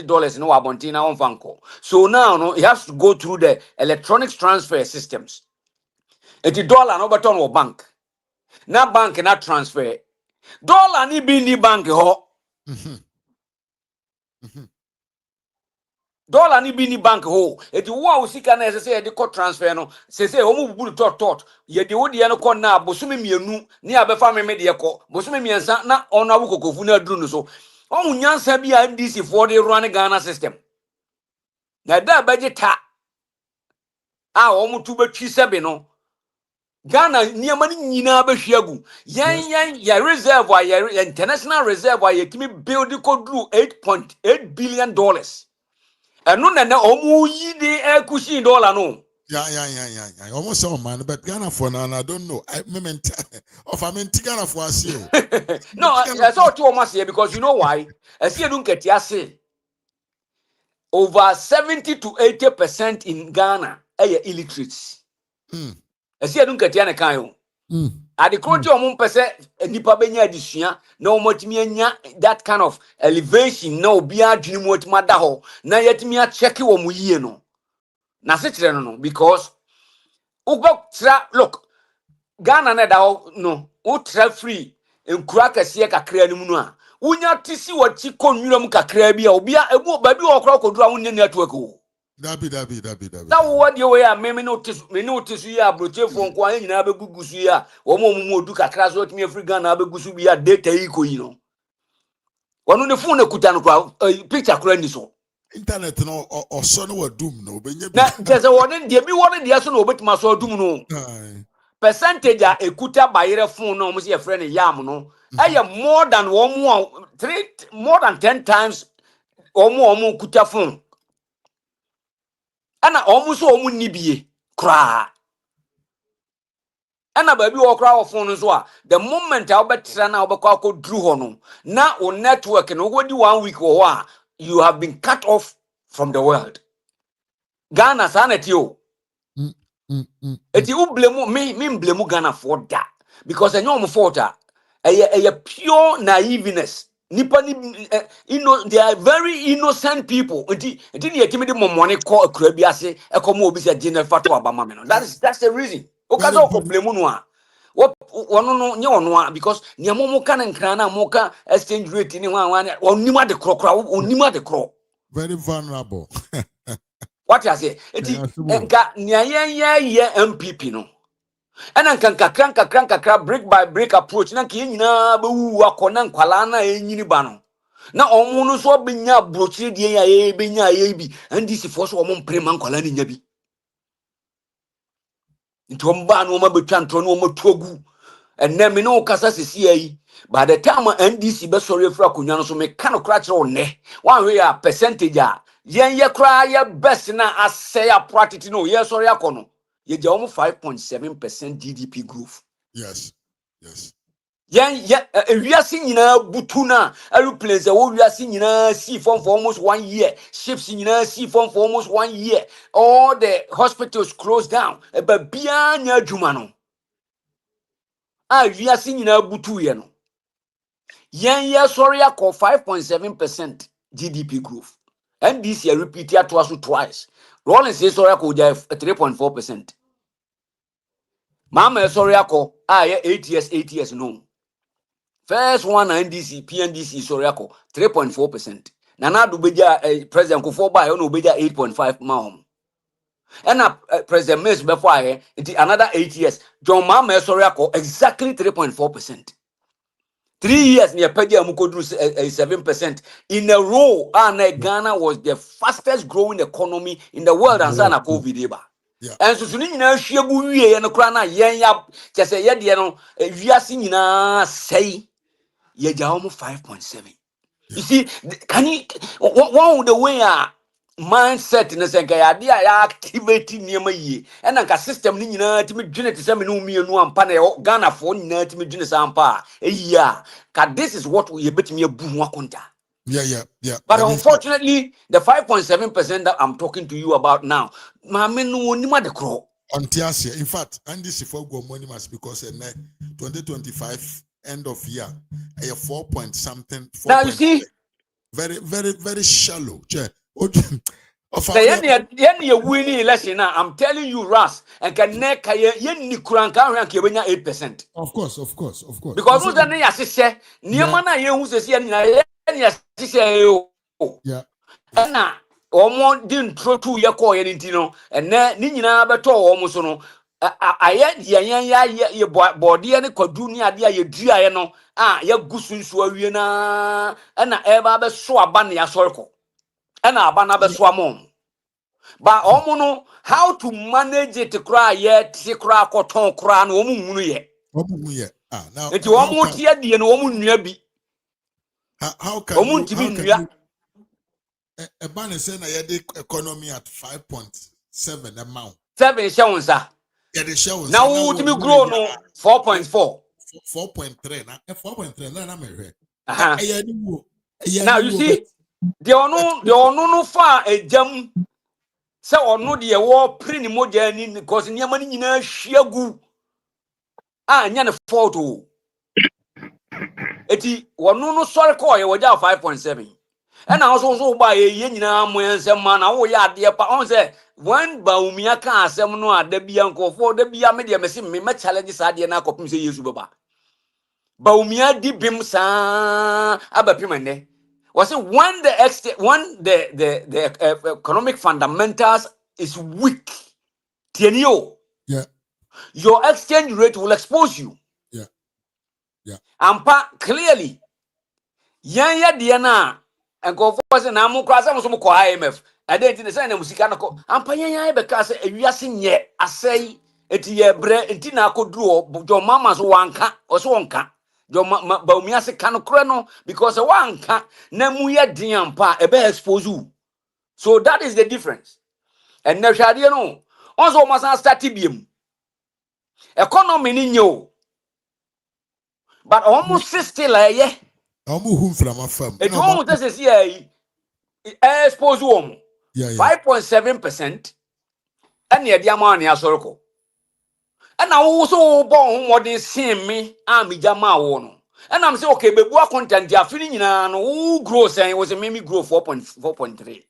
dollars no abontina on fanco. So now no, it has to go through the electronic transfer systems. It's dollar no button or bank. Na bank na transfer. Dollar ni be ni bank ho. Dollar ni be ni bank ho. Eti wo usika na say the court transfer no. Say omu bubu tot. Ye de wo de no ko na bosumi mienu ni abefa me de ko. Bosumi miensa na ono abu Kokofu na duru no so. Omu nyansa bi a MDC for the run Ghana system. Na da budgeta a omu tu betwi sebe no. Ghana niema ni nyina behwiagu. Yan ya reservoir ya international reservoir ye kimi build ko duru 8.8 billion dollars. And no na omu yi de ekushi dollar no. Yeah. Almost all man, but Ghana for now, I don't know. I meant of I meant Ghana for us here. No, I saw two almost here because you know why? I see you don't get say over 70 to 80% in Ghana are illiterates. I see you don't get ya kind. At the culture of person, nipa benya adisua na omotimi anya that kind of elevation na obi adwene mu otima da ho na yetimi a check wo mu yie no. Na se kire no because look Ghana na da no ultra free enkura kase kakra nimu no a unya tisi wachi konwuram kakra bi a obi a emu ba bi okra kodura wonne network o Dabi. na wo de we a me no tisu ya brochefo nko an nyina begugusu ya wo mu odu kakra so timi free Ghana begusu bi ya data yi ko yi no wonu ne phone kuta no kwa picture kra ni so Internet no or son wa doom no benye bi. na jese wonen de bi wonen de so no obetima so dum no percentage a ekuta bayere phone no mo se friend yam no more than more than 10 times omu kuta phone ana omu so omu nibie kra ana ba bi wo kra wo phone so a the moment a obetra na obekwa akodru ho no na o network no wodi 1 week wo a you have been cut off from the world. Ghana sanity o eti u blame me blame Ghana for that because enyo omu fault a pure naiveness nipa ni they are very innocent people enti ni yetimi de momone ko akura bi ase ekomo obi se dinner fato abama me no that's the reason o ka so problem no a wono no nye wono a because ne momo ka nkran na mo ka exchange rate ni wan onima de krokra onima de kro Very vulnerable. what you say enti enka ye MPP no and then kakra brick by brick approach na ke nyina be wu akona nkwala na enyini ba no na omo no so benya brochire die ya e benya ye bi and this for so omo mprema nkwala ni nya bi ntom ba no ma betwa ntro no omo tuogu enne me no kasa sisi ayi by the time NDC be sorry fra konwa no so me ka no kra kire one wan we ya percentage a yen ye kra ye best na asay a practice no ye sorry akono ye ja omo 5.7% GDP growth. Yes. Yan wiase nyina butuna aeroplanes wo wiase nyina see for almost 1 year, ships nyina see for almost 1 year, all the hospitals closed down ba bia nya adwuma no wiase nyina butu ye no yan sorry akọ 5.7% GDP growth and this year repeat it twice. Rollins say sorry akọ 3.4%. Mama sorry akọ 8 years no First one NDC, PNDC, Soriako, 3.4%. Nana Dubeja, President Kufoba, no Beja 8.5 Mahom. And President Mills before another 8 years. John Mama Soriako, exactly 3.4%. 3 years near Pedia Mukodu 7% in a row. And Ghana was the fastest growing economy in the world and Sana COVID. Yeah. And so soon as she buy and crana yen yap, just a yadiano, we are seeing say ye almost 5.7. You see, can you one of the way mindset in the sense idea activating near me and a system in ultimate unit is a me and one panel Ghana for ultimate unit sampa. Yeah, this is what we bet me a boom wakunta. Yeah. But unfortunately, the 5.7% that I'm talking to you about now, my men no one the crow. On Tiasia, in fact, and this is for money must because in 2025 end of year, a 4 point something. 4. Now you see, very shallow. you're winning election now. I'm telling you, Ras, and can neck yen kuranka rank 8%. Of course. Because who's the name I say, Niamana, you who's the yeah. and almost didn't throw 2 year call anything, and then Nina Beto almost no. I yet your body and a codunia dear you dear no ya gusun swina and a ever so a banny a circle and a banana swamon. But omono how to manage it to cry yet to crack or ton cran woman yet. Now It's almost yet the woman nearby. How can you a banner saying I had the economy at 5.7 amount? 7 showing, sir. Yeah, the shows now would me grow no 4.4. 4.3 now 4.3 now you see they are no far a jam so or no the war pretty more journey because near money in a shagu yana photo eti one no sorry call you were 5.7 and I also buy a yen when some man oh yeah dear pa on say when Baumia can say no at the Bianco for the Bia media messing me challenges at the Nakopim say yes baba Baumia deep him sa abapimene was it when the economic fundamentals is weak tienio yeah your exchange rate will expose you yeah and clearly ya diana and go for us and I'm cross some IMF I didn't say na musika no ko ampa yan because ewiase nye asai eti ye bre enti na akoduro jo mama so wanka o so wanka jo ba umiase kan kro no because wanka na mu ye din ampa e be expose you so that is the difference and na hwade no onzo masa start biem economy ni nyo but almost still ye from a firm it almost this is expose you 5.7% and the amount near circle. And I also born what they see me, I'm Jama one. And I'm saying, okay, but what content they are feeling who grow saying was a mimi grow 4.3.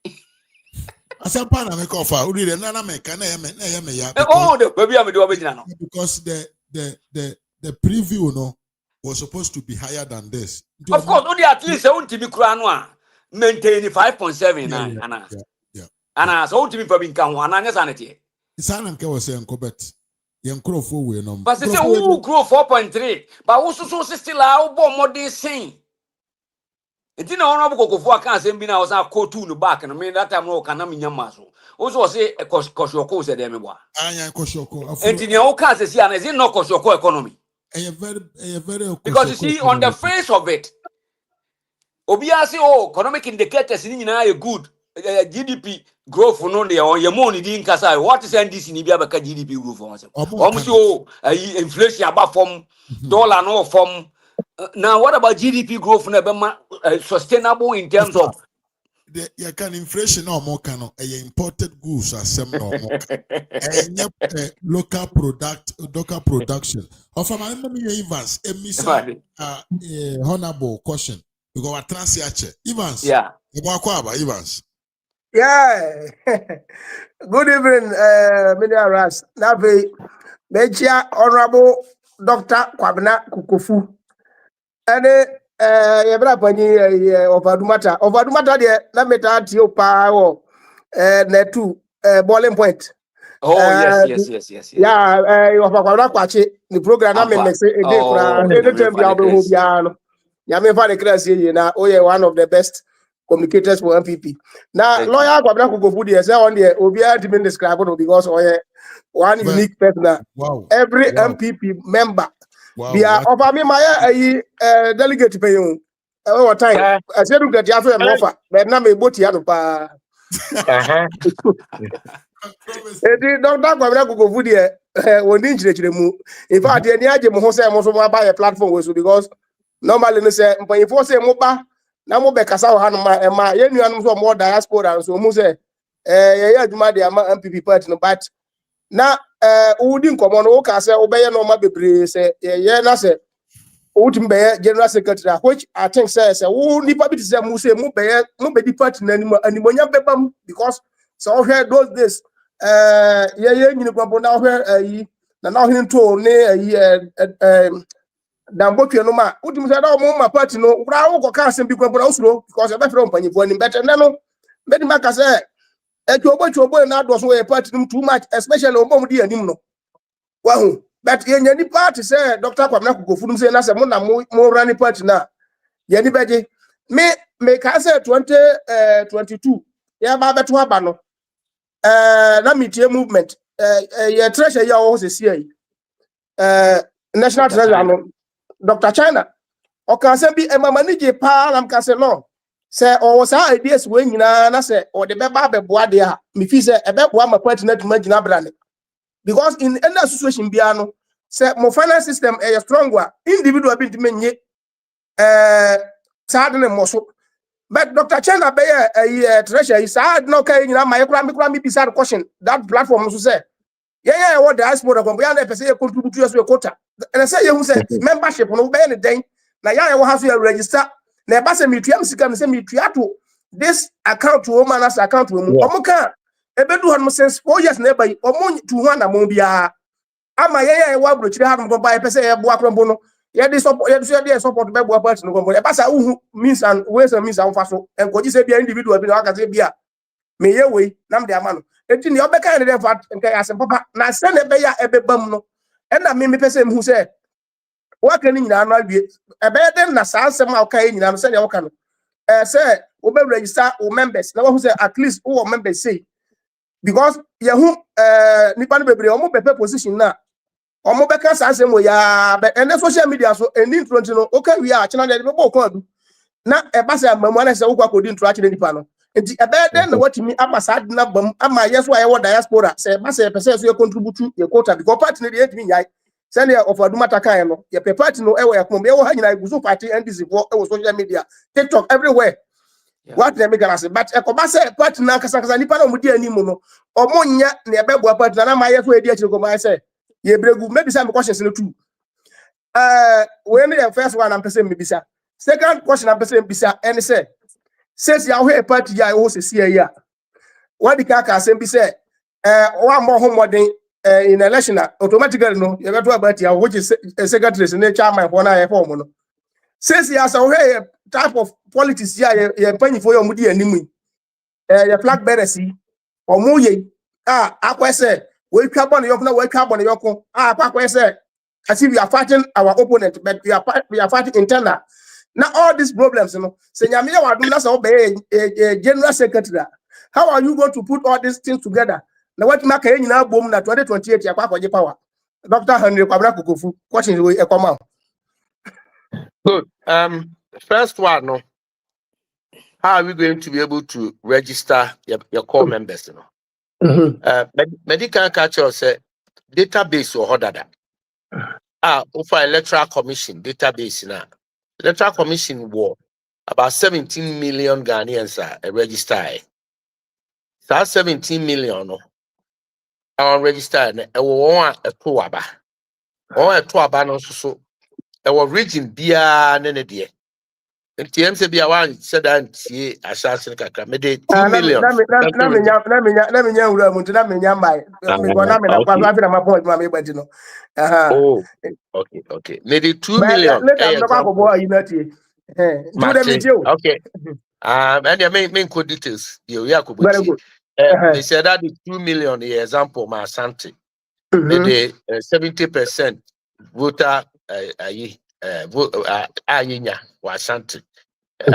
Asapana make offer, who did nana make an Oh, the baby I'm doing because the preview no was supposed to be higher than this. Of course, only at least 70 crown maintaining 5.7 and I told to be probably can one and sanity. Sananke was saying Cobet. But they say who grow 4.3, but also still our more than saying. It didn't honorable Kokofu can't send me now as I call to the back and I mean that time no can I mean Yamaso. Also say a Koshoko said Emma. I Koshoko. And in your case, is it not Koshoko economy? Very Because you see, on the face of it, Obiasi, economic indicators in a good GDP growth for no day on your money didn't cast. What is NDC in Ibia GDP growth for myself? Almost inflation about from dollar no from. Now, what about GDP growth? Sustainable in terms of you can inflation or more can imported goods as some local production. Of my memory, Evans, honorable caution because we're transiache. Evans, yeah, Evans. Yeah. Good evening, Media Ras. Nave, Major Honorable Dr. Kwabena Kokofu. ene yebra pani ovadumata de na meta tio pa wo netu boiling point Oh, yes, uh yes, yes, yes, yes, yes. yeah ovakwa kwache the program na me Ampa. mexe ede kura Oh, anytime Nyame bi abo ho Falekres. bia no nyame fa de class ye na oye one of the best communicators for MPP na Thank you. lawyer Kwabena Kokofu de say on there obi a to describe no because oye one But unique person wow, every wow, MPP member wow, bia what offer me my delegate pay you what time Sir, I said look at you hey, offer but na me boti ya no pa uh-huh. promise. edi Dr. Kwabena Kokofu de woni nchirechire mu in fact eni age mo ho say mo so mo buy a platform we so because normally no say mpanyefo say mo ba na mo be kasa ho hanu ma ye nuanum so mo diaspora so mo say ye adwuma de ama MPP party no but na udi nkomo no ka say obeye no ma bebre say ye na say would be general secretary, which I think says, "Oh, nipa bit say mu be party na animonya bebam because so here those days, yeah, you know, now here, now here to ne Dambotwe no ma, would say that my party no, Bravo go can't be going because I'm from Paniponi better. No, Betty Maca say, Chobo na was way party too much, especially on the animo. Well, but in any party say Dr. Kwabena Kokofu say na say mo run party na ye ni beje me ka say 2022 ya ba beto aba no na metie movement ye treasure ya o se sie national Dr. treasure China. no Dr. China o ka say bi e mama ni je pa na ka say no say o sa ideas we nyina na say o de be ba be boa de a me fi say e be boa ma party na tuma gina brane because in any situation biano say mo finance system is strong wa individual bit menye sad ne moso but Dr. Chena be treasure is sad no kai nyina ma yekura mi bisa question that platform so say yeah what diaspora go ya na pese contribute to your quota and say you say membership no be ne den na ya have to register na ba say metua msika me say metua to this account to woman as account we mu Yeah. omuka ebedu han sense 4 years na bai omu to ho na mo bia ama ye wa brochire ha no ba pese ye bo akrombo no ye dey support ye support be bo party no go e pasa uhu means and ways and means and faso enkoji say bia individual bi na aka say bia me ye we nam de ama no enti ne obeka ne dey fat nkai asem papa na se ne be ya ebebam no e na me pese mhu say waka ni nyina no awie e be dey na sa asem a oka nyina no se ne oka no say we be register our members na we say at least our members say because ye hu nipa no bebre o mo be position na omo beka say mo ya but and social media so any front no okay we are channel dey be ko adu na e ba say mamu na say wo kwa kodi intro achire nipa no enti e be den na watimi abasa na bam ama yes wa ye wo diaspora say ba say person so ye contribute ye quota because party no dey entimi nyai say na of adumata kan no ye party no e wo yakom ye wo ha nyina igusu party NDC for e wo social media TikTok everywhere. Yeah. What they make us say, but a say party na kasa nipa na mudi animu no omo nya na ebe bo party na ma yeso edi achire ko ma say ye bregu maybe some questions no too when the first one I'm person bisa second question I'm person bisa and say says ya we party ya wo se see ya what the kaka say be say one more homework in election automatically no you got to about ya which is secretary in chairman for na form no says ya so we type of politics ya ye panyi for your mudi animu your flag bearer see omo ye akwese we twa bon yoko na we twa bon yoko akwese as if we are fighting our opponent but we are fighting internal now all these problems you know say nyame ya wadum na so be general secretary how are you going to put all these things together na what make e nyina bom na 2028 ya kwa power Dr. Henry Kwabena Kokofu question we e come out Good. First one, no. How are we going to be able to register your core members? You know? Medical culture say database or hodada. For electoral commission database now. Electoral commission war about 17 million Ghanaians are registered. So 17 million no. Are registered. E wo one a toaba. One a toaba no so. E wo region bia ne de. TMC be a one said that see assassin kakra me de 2 million. Na me nya wura mu na me nya mai me go na me na kwa afi na ma point ma me gbati no Oh, okay. Me de 2 but million. later me go go you know tie do them with you. Okay. And the main code details. You Very good. They said that the 2 million the example my Asante. Me de 70% voter ayinya wa Asante.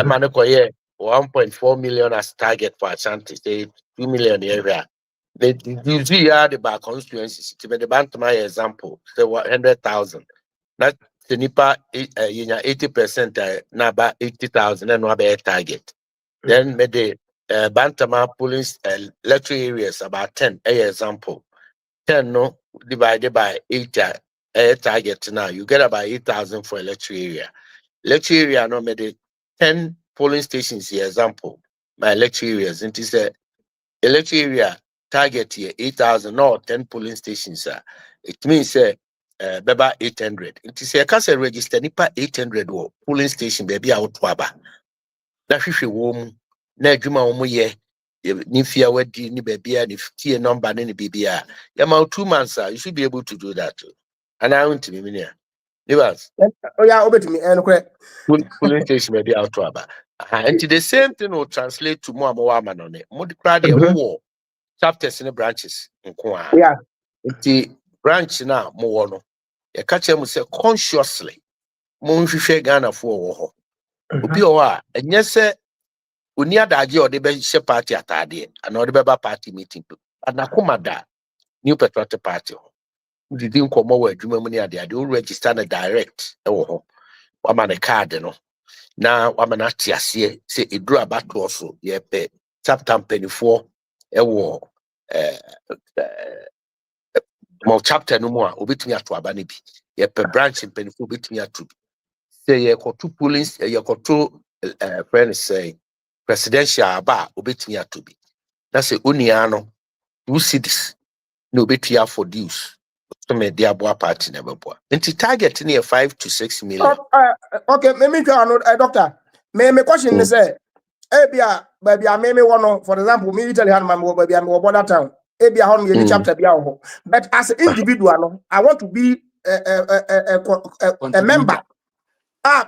Man ko ye 1.4 million as target for Asante. Say 2 million area. They usually the back constituencies. To the bank my example, say 100,000. That the nipa 80% na about 80,000 and no be target. Then me the Bantama polling electoral areas about 10 example. 10 no divided by 8 target now. You get about 8,000 for electoral area. Electoral area no me the 10 polling stations here example. My electoral areas into say electoral area target here 8,000 or 10 polling stations. It means beba 800. It is a case register nipa 800 polling station baby out waba. Na hwehwe wo mu na adwuma wo mu ye ni fia wadi ni baby ni tie number ni bibia. Ya ma 2 months you should be able to do that. And I want to be near. Nibas. Oh yeah, obey me and Polling station baby out waba. And the same thing will translate to more manone. Mo de crowd e wo chapters and branches nko a. yeah. Nti branch na mo wo no. You catch them say consciously. Mo nhwehwe Ghana fo wo ho. Obi o a enye se oni adage o de be she party atade and o de be ba party meeting. Anakoma da new patriotic party ho. Didi nkomo wa adwuma mu ni ade o register na direct e wo ho. Wa ma ne card no. Na wa ma na tiase se eduru abato so ye pe chapter mpanifo e wo mo chapter no mu a obetumi ato aba ne bi. Ye pe branch mpanifo obetumi ato bi. Say ye ko two police ye ko two friends say presidential aba obetumi ato bi. Na say onia no 2 cities no betia for dues. So me dia boa party na beboa. Nti target near 5 to 6 million. Okay, me try doctor. Me question is say ebia baby I me one for example me Italy hand my baby I'm border town. Ebia how me chapter bia ho. But as an individual no, I want to be a member.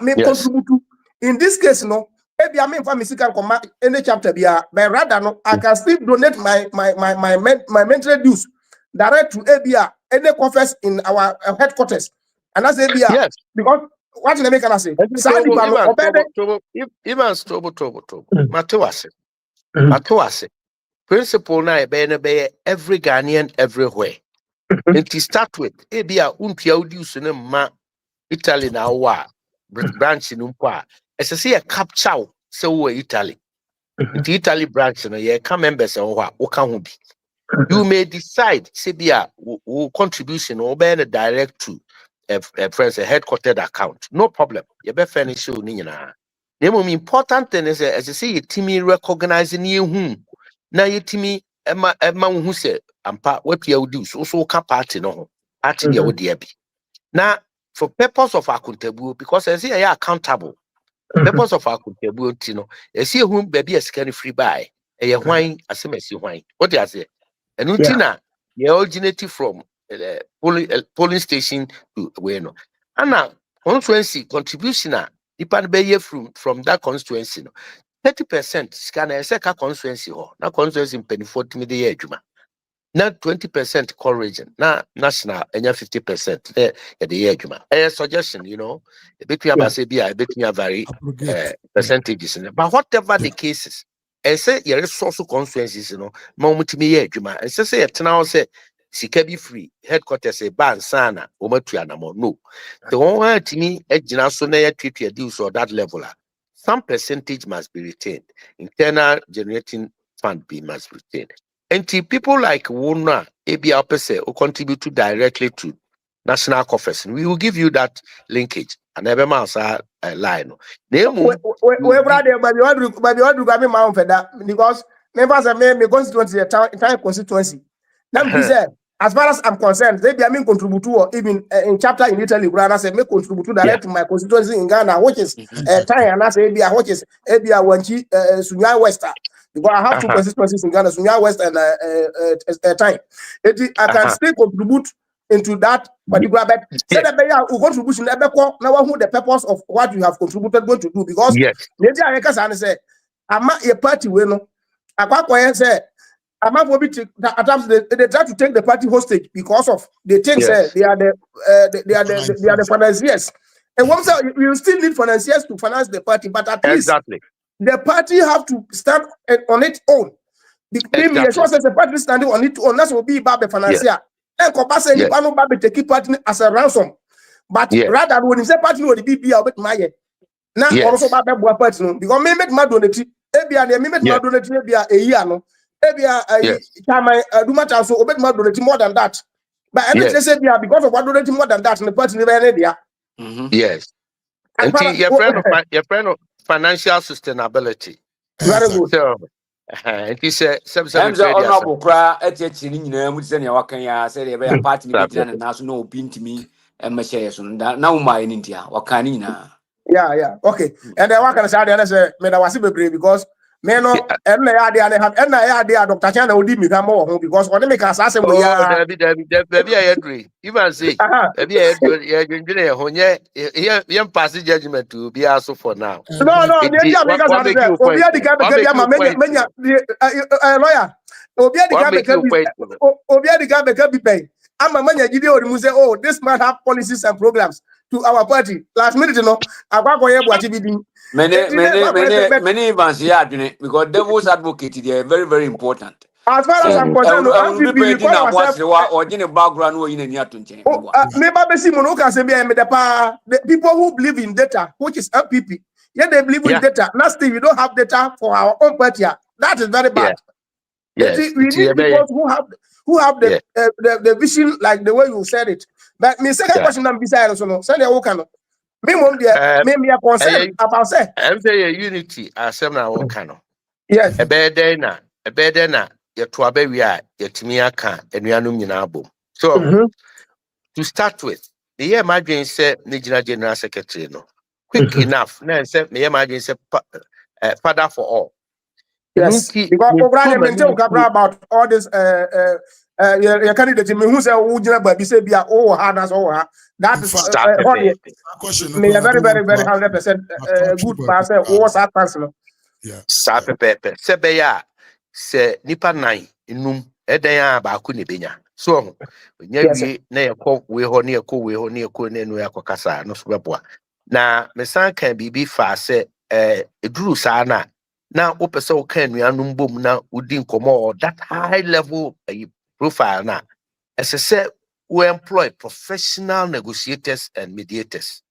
Me contribute to. In this case no maybe I mean for me can come any chapter bia but rather no I can still donate my mental dues direct to ABA any conference in our headquarters and that's ABA yes. because what can I say Matewase principle na be every Ghanaian everywhere. It start with ABA unpia dues ne ma Italy na wa branch numpa ese se capture se wo Italy. The Italy branch no ye can members o ka bi. You may decide say bia contribution or be direct to a friend's headquartered account. No problem. You be furnish you ni nyina. The most important thing is as you say you timi recognizing you na you timi ema hu say ampa what you do so ka party no party dia wo dia bi. Now for purpose of accountability because as you are accountable purpose of accountability no esi ehun baby esika free buy eye hwan asemesi hwan what do you say enunti ye originated from polling station to where no ana constituency contribution depend be from that constituency no 30% sika na eseka constituency ho na constituency penifo timi de ye adwuma na 20% core region na national enya 50% there the year adwuma suggestion between abase bia between vary percentages but whatever the cases say your resource constituencies ma omutimi ye adwuma say yetena say sika bi free headquarters e ban sana omatu anamo no the one timi agina so na yetwetwe deals or that level some percentage must be retained internal generating fund must be retained. And people like Wuna, ABR Pese, who contribute directly to national coffers, we will give you that linkage. And every month line. Because members are me constituency, time constituency. Now, as far as I'm concerned, maybe I mean contribute to, or even in chapter in Italy, Ghana say me contribute to direct to my constituency in Ghana, which is time, and I say which is Wanchi Sunya West, because I have two constituencies in Ghana, Sunya West and time. I can still contribute into that particular, but say that we contribution now who the purpose of what you have contributed going to do, because maybe I can say I'm not a party we know. I say I'm not at times they try to take the party hostage because of the things they are the financiers. And once you still need financiers to finance the party, but at least the party have to stand on its own. Maybe the party standing on its own, that's will be about the financier. And Kobasa ni pano babe take party as a ransom. But rather when you say party no the BB a bit my now also babe boa party no because me make my donate ebia me make my donate ebia a year no ebia chairman do matter so obet my donate more than that. But I just say because of what donate more than that in the party never there. Yes. And your friend of financial sustainability. Very good. So and he said honorable cry at Wakanya said a party and national pin to me and my shares on that now my in India Wakanina. Yeah, okay. And then what can I say? I say, "Meda wasi bebre because me no and I have Dr. Chana odi mi more because when me can say we are baby I agree. Even say baby I agree. You honye pass judgment to be also for now. No, the make us say obi adi ka be ma menya lawyer. Obi adi ka be pay. I'm a manya gidi or say, oh, this man have policies and programs to our party. Last minute, you know, many events here because devil's advocate they are very, very important. As far as I'm concerned, the people who believe in data, which is MPP, yeah, they believe in data. Last thing, we don't have data for our own party. That is very bad. Yes. We need people who have the vision like the way you said it. But my second question I'm beside also send the work me mom there me concern about say I'm say unity asem na work no. Yes. A better na ye to abawi a yetimi aka enuanum nyina abom. So to start with, the year margin say Nigeria General Secretary no. Quick enough. Now say me margin say father for all. Yes, because about all this your candidate me who say who say be all hard as all that is me a very 100% good person was that person. Yeah. Pepe se ya se nipa nine enum eden a ba ku ne benya so nya wie na yakọ we ho ne yakọ we ho ne yakọ ne no yakọkasa no so beboa na mesan kan bibi fa se eduru sa na opese o kan nuanum bom na udi nkomo that high level profile na ese we employ professional negotiators and mediators.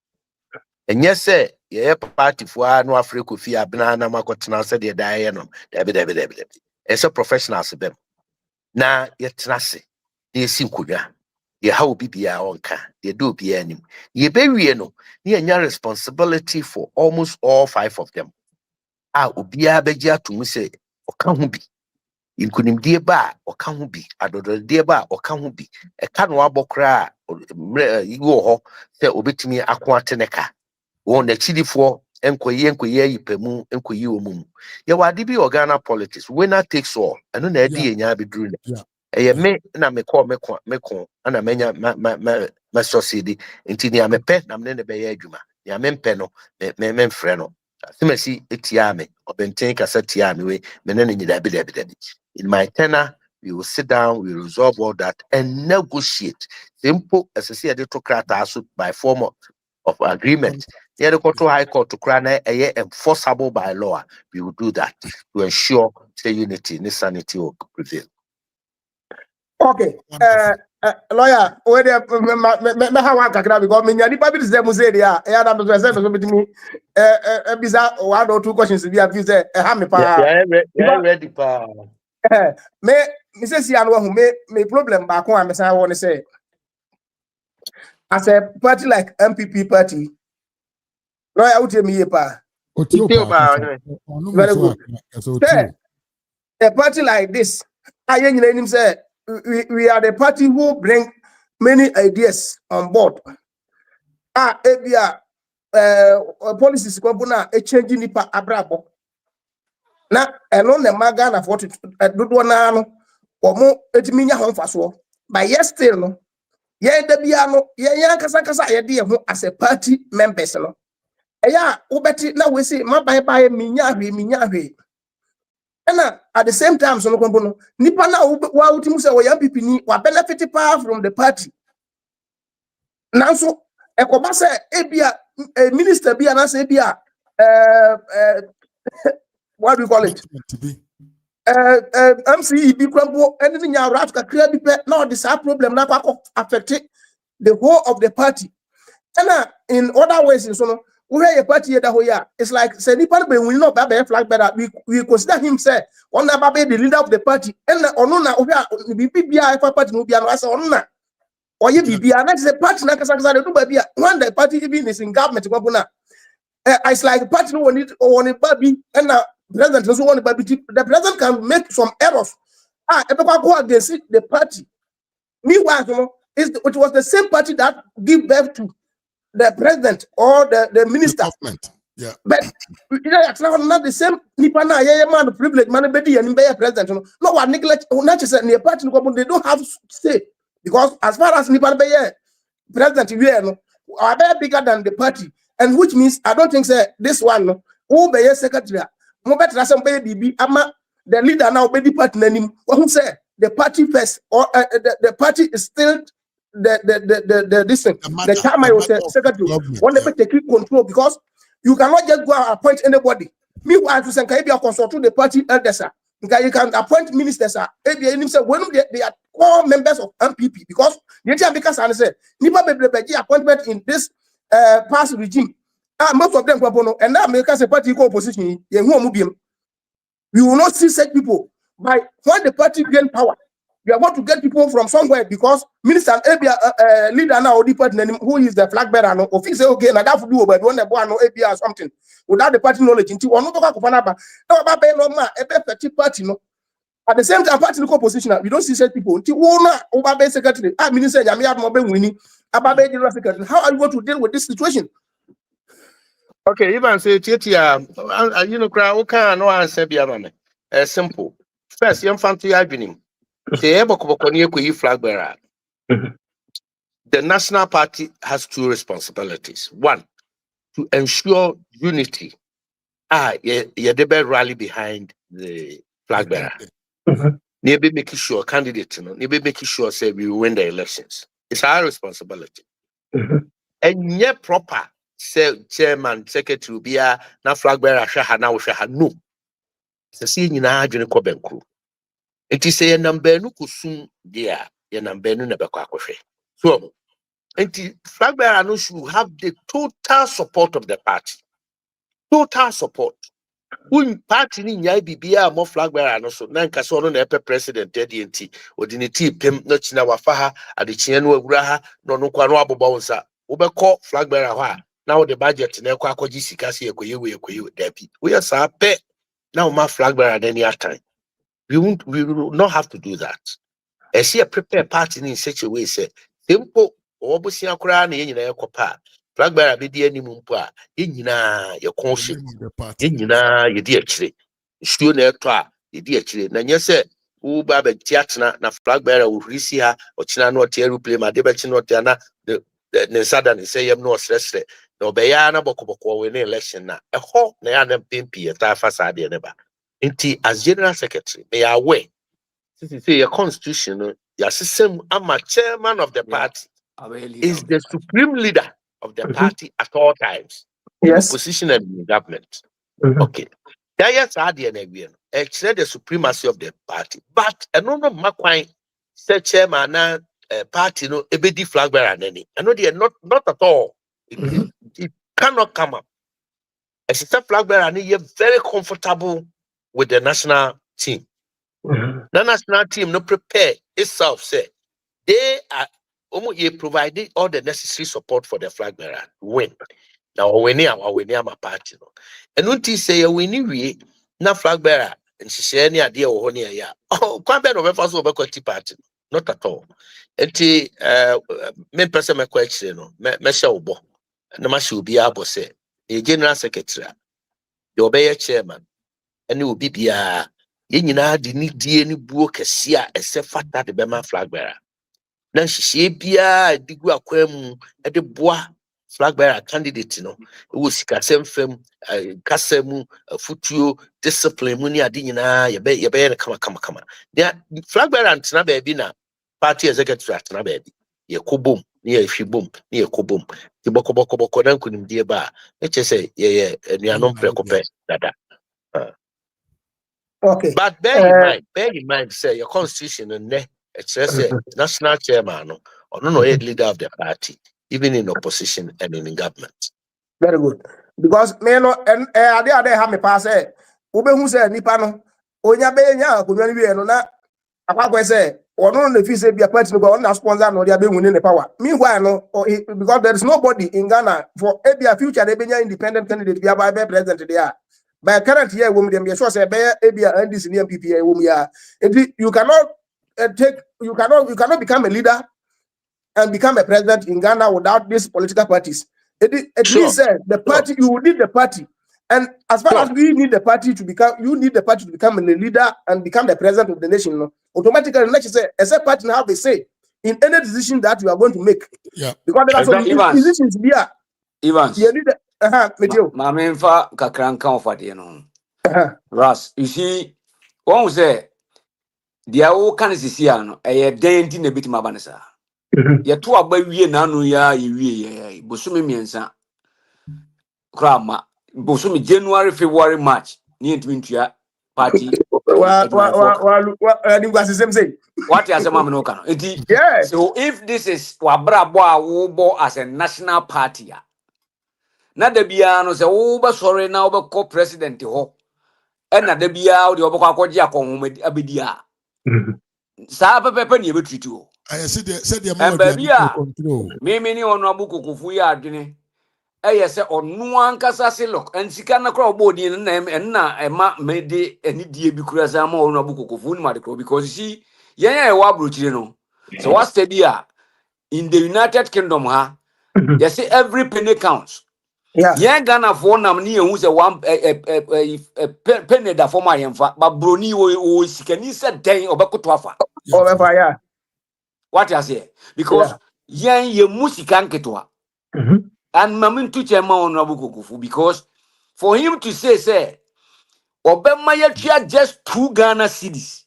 And yes, sir, yeah, party for no Africa fee banana macotana said the diana. It's a professional them. Now yet nasi, they seem kuya. Ye how be our own car, they do be any. Ye baby no, near responsibility for almost all 5 of them. Ubia beja to me say, or can't be. In kunim dear bar or can't be, adodo dear bar or can't be. A canwa bokra, you go, say obit me aquateneka. Won the chidi for enkoye yipemu enkoye omum ye wade bi organa politics winner takes all eno na adi enya be duru na me na me ko ana menya ma society ntini ya mepe na me ne be ye adwuma ya me mpe no me mfre no simasi etia me obenten kasa tia me we me ne nyida bi in my tenure we will sit down, we will resolve all that and negotiate simple as I say to krata by form of agreement. The other high court to crown a enforceable by law. We will do that to ensure the unity and sanity will prevail. Okay. Lawyer, where me how I can because me nyadi papi is musei dia e ada me say me me bisa 1 or 2 questions be have say ha me pa ready pa me say si anu hu me problem ba ko am say I want say as a party like MPP party lawyer out me ye pa very good a party like this aye nyina nim say we are the party who bring many ideas on board. Policies na change nipa abrabo. Na eno ne maga na for dodo na no omo etimi nya ho faso. But yes still no ye da bia no ye kasa ye de ho as a party members no. Eya ubeti na we say ma bye minya hwe. And at the same time, so no nipa na wa utimu say we MPP ni wa benefit power from the party. Now so ekoba say ebia minister bia na say ebia what do you call it? MCE bi kwambo anything ya rat ka clear bi pe na this problem na kwa affect the whole of the party. And in other ways so no we hear a party that hoya. It's like say nipa be we no ba flag better we consider him say on na be the leader of the party and ono na we be bia party no bia no asa ono na oye bibia na say party na kasa do ba bia when the party even is in government kwabo na it's like party no want it baby and president also want baby the president can make some errors e be go against the party meanwhile you know it was the same party that give birth to the president or the minister. Yeah. But it's not the same nipa na man privilege man be and be president no one neglect not just near party they don't have say because as far as nipa be president we no are bigger than the party and which means I don't think say this one no who be secretary mo better some be bibi ama the leader now be the party nanim who say the party first or the party is still the time I was secretary one they take control because you cannot just go and appoint anybody. Meanwhile, to say can you consult to the party elders, you can appoint ministers. When they are core members of MPP because because I say appointment in this past regime. Most of them and now make us a party opposition. We will not see such people. But when the party gain power, we are going to get people from somewhere because minister leader now who is the flag bearer no office say okay now that do but when the boy no ABA something without the party knowledge until one no talk about now be no ma party no at the same time party no position we don't see such people until one be secretary minister yami ad mo be winning about general secretary. How are you going to deal with this situation? Okay, even say Tietia, you know, cry, okay, no answer be a simple. First, young fan to your beginning. The flag bearer. The national party has two responsibilities. One, to ensure unity. You rally behind the flag bearer. Maybe making sure candidate, maybe making sure say we win the elections. It's our responsibility. And yet proper say chairman, secretary, be a na flag bearer no. It's a scene in our journey crew. It is a number no kusum there, your number no never kwakoshe. So, and flag bearer no should have the total support of the party. Total support. When party ni nyai bibia more flag bearer no so na nka so no na president DNT odiniti pem no china wafaha adechia no agura ha no no kwa no abobo wonsa wobekọ flag bearer ho a na wo the budget na ekọ akọji sika se ekoyewe dabi we are pe na ma flag bearer then any time. We will not have to do that. I see a prepare party in such a way, say, simple, or Busia Kran, in copa, flag bearer be the animal, in your conscience, in your dear tree. Sure, near twa, your dear tree. And yes, sir, who Baba Tiatna, na flag bearer will receive her, or China not tear play my debate not the southern say, I'm no stress. No, Bayana Bokoboko win election now. A hawk, Nayana Pimpi, a Tafasadi never. As general secretary, may I aware. Say your constitution, your system, I'm a chairman of the party. Is the supreme leader of the party at all times. Yes. Opposition and in government. Okay. That's actually the supremacy of the party. But I don't know Makwai said chairman party no ebedi flag bearer and any. I know they are not at all. It cannot come up. As a flag bearer, and you're very comfortable with the national team. The national team no prepare itself, say they are providing all the necessary support for the flag bearer win. Now when my party no. And when they say when we na flag bearer and she say any idea or honey ya. Oh, quite bad of first over party. not at all. Enti me person me question no me shall bo na ma should be able say a general secretary the obey chairman and you will be bia yina di ni die ni buo kese a ese fata de bema flag bearer na hihie bia digu akwam e de boa flag bearer candidate no e wo sikasem fam kasemu futuo discipline mu ni ade nyina ye be kama dia flag bearer antena ba bi na party executive atena ba bi ye kobom ni ye hwibom ni ye kobom ti boko na nkunim die ba e che say ye anuanom prekope dada. Okay. But bear in mind, say your constitution and it says national chairman or no leader of the party, even in opposition and in government. Very good. Because me no and ade have me pass ube hu say nipa no onya be nya akonwa ni we no na akwa say ono no fi say bia party no go na sponsor no dia be hu ne power. Meanwhile no because there is nobody in Ghana for a future they be independent candidate bia by president there. By current year women dem sure say be NDC ni MPP women ya. You cannot you cannot become a leader and become a president in Ghana without these political parties. It means the party, you need the party. And as far as we need the party to become, you need the party to become a leader and become the president of the nation. No? Automatically, let's say, as a party have a say in any decision that you are going to make. Yeah. Because there are some decisions here. Evans. You need Mamenfa kakranka ofade no. Ras, you see, one say, the awo kan sisi ano, den ti na bitima banesa. Ya to aba wie na anu ya wie bosumi miensa krama bosumi January February March ni entwintua party what you asema me no kan enti so if this is wabrabo a wo bo as a national party na da bia no se wo be sori na wo be co president ho e na da bia wo de wo be kwakoje akonhom abedi a sa pepepe ni e betreat o I said the and baby control. Me ni Honorable Kokofu ya adwene. Say onu ankasa se look and sika na kra obodi na ema me de ani die bi kura sa ma Honorable Kokofu ni ma de because you see yen ya wa brochire no. So what study in the United Kingdom you see every penny counts. Yeah. Yen Ghana for nam ni ehun se one penny da for my yemfa but broni o sika ni se den obekoto afa. Yeah. What I say? Because yen ye musikan ketwa. And mamin to chema Honorable Kokofu because for him to say Obama ya just 2 Ghana cedis.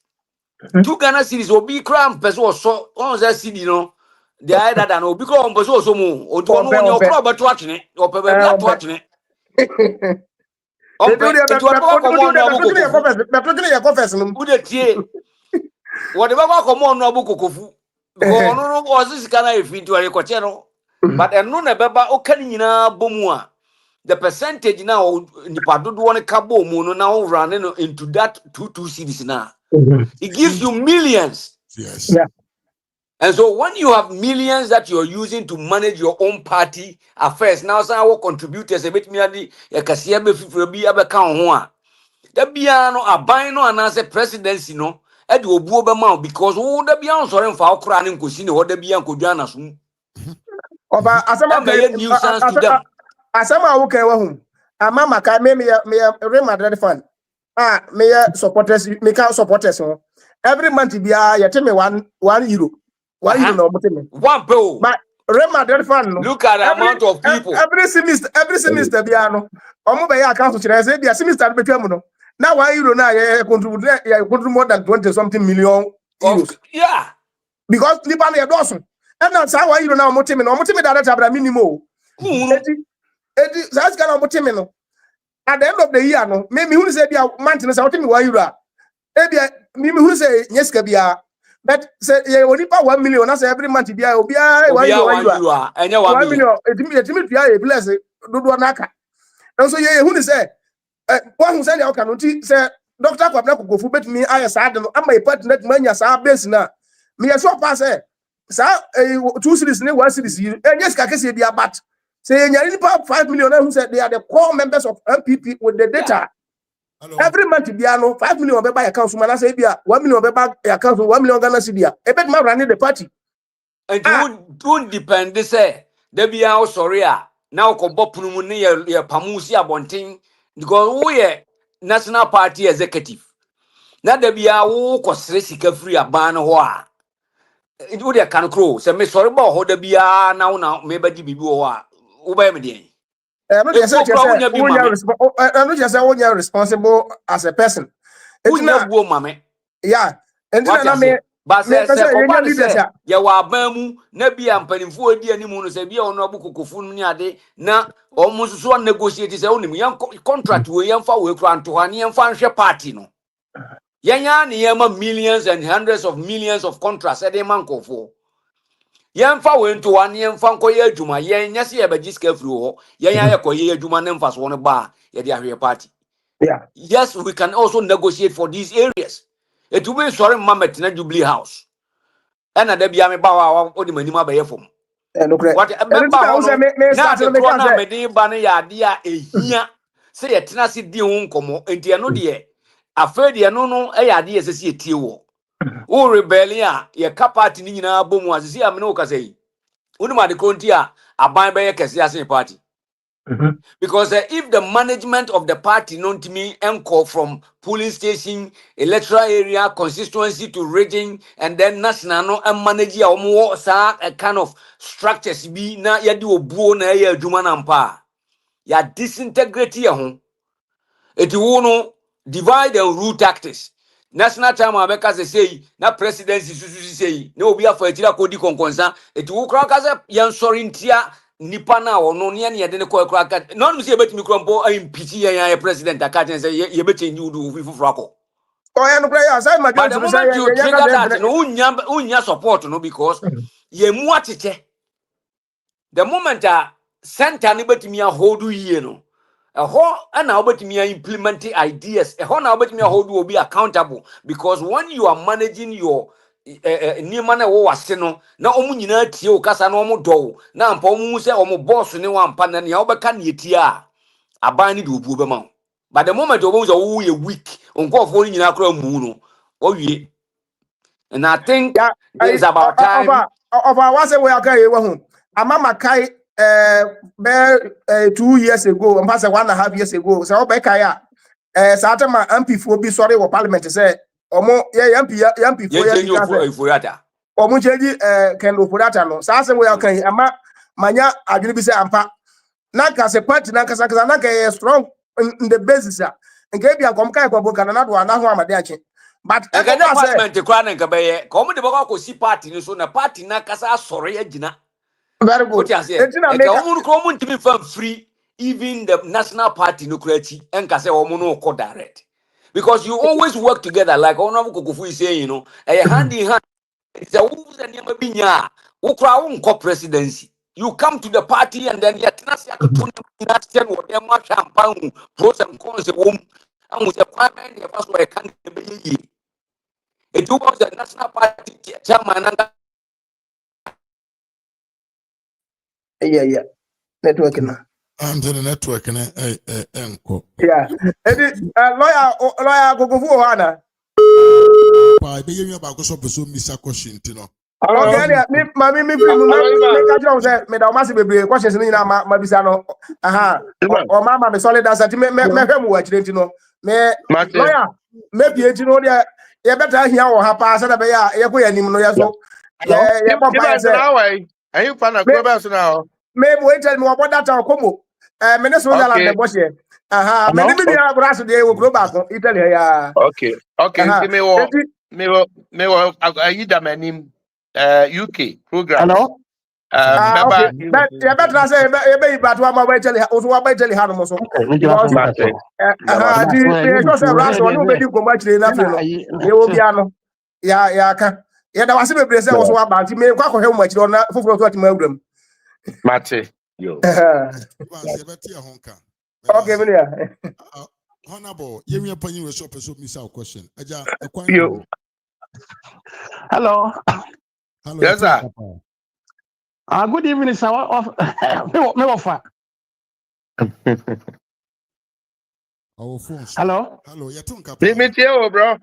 2 Ghana cedis obi kram person so on that cedi no. The either than obi kram person so mo odo no onye okra beto atene opeba bi ato atene. Ompe etu ababa komo Honorable Kokofu. Ude tie. What the baba komo Honorable Kokofu. Because no was this kind of fit to a cochero. But and no beba okanina bomua. The percentage now nipa do one cabo mono now running into that 2 cities now. It gives you millions. Yes. Yeah. And so when you have millions that you're using to manage your own party affairs, now some will contributors a bit me a kasia be bi abeka ho a. Da bia no aban no anase presidency no e de obuo be ma because wo da bia on sore mfa okra ne nkosi ne wo da bia nkodwa na so. Oba asama wo kan wa hu ama maka me Real Madrid fan me supporters me can supporters every month bia you tell me 1 euro 1 euro no muteme 1 pew but Real Madrid fan no look at the amount of people every semester bia no omo be ya account kire say bia semester be twam no na 1 euro na ya contribute more than 20 something million euros. Yeah, because liba na dosun and now say 1 euro na muteme that abra minimum eti that's kind of muteme no at the end of the year no me who say bia month no say muteme 1 euro e bia me who say nyeska bia but say ye onipa 1 million na say every month bia obi 1 euro enya 1 million etimi bia e bless dodo na aka and so ye who say one who say the can unti say Dr. Kwabena Kokofu betimi aye sa de no ama e partner manya sa base na me ye so pass sa 2 series ne 1 series nyeska kese bia but say nyari nipa 5 million who said they are the core members of MPP with the data. Hello. Every month biano 5 million be buy account man say bia 1 million be buy account 1 million Ghana cedi e bet ma run the party. And won't depend say there be our sorry now ko bopunu mu ne ye pamusi abonten because we national party executive. Na there be our ko sere sika free aban ho a. It would a can crow. Say me sorry about ho there be now me ba di bibi ho a. Wo ba me dey. No E just say go kra wonya bi mame. no just say responsible as a person. Wonya buo mame. Yeah. And What then I you say? But me say say leaders leaders. ya wa abamu na bia mpanimfo odi animu no say bia ono abu Kokofu ni ade na omo so negotiate say onim yan contract we yan fa we kura nto ha ne yan fa nhwe party no yan ya ne yan ma millions and hundreds of millions of contracts e dey man kofo yan fa we nto ha ne yan fa nkoye adwuma yan nya se ya ba jiska free ho yan ya ye koye adwuma ne mfa so no ba ye dey ahwe party. Yeah. Yes, we can also negotiate for these areas. It will be sorry mama tina Jubilee House. And there be a bawa or the minima by from. No correct. What a And then I was member now start the to make corona say medi banner ya dear a here. Say a tenacity di uncomo, and dear no dear. A fair no, a idea as a see a tear. O rebellia, your capati nina boom was see a minoka say. Unuma the contia, a buy by a Cassias party. Because if the management of the party known to me call from polling station, electoral area, constituency to region, and then national no and manage your more a kind of structures be na ya do buo na ya juma nampa. Ya disintegrate ya home. It will divide and rule tactics. National time America say na presidency say no be for etira kodi konkonsa it will crack as a yan sorintia nipa na ono ne ne de ne ko crack no no say betimi krompo impeach yan president aka say ye be change do fi fufrako. oh yeah no prayer say my But girl the to say moment you yeah trigger that no unya support no because ye mu atete the moment center ne betimi hold you no and now but me implement ideas. Now but me hold will be accountable because when you are managing your new man was no na omu nyina tie o kasa na omu do na ampa omu se omu boss ne wan pa na ya obeka na tie a aban ni de obu be ma. But the moment obu so wo ye weak onko fo nyina kra mu no o wie. And I think yeah it's about time. of I say we are carry we home. Amama kai 2 years ago, I'm past 1.5 years ago. So be kai Satama MP for be sorry for parliament say omo yeah MP Ye for change ya your furata. omo change kendo for that no. Sa say we are carry ama manya adwene bi say ampa. Na ka se party na kasa na ka strong in the basis nke bia kom kai kwa boka na do na ho amade ache. But And ever the say parliament kra na nka beye come the bako si party ni so na party na kasa sorry agina. very What good. you say? Etina E make ka omu ko omu ntimi fam free even the national party no krachi and ka say omu no ko direct. Because you always work together like Honorable Kokofu is saying, a hand in hand. It's a who's and yama binya. Who crown presidency. You come to the party and then you tenasi to 20 what they march champagne, pros and cons of whom and with a primary and first way can be. It was the national party chairman and yeah networking na. I'm to the network and enko. Yeah. Edi lawyer Kokofu Hana. Pa be yemi ba ko so person misa question tino. Okay, Hello. yeah, me free Hello, me Ivan. catch you say me da masi bebre questions ni na ma bisa no. Aha. Ivan. O mama me solid answer ti me hwem wa chire ntino. Me Mate. lawyer me bie ntino dia ye better hia wo ha pa say na be ya ye ko ya nim no ye so. Ye papa ye Ivan, say now I. Are you fan of me Clubhouse now? wait tell me what that komo. Me ne so la Okay. me bosie. Aha, me ni bi dia braso de wo kro ba ko Italy ya. Okay. Okay. Aha. See me wo ayi da manim UK programs. Hello? Okay. Member But you better say you be but one more tell also one tell him so because Mate. the show say Ras no be di ko match na fe no. Ye wo bia no. Ya ka. Ya da wase be say also one ba me kwa ko hwe match no na foforo to atima awuram. Mate. Yo. Once you better honka. Okay, me ya. Honorable, yemi apanyi we so person misa question. Aja e kwan Yo. Hello. Hello. Yes, sir. Good evening, sir. Me wafa. Our phone. Hello? Hello, you don't cap. Limit you, bro.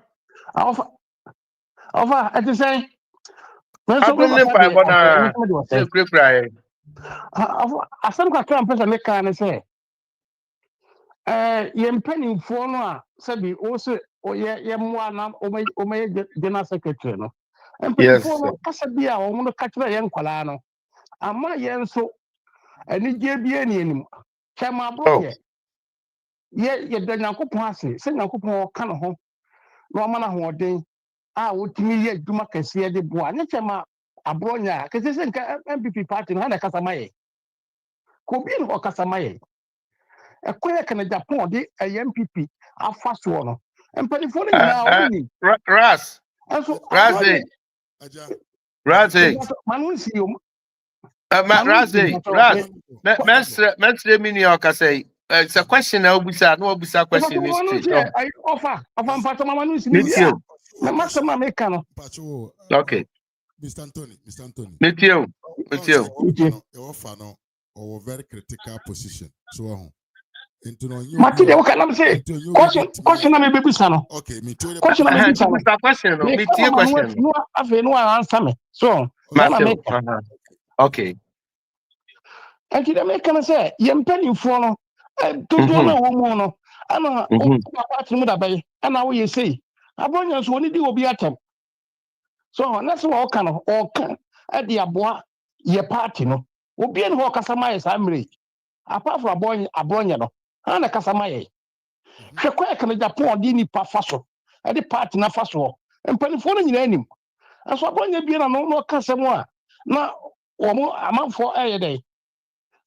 Offer, at the same. I don't know if I want to quick cry. Asɛm kakra mpɛ sɛ meka ne sɛ yɛn mpanimfoɔ no a sɛbi wo se yɛmmoa na ɔmɛyɛ general secretary no Yes. mpanimfoɔ no kasa bi a wɔn no ka kyerɛ yɛn nkwadaa no ama yɛn nso anigye bi ani anim kyɛm aborɔ yɛda nyankopɔn ase sɛ nyankopɔn ɔka ne ho na ɔma no ahoɔden a wotumi yɛ adwuma kɛseɛ de boa ne kyɛm aborɔ nya a kɛsɛ sɛ nka MPP party no ha na ɛkasa ma yɛ kobi no ɔkasa ma yɛ ɛkɔyɛ kana Japan de ɛyɛ MPP afa soɔ no mpanimfoɔ no nyinaa wɔn ni Ras. ɛnso Razi. manu nsi yom Razi. Mestre mini okasei. It's a question na obusa no obusa question is straight. Offer mpato mama no nsi ni bia na masema meka no okay Mr. Anthony meet you your offer no or very critical position so into no you Mati de waka na say question na me bebusa no okay me too question na me bebusa no question no meet you question no afi no answer me so na me okay enti de me kana say ye mpanimfo no dodo na wo mu no ana papa atimu da bay ana wo ye sei abonya so oni di obi atem so na se wo ka no o ka ade aboa ye party no obi en ho kasa mai sa mre apart from abonya no ana kasa mai hwe kwa ka na Japan di ni pa faso ade party na faso mpanimfo no nyina anim aso abonya bi na no kasa mu a na wo mo amanfo dey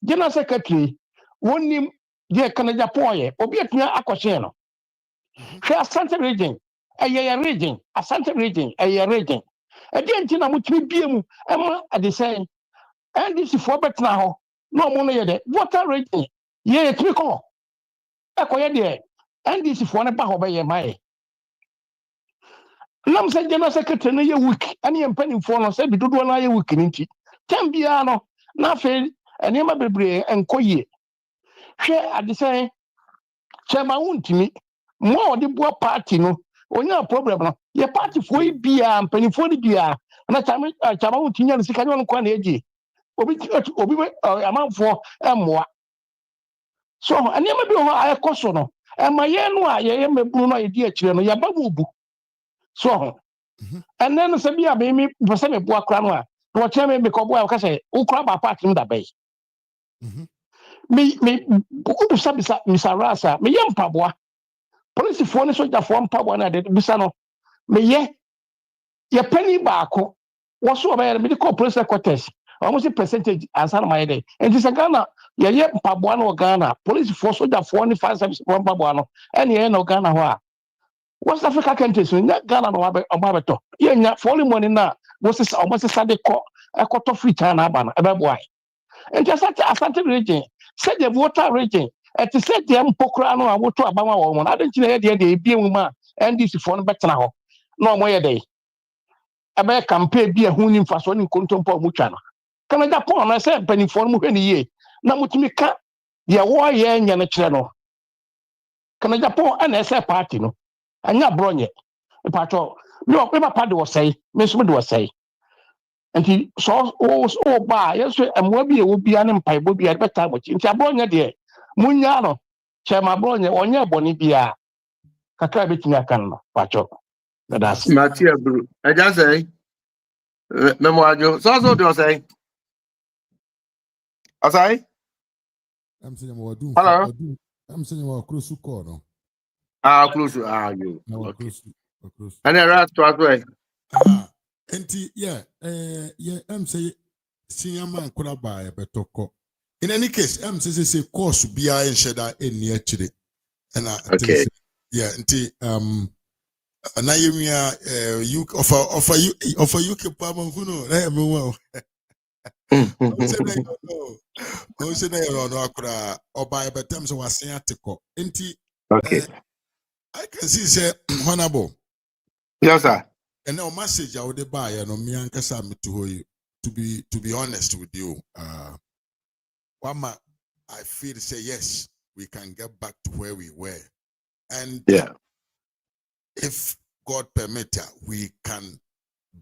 general secretary wonim je kana Japan ye obi atuna akɔhye no hwɛ Asante region ɛyɛ region Asante region ɛyɛ region ɛde nti na mutumi bie mu ɛma ade sɛn NDC fo betena hɔ na ɔmo no yɛ de water region yɛ tumi kɔ ɛkɔyɛ de NDC fo ne ba hɔ bɛyɛ mae nam sɛ general secretary no yɛ week ɛne yɛ mpanimfoɔ no sɛ bi dodoɔ no yɛ week ne nti tem biara no na afei nneɛma bebree nkɔ yie hwɛ ade sɛn chairman wuntimi mo odi boa party no onya problem no ye party fo yi bia mpanifo ni bia na chairman wuntimi na sika no kwa na eji obi amanfo emmoa so ani ma bi ho ayekoso no ema ye no a ye meburu no ye di akire no ye ba bubu so and then se bia be mi pese me boa kra no a no chairman me ko boa ka say ukra ba party no da bay me ubusa bisa misarasa me yem paboa police fo ne soja fo mpaboa na de bisa no me ye pani baako wo so obere me de call police headquarters almost percentage answer my day and this Ghana ye mpaboa no Ghana police fo soja fo ne fire service fo mpaboa no ene ye no Ghana ho a West Africa countries nya Ghana no obabeto ye nya for money na wo se almost sade ko ekoto free China aba no ebeboa and Asante region said the water region at the said the mpokra no a woto abama wo mo na de ntina ye de ebie mu ma NDC fo no betena ho na omo ye de ebe campaign bi ehun ni mfaso ni kontompo mu twa no kana Japan na say panifo no mu hwe ni ye na mutumi ka ye wo ye nya no kire no kana Japan ana say party no anya bronye pato me papa de wo say me so de wo say nti so o ba yeso emwa bi e wo bia ne mpaibo bia beta gbochi nti abronya de munya no chema abronya onye boni bia kakra betimi aka no pacho that's Matia bro I just say memo ajo so do say asai I'm saying what do hello I'm saying what close to call no close you okay close and right to as well enti yeah I'm saying senior man could buy a betoko in any case say course bia en sheda eni akire and okay yeah enti na yemia you offer you ke pa man kuno na me wo o se na yo no akura oba betem so wasen ateko enti okay I can see say honorable yes sir and now message I would buy and me ankasa me to be honest with you Wama I feel say yes we can get back to where we were And Yeah. if God permit, we can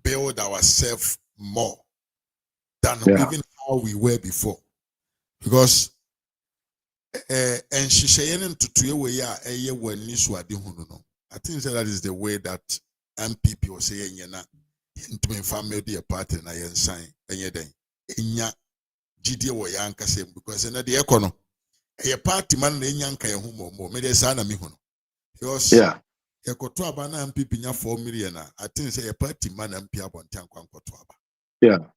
build ourselves more than Yeah. even how we were before. Because and she saying to I think that is the way that MPP was saying into my family party na yen sign enye den enya gidie wo yanka sem because na de ekono e party man na enya nka ye hu mo me de sa na me hu no because Yeah. yekoto aba na MPP nya 4 million I think say a party man MP abontan kwankwoto aba Yeah.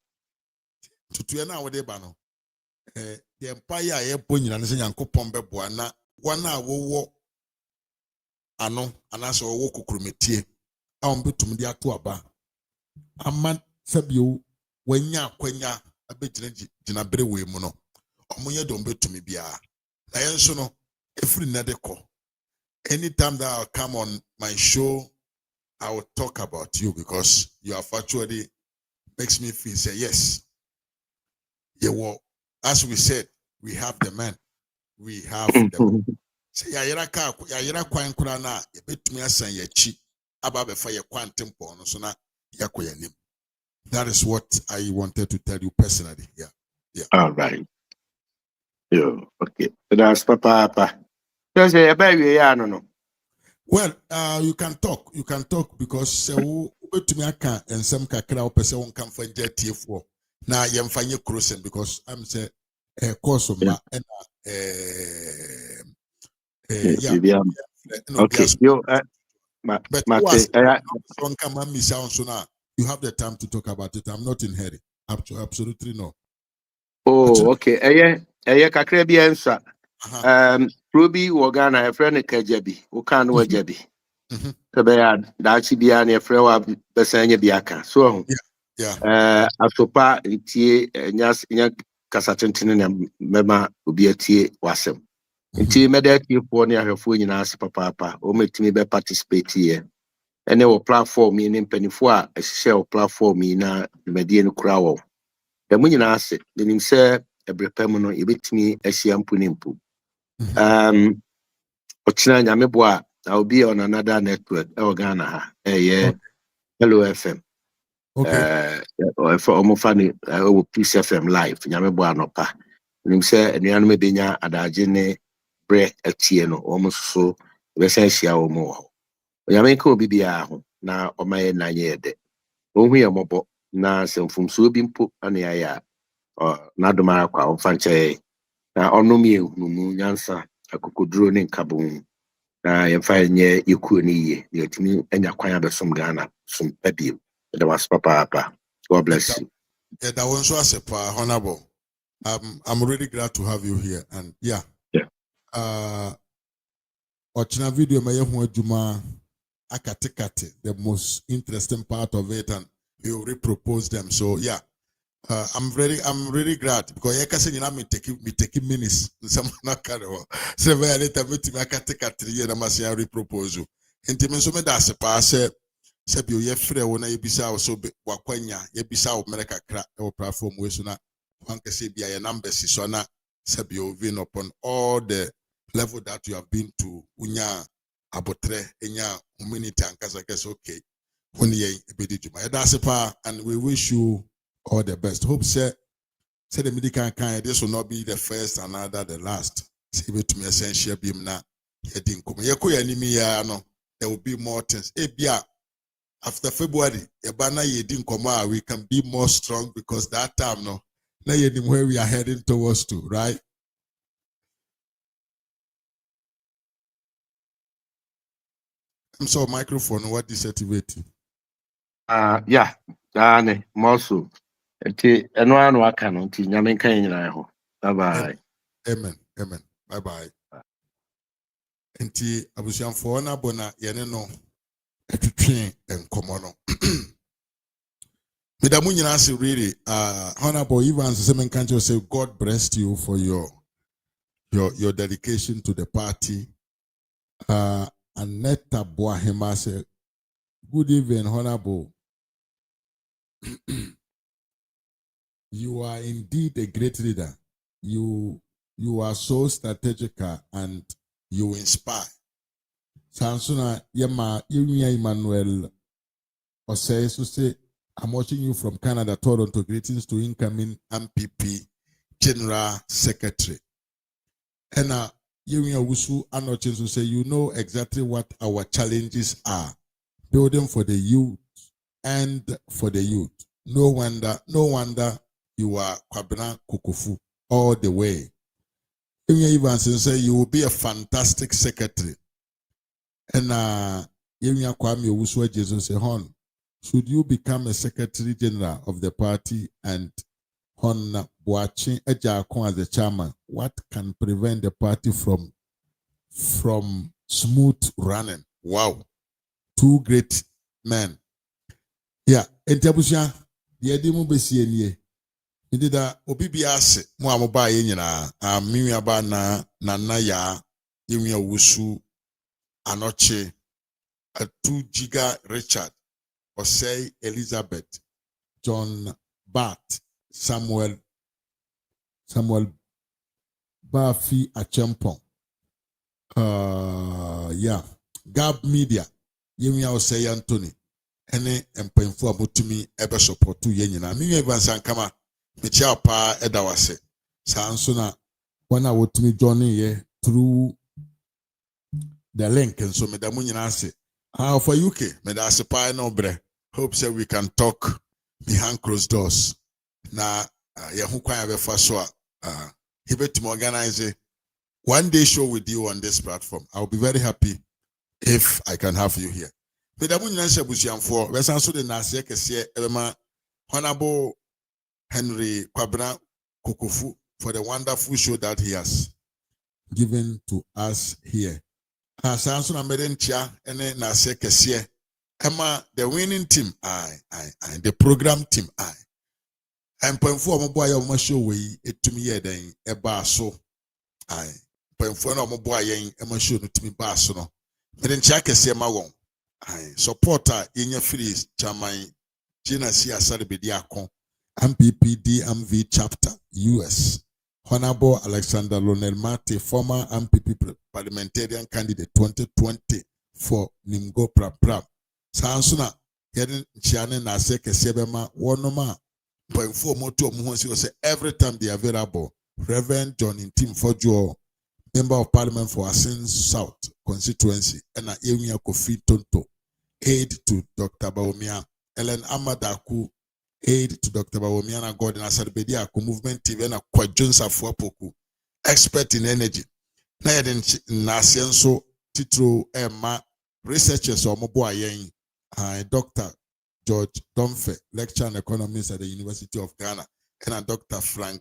tutu na wo de ba no the empire a yɛbɔ nyina ne sɛ nyankopɔn bɛboa na wɔn a wɔwɔ ano anaasɛ wɔwɔ kokurometie a wɔn bɛtumi de ato aba ama sɛbio wɔanya akwanya abɛgyina bere wei mu no wɔn yɛ dɔm bɛtumi biara na yɛn nso no efiri nna de kɔ anytime that I will come on my show I will talk about you because you have actually makes me feel say yes you will, as we said we have the man we have the man. Say yayira kwan kura na ebetumi asan yachi aba befa ye kwan tempo no so na yakoya nim. That is what I wanted to tell you personally. Yeah. Yeah. All right. Yeah. Okay. That's papa. Just a baby, yeah, no. Well, you can talk. You can talk because ubetumi aka ensem kakra opese won kan fa jetie fo na yemfa nye crossing because I'm say course ma and yeah. Okay. Yo, But Mate, you have the time to talk about it. I'm not in hurry. Absolutely no. oh, okay. Kakra bi answer. Uh-huh. Ruby Wagana, a friend of Kajabi, who can't wear Jabi. Mm-hmm. Kabaya, Dachi Biani, a friend of Besanya Biaka. So, Yeah. Asopa, Tie, Nyas, Casatintin, and Mema, Ubiatie, Wasem. Nti mede for ne ahwefo nyina ase papa o metimi be participate here ene wo platform yi ne mpanifo a ehye platform yi na medie no kura wo da mu nyina ase menim se ebrepam no yebetimi ahia mpunimpu ochina nyame bo a obi on another network e Ghana ha Hello FM for omofa ni Peace FM live nyame bo anopa menim se enuanu mebenya adaje ne bre atie no so besen hia wo mo ho nyame ka obi bia ho na omaye na nye de ohu ye mobo na semfumso bi mpo ana ya na domara kwa omfa nche na onom ye hunu nyansa akokoduro ne nkabon na yemfa nye ekuo ne ye yetimi anya kwan abesom Ghana som pabio de was papa God bless you. Yeah, that was also honorable. I'm really glad to have you here and yeah. Ochina video my juma akatekate the most interesting part of it and you repropose them so yeah. I'm really glad because I can say me taking minutes. Some not carry on. So very later me akatekate here na masia repropose you. Intimen so me da se pass se bi ye frɛ wo na yebisa wo so wakwanya yebisa wo mereka kra e platform we so na wan kase bia your numbers so na se bi ovin upon all the level that you have been to unya abotre enya community ankasa kase okay when ye ebedi juma da se pa and we wish you all the best hope say the medical kind this will not be the first and neither the last say be to me essential bim na ye din kom ye ko ya nimi ya no there will be more things ebia after February, we can be more strong because that time, no, now where we are heading towards to, right? I'm sorry, microphone, what disactivating? Yeah, Dane, Mosu. Nti eno anu aka no nti nyame nka nyina ho. Bye bye. Amen. Amen. Bye bye. Nti abusiamfo na bona yene no etwetwe enkomo no. Medamu nyina say really honorable Evans Semen Kancho say God bless you for your dedication to the party. Aneta Boahema say good evening, honorable. You are indeed a great leader. You are so strategical and you inspire. Sansuna Yema Yunya Emmanuel Osei so say I'm watching you from Canada, Toronto. Greetings to incoming MPP General Secretary. And Yunya Wusu Anochen so say you know exactly what our challenges are. Building for the youth and for the youth. No wonder you are Kwabena Kokofu all the way. Yunya Evans say you will be a fantastic secretary. And Yunya Kwame Owusu Jesus say, Hon, should you become a secretary general of the party and Hon Boachi Ejakon as the chairman, what can prevent the party from smooth running? Wow. Two great men. Yeah, Entabusia, the Edimu Besienie. Indeed, Obibiase, Muamoba Yenina, Mimiaba na ya, Yunya Wusu, Anoche, a 2 Giga Richard, Osei Elizabeth, John Bart, Samuel Bafi Achempong, yeah, Gab Media, Yemia Osei Anthony, ene mpemfo abotumi ebe support ye nyina me wan sankama me chia pa edawase sanso na wana wotumi join ye through the link and so me da munyina ase for UK me da ase pa no bre hope say we can talk behind closed doors na ye hu kwan abefa so he betum organize one day show with you on this platform. I'll be very happy if I can have you here. Medamu nyanse busiamfo wesanso de nase kese elema Honorable Henry Kwabena Kokofu for the wonderful show that he has given to us here. Sanso na medentia ene nase kese ema the winning team the program team empemfo omobo aye omo show we etumi ye den eba so empemfo na omobo aye ema show no tumi ba so no medentia kese ma won supporter in free chairman Gina C. Asaribediakon, MPP DMV chapter US. Honorable Alexander Lonel Mate, former MPP parliamentarian candidate 2020 for Nimgo Prapram. Sansuna, Yedin Chiane Nase Kesebema, Wonoma, point 4 moto Muhosi say every time they are available. Reverend John in Team Fojo, Member of Parliament for Asin South constituency, and Ewia Kofi Tonto, aid to Dr. Bawumia, Ellen Amadaku, aid to Dr. Bawumia, and Gordon Asarbediaku, Movement TV, and Kwajonsa Fuapoku, expert in energy. Naden Nasienso, Titro Emma, researchers or Moboa Yen, Dr. George Domfe, lecturer in economics at the University of Ghana, and Dr. Frank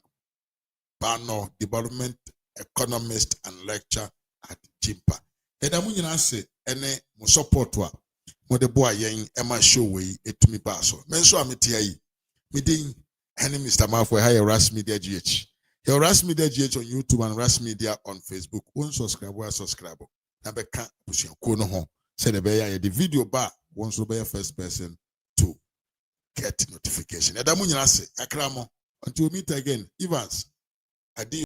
Bano, development economist and lecturer at Jimpa. Edamu nyina se ene mo support wa mo de boa yen ema show we etumi ba so. Menso ameti ayi. Me din ene Mr. Mafo ha Ras Media GH. Your Ras Media GH on YouTube and Ras Media on Facebook. One subscribe na beka busuako no ho. Say the be the video ba one so be first person to get notification. Edamu nyina se akramo until we meet again. Evans Adi